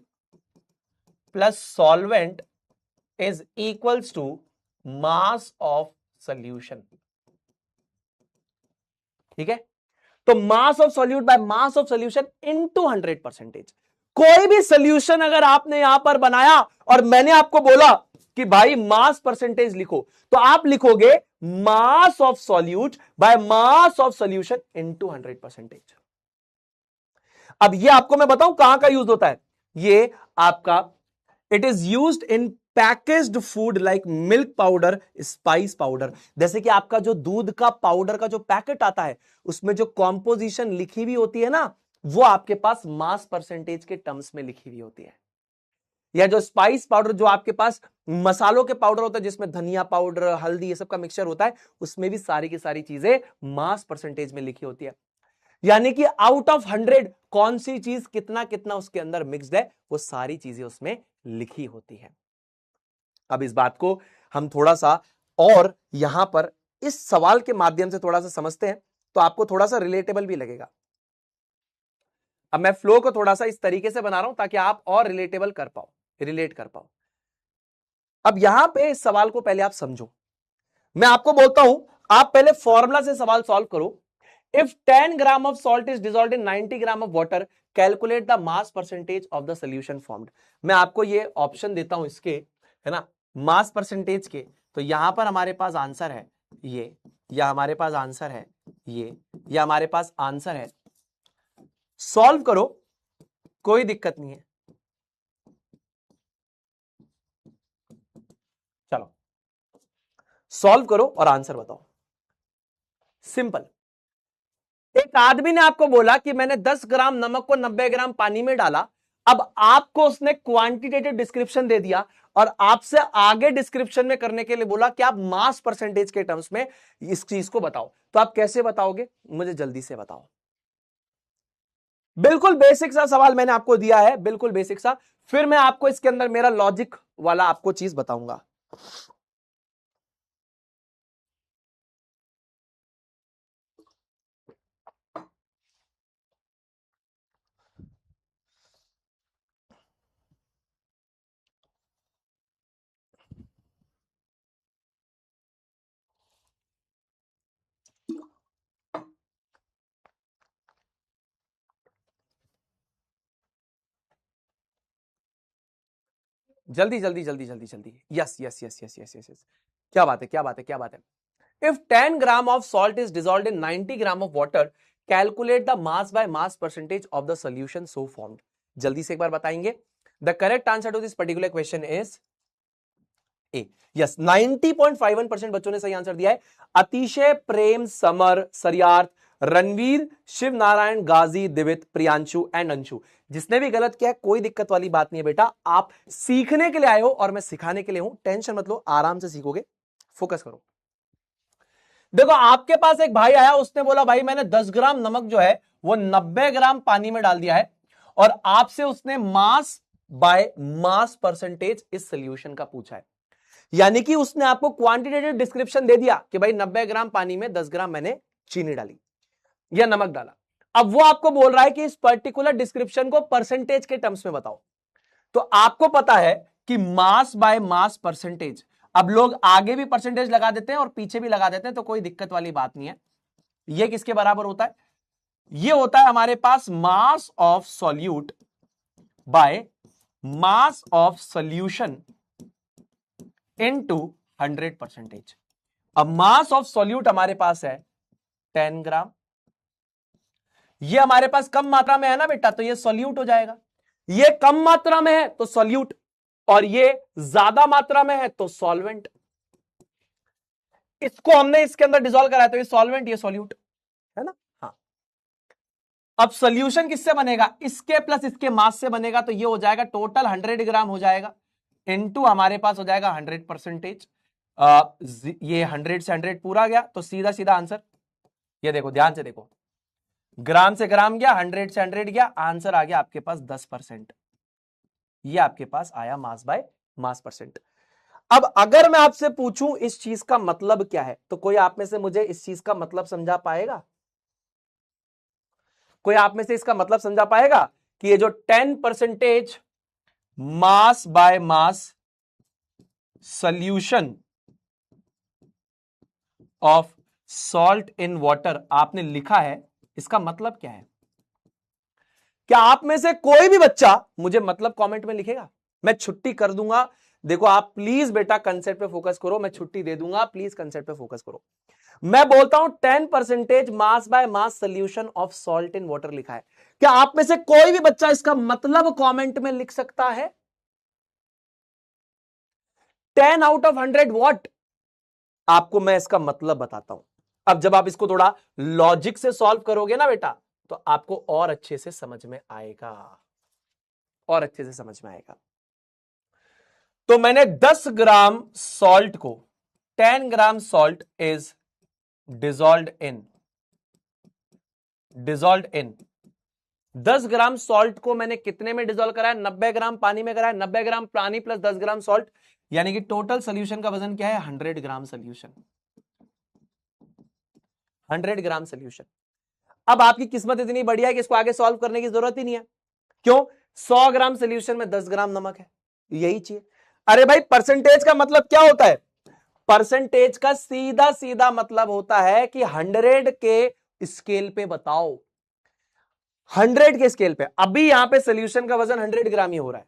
plus solvent is equals to mass of solution. ठीक है, तो mass of solute by mass of solution into 100%। कोई भी सॉल्यूशन अगर आपने यहां पर बनाया और मैंने आपको बोला कि भाई मास परसेंटेज लिखो, तो आप लिखोगे मास of solute by mass of solution into 100%। अब ये आपको मैं बताऊं कहां का यूज होता है। ये आपका it is used in packaged food like milk powder, spice powder. जैसे कि आपका जो दूध का पाउडर का जो पैकेट आता है, उसमें जो कॉम्पोजिशन लिखी हुई होती है ना, वो आपके पास मास परसेंटेज के टर्म्स में लिखी हुई होती है। या जो स्पाइस पाउडर, जो आपके पास मसालों के पाउडर होता है, जिसमें धनिया पाउडर, हल्दी, ये सब का मिक्सचर होता है, उसमें भी सारी की सारी चीजें मास परसेंटेज में लिखी होती है। यानी कि आउट ऑफ 100 कौन सी चीज कितना कितना उसके अंदर मिक्स्ड है, वो सारी चीजें उसमें लिखी होती है। अब इस बात को हम थोड़ा सा और यहां पर इस सवाल के माध्यम से थोड़ा सा समझते हैं, तो आपको थोड़ा सा रिलेटेबल भी लगेगा। अब मैं फ्लो को थोड़ा सा इस तरीके से बना रहा हूं ताकि आप और रिलेटेबल कर पाओ, रिलेट कर पाओ। अब यहां पे इस सवाल को पहले आप समझो। मैं आपको बोलता हूं, आप पहले फॉर्मूला से सवाल सॉल्व करो। If 10 gram of salt is dissolved in 90 gram of water, calculate the mass percentage of the solution formed. मैं आपको ये ऑप्शन देता हूं इसके, है ना, मास परसेंटेज के। तो यहां पर हमारे पास आंसर है ये, या हमारे पास आंसर है ये, या हमारे पास आंसर है। सॉल्व करो, कोई दिक्कत नहीं है। चलो सॉल्व करो और आंसर बताओ। सिंपल। एक आदमी ने आपको बोला कि मैंने 10 ग्राम नमक को 90 ग्राम पानी में डाला। अब आपको उसने क्वांटिटेटिव डिस्क्रिप्शन दे दिया और आपसे आगे डिस्क्रिप्शन में करने के लिए बोला कि आप मास परसेंटेज के टर्म्स में इस चीज को बताओ। तो आप कैसे बताओगे, मुझे जल्दी से बताओ। बिल्कुल बेसिक सा सवाल मैंने आपको दिया है, बिल्कुल बेसिक सा। फिर मैं आपको इसके अंदर मेरा लॉजिक वाला आपको चीज बताऊंगा। जल्दी जल्दी जल्दी जल्दी जल्दी, yes yes yes yes yes yes yes. क्या बात है, क्या बात है, क्या बात है। If 10 gram of salt is dissolved in 90 gram of water, calculate the mass by mass percentage of the solution so formed. जल्दी से एक बार बताएंगे। The correct answer to this particular question is A. Yes, 90.51% बच्चों ने सही answer दिया है। अतिशय, प्रेम, समर, सरियार्थ, रणवीर, शिव नारायण, गाजी, दिवित, प्रियांशु एंड अंशु। जिसने भी गलत किया है, कोई दिक्कत वाली बात नहीं है बेटा। आप सीखने के लिए आए हो और मैं सिखाने के लिए हूं। टेंशन मत लो, आराम से सीखोगे। फोकस करो। देखो, आपके पास एक भाई आया, उसने बोला भाई मैंने 10 ग्राम नमक जो है वो 90 ग्राम पानी में डाल दिया है, और आपसे उसने मास बाय मास परसेंटेज इस सोल्यूशन का पूछा है। यानी कि उसने आपको क्वांटिटेटिव डिस्क्रिप्शन दे दिया कि भाई 90 ग्राम पानी में 10 ग्राम मैंने चीनी डाली या नमक डाला। अब वो आपको बोल रहा है कि इस पर्टिकुलर डिस्क्रिप्शन को परसेंटेज के टर्म्स में बताओ। तो आपको पता है कि मास बाय मास परसेंटेज, अब लोग आगे भी परसेंटेज लगा देते हैं और पीछे भी लगा देते हैं, तो कोई दिक्कत वाली बात नहीं है। ये किसके बराबर होता है, ये होता है हमारे पास mass of solute by mass of solution into 100%। अब मास ऑफ सॉल्यूट हमारे पास है 10 ग्राम, ये हमारे पास कम मात्रा में है ना बेटा, तो ये सॉल्यूट हो जाएगा। ये कम मात्रा में है तो सॉल्यूट, और ये ज्यादा मात्रा में है तो सॉल्वेंट। इसको हमने इसके अंदर डिसॉल्व कराया तो ये सॉल्वेंट, ये सॉल्यूट है ना। हाँ, अब सॉल्यूशन किससे बनेगा, इसके प्लस इसके मास से बनेगा, तो ये हो जाएगा टोटल 100 ग्राम हो जाएगा, इनटू हमारे पास हो जाएगा 100%। ये 100 से 100 पूरा गया, तो सीधा सीधा आंसर, ये देखो ध्यान से देखो, ग्राम से ग्राम गया, 100 से 100 गया, आंसर आ गया आपके पास 10%। ये आपके पास आया मास बाय मास परसेंट। अब अगर मैं आपसे पूछूं इस चीज का मतलब क्या है, तो कोई आप में से मुझे इस चीज का मतलब समझा पाएगा? कोई आप में से इसका मतलब समझा पाएगा कि ये जो 10% मास by mass solution of salt in water आपने लिखा है, इसका मतलब क्या है? क्या आप में से कोई भी बच्चा मुझे मतलब कमेंट में लिखेगा? मैं छुट्टी कर दूंगा। देखो आप प्लीज बेटा कंसेप्ट पे फोकस करो, मैं छुट्टी दे दूंगा, प्लीज कंसेप्ट पे फोकस करो। मैं बोलता हूं 10% मास by mass solution of salt in water लिखा है, क्या आप में से कोई भी बच्चा इसका मतलब कमेंट में लिख सकता है? 10 आउट ऑफ 100 व्हाट? आपको मैं इसका मतलब बताता हूं। अब जब आप इसको थोड़ा लॉजिक से सॉल्व करोगे ना बेटा, तो आपको और अच्छे से समझ में आएगा, और अच्छे से समझ में आएगा। तो मैंने 10 ग्राम सॉल्ट को, 10 gram salt is dissolved in 10 gram salt को मैंने कितने में डिसॉल्व कराया? 90 ग्राम पानी में कराया। 90 ग्राम पानी प्लस 10 ग्राम सॉल्ट, यानी कि टोटल सोल्यूशन का वजन क्या है? 100 ग्राम सोल्यूशन। 100 ग्राम सोल्यूशन। अब आपकी किस्मत इतनी बढ़िया है कि इसको आगे सॉल्व करने की जरूरत ही नहीं है। क्यों? 100 ग्राम सोल्यूशन में 10 ग्राम नमक है, यही चाहिए। अरे भाई परसेंटेज का मतलब क्या होता है? परसेंटेज का सीधा सीधा मतलब होता है कि 100 के स्केल पे बताओ, 100 के स्केल पे। अभी यहां पे सोल्यूशन का वजन 100 ग्राम ही हो रहा है।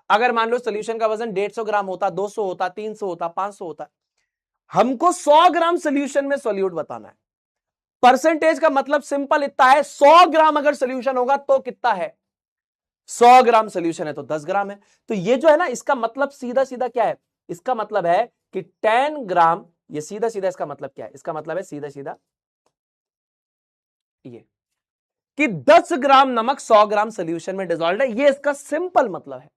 अगर मान लो सोल्यूशन का वजन 150 ग्राम होता, 200 होता, 300 होता, 500 होता, हमको 100 ग्राम सोल्यूशन में सॉल्यूट बताना है। परसेंटेज का मतलब सिंपल इतना है, 100 ग्राम अगर सोल्यूशन होगा तो कितना है? 100 ग्राम सोल्यूशन है तो 10 ग्राम है। तो ये जो है ना, इसका मतलब सीधा सीधा क्या है? इसका मतलब है कि 10 ग्राम, ये सीधा सीधा इसका मतलब क्या है? इसका मतलब है सीधा सीधा ये कि 10 ग्राम नमक 100 ग्राम सोल्यूशन में डिसॉल्व है। ये इसका सिंपल मतलब है,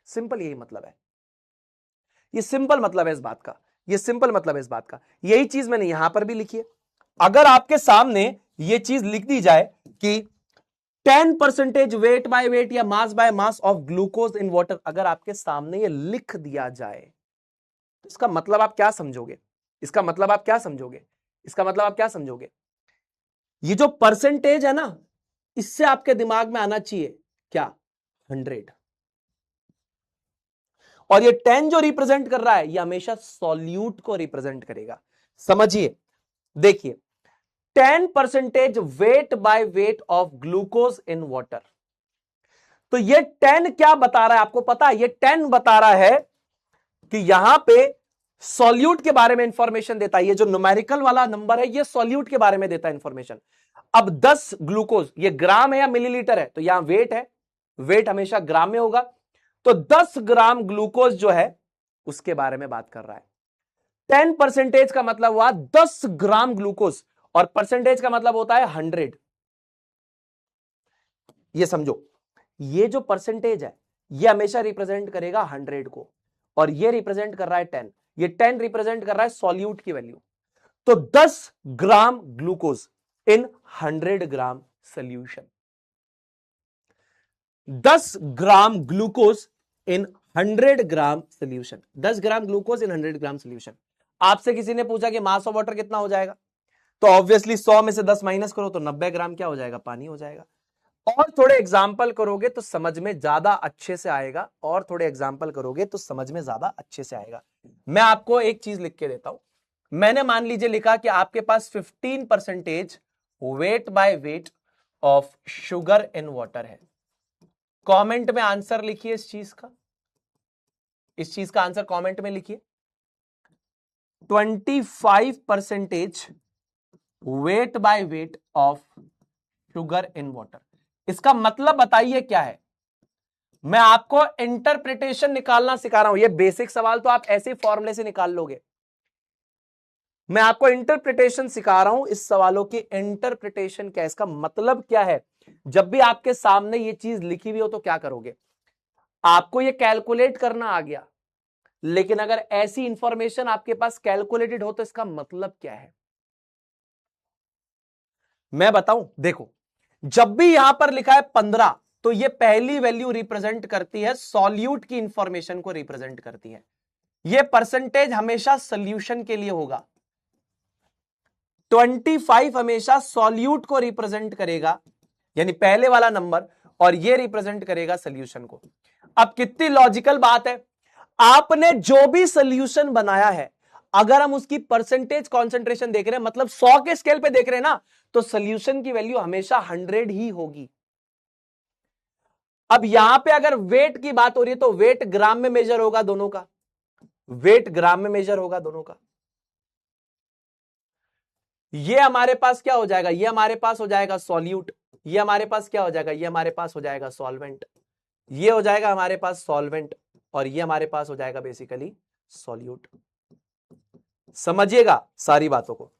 सिंपल यही मतलब है, ये सिंपल मतलब है इस बात का, ये सिंपल मतलब है इस बात का। यही चीज मैंने यहां पर भी लिखी है। अगर आपके सामने ये चीज लिख दी जाए कि 10% वेट बाय वेट या मास by mass of glucose in water, अगर आपके सामने ये लिख दिया जाए, तो इसका मतलब आप क्या समझोगे? इसका मतलब आप क्या समझोगे? इसका मतलब आप क्या समझोगे? ये जो परसेंटेज है ना, इससे आपके दिमाग में आना चाहिए क्या? 100। और ये 10 जो रिप्रेजेंट कर रहा है, ये हमेशा सॉल्यूट को रिप्रेजेंट करेगा। समझिए, देखिए 10% weight by weight of glucose in water. तो ये 10 क्या बता रहा है आपको पता है? ये 10 बता रहा है कि यहां पे सॉल्यूट के बारे में इंफॉर्मेशन देता है। ये जो न्यूमेरिकल वाला नंबर है, ये सॉल्यूट के बारे में देता है इंफॉर्मेशन। अब 10 ग्लूकोज, ये ग्राम है या मिलीलीटर है? तो यहां वेट है, वेट हमेशा ग्राम में होगा। तो 10 ग्राम ग्लूकोज जो है उसके बारे में बात कर रहा है। 10% का मतलब हुआ 10 ग्राम ग्लूकोज, और परसेंटेज का मतलब होता है 100। ये समझो, ये जो परसेंटेज है ये हमेशा रिप्रेजेंट करेगा 100 को, और ये रिप्रेजेंट कर रहा है 10। ये 10 रिप्रेजेंट कर रहा है सॉल्यूट की वैल्यू। तो 10 gram glucose in 100 gram solution. 10 gram glucose in 100 gram solution. 10 gram glucose in 100 gram solution. आपसे किसी ने पूछा कि मास ऑफ वाटर कितना हो जाएगा, तो ऑब्वियसली 100 में से 10 माइनस करो तो 90 ग्राम क्या हो जाएगा? पानी हो जाएगा। और थोड़े एग्जाम्पल करोगे तो समझ में ज्यादा अच्छे से आएगा, और थोड़े एग्जाम्पल करोगे तो समझ में ज्यादा अच्छे से आएगा। मैं आपको एक चीज लिख के देता हूं। मैंने मान लीजिए लिखा कि आपके पास 15% weight by weight of sugar in water है। कमेंट में आंसर लिखिए इस चीज का, इस चीज का आंसर कमेंट में लिखिए। 25% weight by weight of sugar in water. इसका मतलब बताइए क्या है? मैं आपको इंटरप्रिटेशन निकालना सिखा रहा हूं। ये बेसिक सवाल तो आप ऐसे फॉर्मूले से निकाल लोगे। मैं आपको इंटरप्रिटेशन सिखा रहा हूं। इस सवालों की इंटरप्रिटेशन क्या है, इसका मतलब क्या है। जब भी आपके सामने ये चीज लिखी हुई हो तो क्या करोगे? आपको ये कैलकुलेट करना आ गया, लेकिन अगर ऐसी इंफॉर्मेशन आपके पास कैलकुलेटेड हो तो इसका मतलब क्या है मैं बताऊं। देखो, जब भी यहां पर लिखा है 15 तो ये पहली वैल्यू रिप्रेजेंट करती है सॉल्यूट की इंफॉर्मेशन को रिप्रेजेंट करती है। ये परसेंटेज हमेशा सॉल्यूशन के लिए होगा। 25 हमेशा सॉल्यूट को रिप्रेजेंट करेगा, यानी पहले वाला नंबर, और ये रिप्रेजेंट करेगा सॉल्यूशन को। अब कितनी लॉजिकल बात है, आपने जो भी सॉल्यूशन बनाया है, अगर हम उसकी परसेंटेज कॉन्सेंट्रेशन देख रहे हैं, मतलब 100 के स्केल पे देख रहे हैं ना, तो सॉल्यूशन की वैल्यू हमेशा 100 ही होगी। अब यहां पे अगर वेट की बात हो रही है तो वेट ग्राम में मेजर होगा दोनों का, वेट ग्राम में मेजर होगा दोनों का। ये हमारे पास क्या हो जाएगा, ये हमारे पास हो जाएगा सॉल्यूट, ये हमारे पास क्या हो जाएगा, ये हमारे पास हो जाएगा सॉल्वेंट, ये हो जाएगा हमारे पास सॉल्वेंट, और ये हमारे पास हो जाएगा बेसिकली सॉल्यूट। समझिएगा सारी बातों को।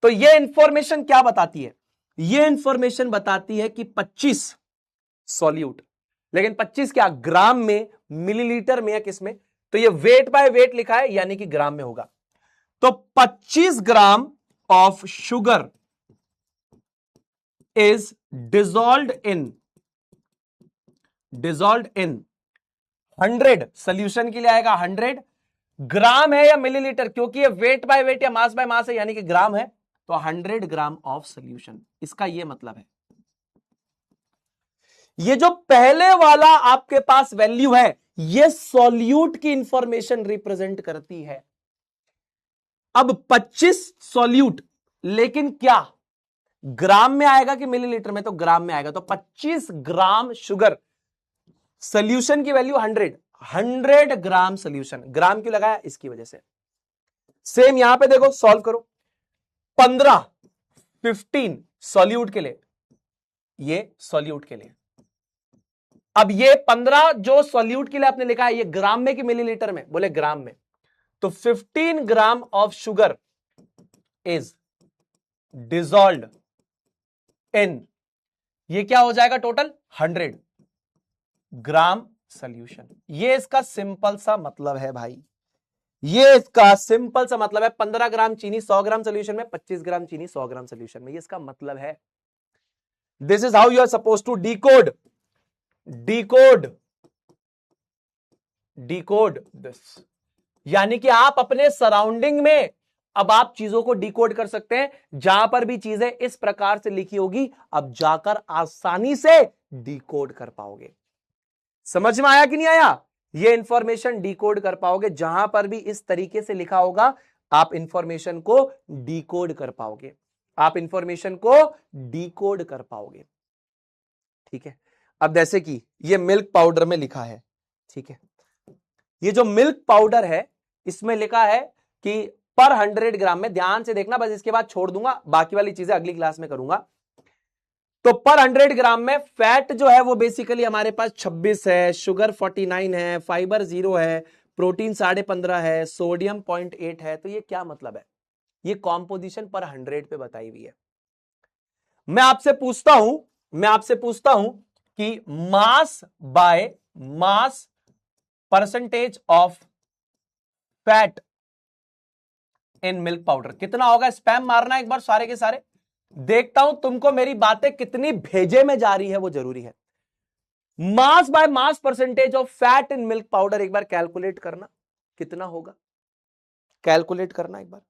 तो ये इंफॉर्मेशन क्या बताती है? ये इंफॉर्मेशन बताती है कि 25 सॉल्यूट, लेकिन 25 क्या, ग्राम में, मिलीलीटर में या किसमें? तो ये वेट बाय वेट लिखा है, यानी कि ग्राम में होगा। तो 25 ग्राम of sugar is dissolved in 100, solution के लिए आएगा 100। ग्राम है या मिलीलीटर, क्योंकि ये वेट बाय वेट या मास बाय मास है, यानी कि ग्राम है, तो 100 ग्राम ऑफ सोल्यूशन। इसका ये मतलब है। ये जो पहले वाला आपके पास वैल्यू है, ये सॉल्यूट की इंफॉर्मेशन रिप्रेजेंट करती है। अब 25 सॉल्यूट, लेकिन क्या ग्राम में आएगा कि मिलीलीटर में? तो ग्राम में आएगा। तो 25 ग्राम शुगर, सोल्यूशन की वैल्यू 100 ग्राम सोल्यूशन। ग्राम क्यों लगाया? इसकी वजह से। सेम यहां पे देखो, सॉल्व करो। 15 सॉल्यूट के लिए, ये सॉल्यूट के लिए। अब ये 15 जो सॉल्यूट के लिए आपने लिखा है, ये ग्राम में कि मिलीलीटर में? बोले ग्राम में। तो 15 gram of sugar is dissolved in, ये क्या हो जाएगा टोटल? 100 ग्राम सॉल्यूशन। ये इसका सिंपल सा मतलब है भाई, ये इसका सिंपल सा मतलब है। 15 ग्राम चीनी 100 ग्राम सोल्यूशन में, 25 ग्राम चीनी 100 ग्राम सोल्यूशन में, ये इसका मतलब है। This is how you are suppose to decode this. यानी कि आप अपने सराउंडिंग में अब आप चीजों को डिकोड कर सकते हैं। जहां पर भी चीजें इस प्रकार से लिखी होगी, अब जाकर आसानी से डिकोड कर पाओगे। समझ में आया कि नहीं आया? ये इंफॉर्मेशन डिकोड कर पाओगे। जहां पर भी इस तरीके से लिखा होगा, आप इंफॉर्मेशन को डिकोड कर पाओगे, आप इंफॉर्मेशन को डिकोड कर पाओगे। ठीक है। अब जैसे कि ये मिल्क पाउडर में लिखा है, ठीक है, ये जो मिल्क पाउडर है इसमें लिखा है कि पर 100 ग्राम में, ध्यान से देखना, बस इसके बाद छोड़ दूंगा, बाकी वाली चीजें अगली क्लास में करूंगा। तो पर 100 ग्राम में फैट जो है वो बेसिकली हमारे पास 26 है, शुगर 49 है, फाइबर 0 है, प्रोटीन 15.5 है, सोडियम 0.8 है। तो ये क्या मतलब है? ये कॉम्पोजिशन पर 100 पे बताई हुई है। मैं आपसे पूछता हूं कि मास by mass percentage of fat in milk powder कितना होगा? स्पैम मारना एक बार सारे के सारे। देखता हूं तुमको मेरी बातें कितनी भेजे में जा रही है, वो जरूरी है। Mass by mass percentage of fat in milk powder, एक बार कैलकुलेट करना कितना होगा, कैलकुलेट करना एक बार।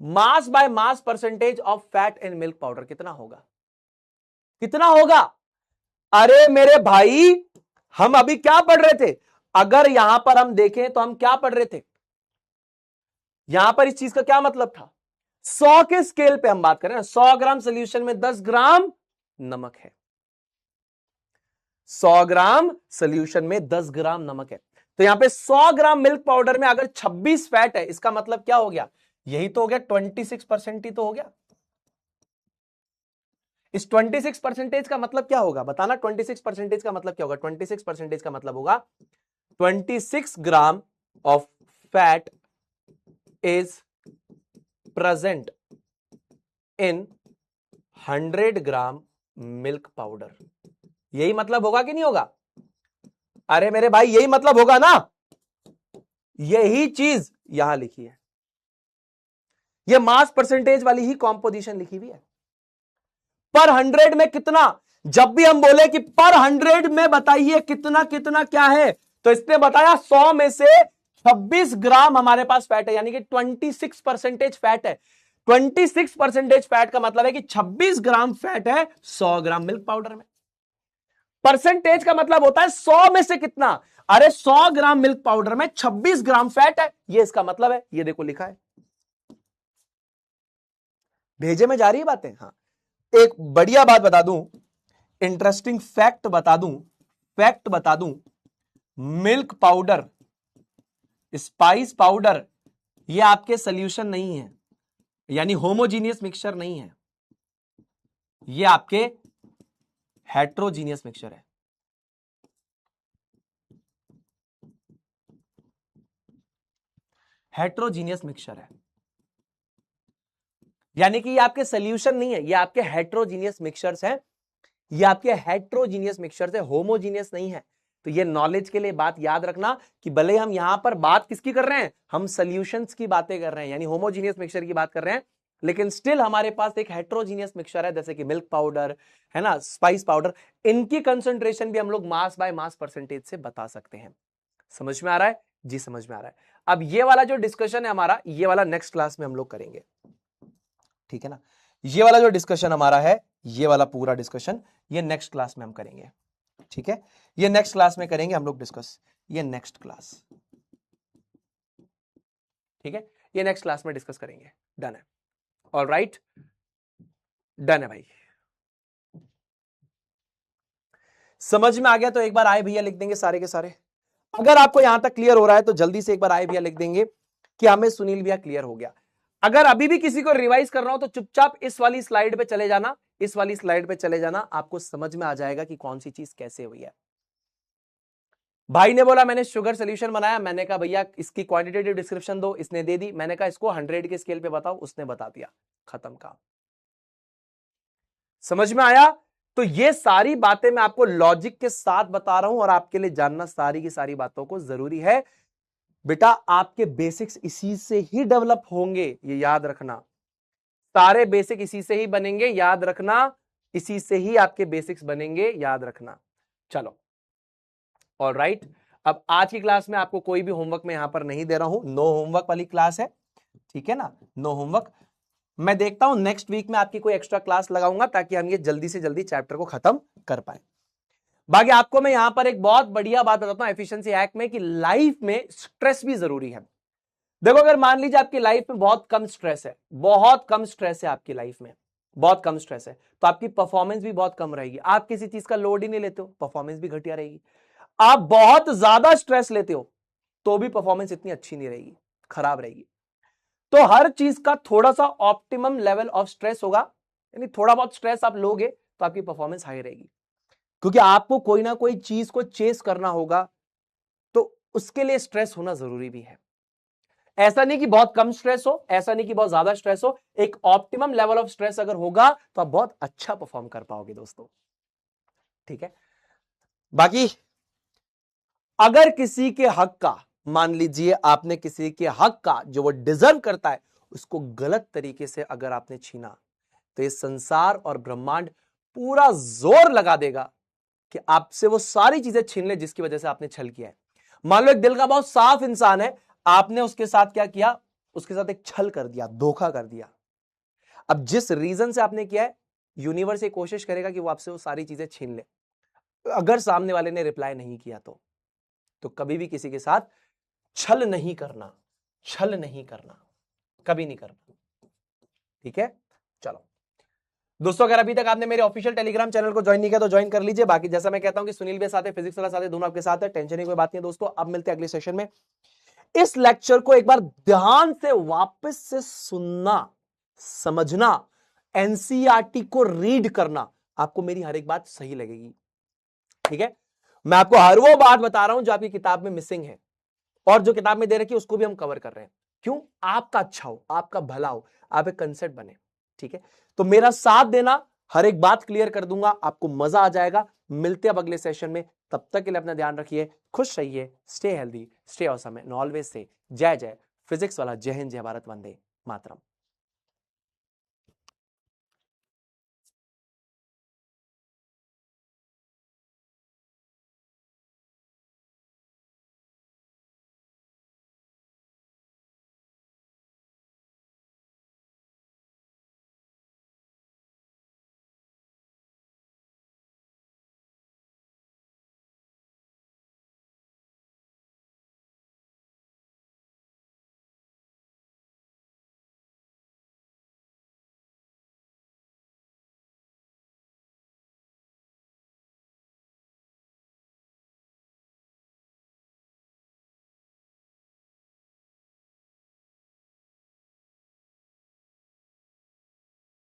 Mass by mass percentage of fat in milk powder कितना होगा? कितना होगा? अरे मेरे भाई, हम अभी क्या पढ़ रहे थे? अगर यहां पर हम देखें तो हम क्या पढ़ रहे थे? यहां पर इस चीज का क्या मतलब था? 100 के स्केल पे हम बात करें ना, 100 ग्राम सोल्यूशन में 10 ग्राम नमक है। 100 ग्राम सोल्यूशन में 10 ग्राम नमक है। तो यहां पे 100 ग्राम मिल्क पाउडर में अगर 26 फैट है, इसका मतलब क्या हो गया यही तो हो गया 26% ही तो हो गया। इस 26% का मतलब क्या होगा बताना, 26% का मतलब क्या होगा? 26% का मतलब होगा 26 gram of fat is present in 100 gram milk powder. यही मतलब होगा कि नहीं होगा? अरे मेरे भाई यही मतलब होगा ना, यही चीज यहां लिखी है, ये मास परसेंटेज वाली ही कॉम्पोजिशन लिखी हुई है। पर 100 में कितना, जब भी हम बोले कि पर 100 में बताइए कितना कितना क्या है, तो इसने बताया 100 में से 26 ग्राम हमारे पास फैट है, यानी कि 26% फैट है। 26% फैट का मतलब है कि 26 ग्राम फैट है 100 ग्राम मिल्क पाउडर में। परसेंटेज का मतलब होता है 100 में से कितना, अरे 100 ग्राम मिल्क पाउडर में 26 ग्राम फैट है, ये इसका मतलब है। ये देखो लिखा है, भेजे में जा रही है बातें। हाँ, एक बढ़िया बात बता दूं, इंटरेस्टिंग फैक्ट बता दूं, मिल्क पाउडर, स्पाइस पाउडर, ये आपके सॉल्यूशन नहीं है, यानी होमोजीनियस मिक्सचर नहीं है, ये आपके हेट्रोजीनियस मिक्सचर है। हेट्रोजीनियस मिक्सचर है, यानी कि ये आपके सॉल्यूशन नहीं है, ये आपके हेट्रोजीनियस मिक्सचर्स हैं, ये आपके हेट्रोजीनियस मिक्सचर्स है, होमोजीनियस नहीं है। तो ये नॉलेज के लिए बात याद रखना कि भले हम यहां पर बात किसकी कर रहे हैं, हम सॉल्यूशंस की बातें कर रहे हैं, यानी होमोजीनियस मिक्सचर की बात कर रहे हैं, लेकिन स्टिल हमारे पास एक हेट्रोजीनियस मिक्सचर है, जैसे कि मिल्क पाउडर है ना, स्पाइस पाउडर, इनकी कंसंट्रेशन भी हम लोग मास बाय मास परसेंटेज से बता सकते हैं। समझ में आ रहा है जी? समझ में आ रहा है। अब ये वाला जो डिस्कशन है हमारा, ये वाला नेक्स्ट क्लास में हम लोग करेंगे, ठीक है ना। ये वाला जो डिस्कशन हमारा है, ये वाला पूरा डिस्कशन ये नेक्स्ट क्लास में हम करेंगे, ठीक है। ये नेक्स्ट क्लास में करेंगे हम लोग डिस्कस, ये नेक्स्ट क्लास, ठीक है, ये नेक्स्ट क्लास में डिस्कस करेंगे। डन है, ऑलराइट, डन है भाई। समझ में आ गया तो एक बार आए भैया लिख देंगे सारे के सारे। अगर आपको यहां तक क्लियर हो रहा है तो जल्दी से एक बार आए भैया लिख देंगे कि हमें सुनील भैया क्लियर हो गया। अगर अभी भी किसी को रिवाइज कर रहा हो तो चुपचाप इस वाली स्लाइड पे चले जाना, इस वाली स्लाइड पे चले जाना, आपको समझ में आ जाएगा कि कौन सी चीज कैसे हुई है। भाई ने बोला मैंने शुगर सोल्यूशन बनाया, मैंने कहा भैया इसकी क्वांटिटेटिव डिस्क्रिप्शन दो, इसने दे दी, मैंने कहा इसको 100 के स्केल पे बताओ, उसने बता दिया, खत्म काम। समझ में आया? तो ये सारी बातें मैं आपको लॉजिक के साथ बता रहा हूं और आपके लिए जानना सारी की सारी बातों को जरूरी है। बेटा आपके बेसिक्स इसी से ही डेवलप होंगे, ये याद रखना, सारे बेसिक इसी से ही बनेंगे, याद रखना, इसी से ही आपके बेसिक्स बनेंगे, याद रखना। चलो ऑलराइट, अब आज की क्लास में आपको कोई भी होमवर्क मैं यहां पर नहीं दे रहा हूं, नो होमवर्क वाली क्लास है, ठीक है ना, नो होमवर्क। मैं देखता हूं नेक्स्ट वीक में आपकी कोई एक्स्ट्रा क्लास लगाऊंगा ताकि हम ये जल्दी से जल्दी चैप्टर को खत्म कर पाए। बाकी आपको मैं यहां पर एक बहुत बढ़िया बात बताता हूं एफिशिएंसी हैक में, कि लाइफ में स्ट्रेस भी जरूरी है। देखो अगर मान लीजिए आपकी लाइफ में बहुत कम स्ट्रेस है, बहुत कम स्ट्रेस है आपकी लाइफ में, बहुत कम स्ट्रेस है, तो आपकी परफॉर्मेंस भी बहुत कम रहेगी। आप किसी चीज का लोड ही नहीं लेते हो, परफॉर्मेंस भी घटिया रहेगी। आप बहुत ज्यादा स्ट्रेस लेते हो तो भी परफॉर्मेंस इतनी अच्छी नहीं रहेगी, खराब रहेगी। तो हर चीज का थोड़ा सा ऑप्टिमम लेवल ऑफ स्ट्रेस होगा, यानी थोड़ा बहुत स्ट्रेस आप लोगे तो आपकी परफॉर्मेंस हाई रहेगी, क्योंकि आपको कोई ना कोई चीज को चेस करना होगा, तो उसके लिए स्ट्रेस होना जरूरी भी है। ऐसा नहीं कि बहुत कम स्ट्रेस हो, ऐसा नहीं कि बहुत ज्यादा स्ट्रेस हो, एक ऑप्टिमम लेवल ऑफ स्ट्रेस अगर होगा तो आप बहुत अच्छा परफॉर्म कर पाओगे दोस्तों, ठीक है। बाकी अगर किसी के हक का, मान लीजिए आपने किसी के हक का जो वो डिजर्व करता है उसको गलत तरीके से अगर आपने छीना, तो ये संसार और ब्रह्मांड पूरा जोर लगा देगा कि आपसे वो सारी चीजें छीन ले जिसकी वजह से आपने छल किया है। मान लो एक दिल का बहुत साफ इंसान है, आपने उसके साथ क्या किया, उसके साथ एक छल कर दिया, धोखा कर दिया। अब जिस रीजन से आपने किया है, यूनिवर्स ये कोशिश करेगा कि वो आपसे वो सारी चीजें छीन ले। अगर सामने वाले ने रिप्लाई नहीं किया तो कभी भी किसी के साथ छल नहीं करना, छल नहीं करना, कभी नहीं करना, ठीक है। चलो दोस्तों, अगर अभी तक आपने मेरे ऑफिशियल टेलीग्राम चैनल को ज्वाइन नहीं किया तो ज्वाइन कर लीजिए। बाकी जैसा मैं कहता हूं कि सुनील भी साथ है, फिजिक्स वाला साथ है, दोनों आपके साथ है, टेंशन की कोई बात नहीं है दोस्तों। अब मिलते हैं अगले सेशन में इस लेक्चर को एक बार ध्यान से वापस से सुनना, समझना, एनसीईआरटी को रीड करना, आपको मेरी हर एक बात सही लगेगी। ठीक है, मैं आपको हर वो बात बता रहा हूं जो आपकी किताब में मिसिंग है, और जो किताब में दे रखी है उसको भी हम कवर कर रहे हैं। क्यों? आपका अच्छा हो, आपका भला हो, आप एक कंसेप्ट बने। ठीक है, तो मेरा साथ देना, हर एक बात क्लियर कर दूंगा, आपको मजा आ जाएगा। मिलते हैं अब अगले सेशन में, तब तक के लिए अपना ध्यान रखिए, खुश रहिए, stay healthy, stay awesome and always say जय जय फिजिक्स वाला। जय हिंद, जय भारत, वंदे मातरम।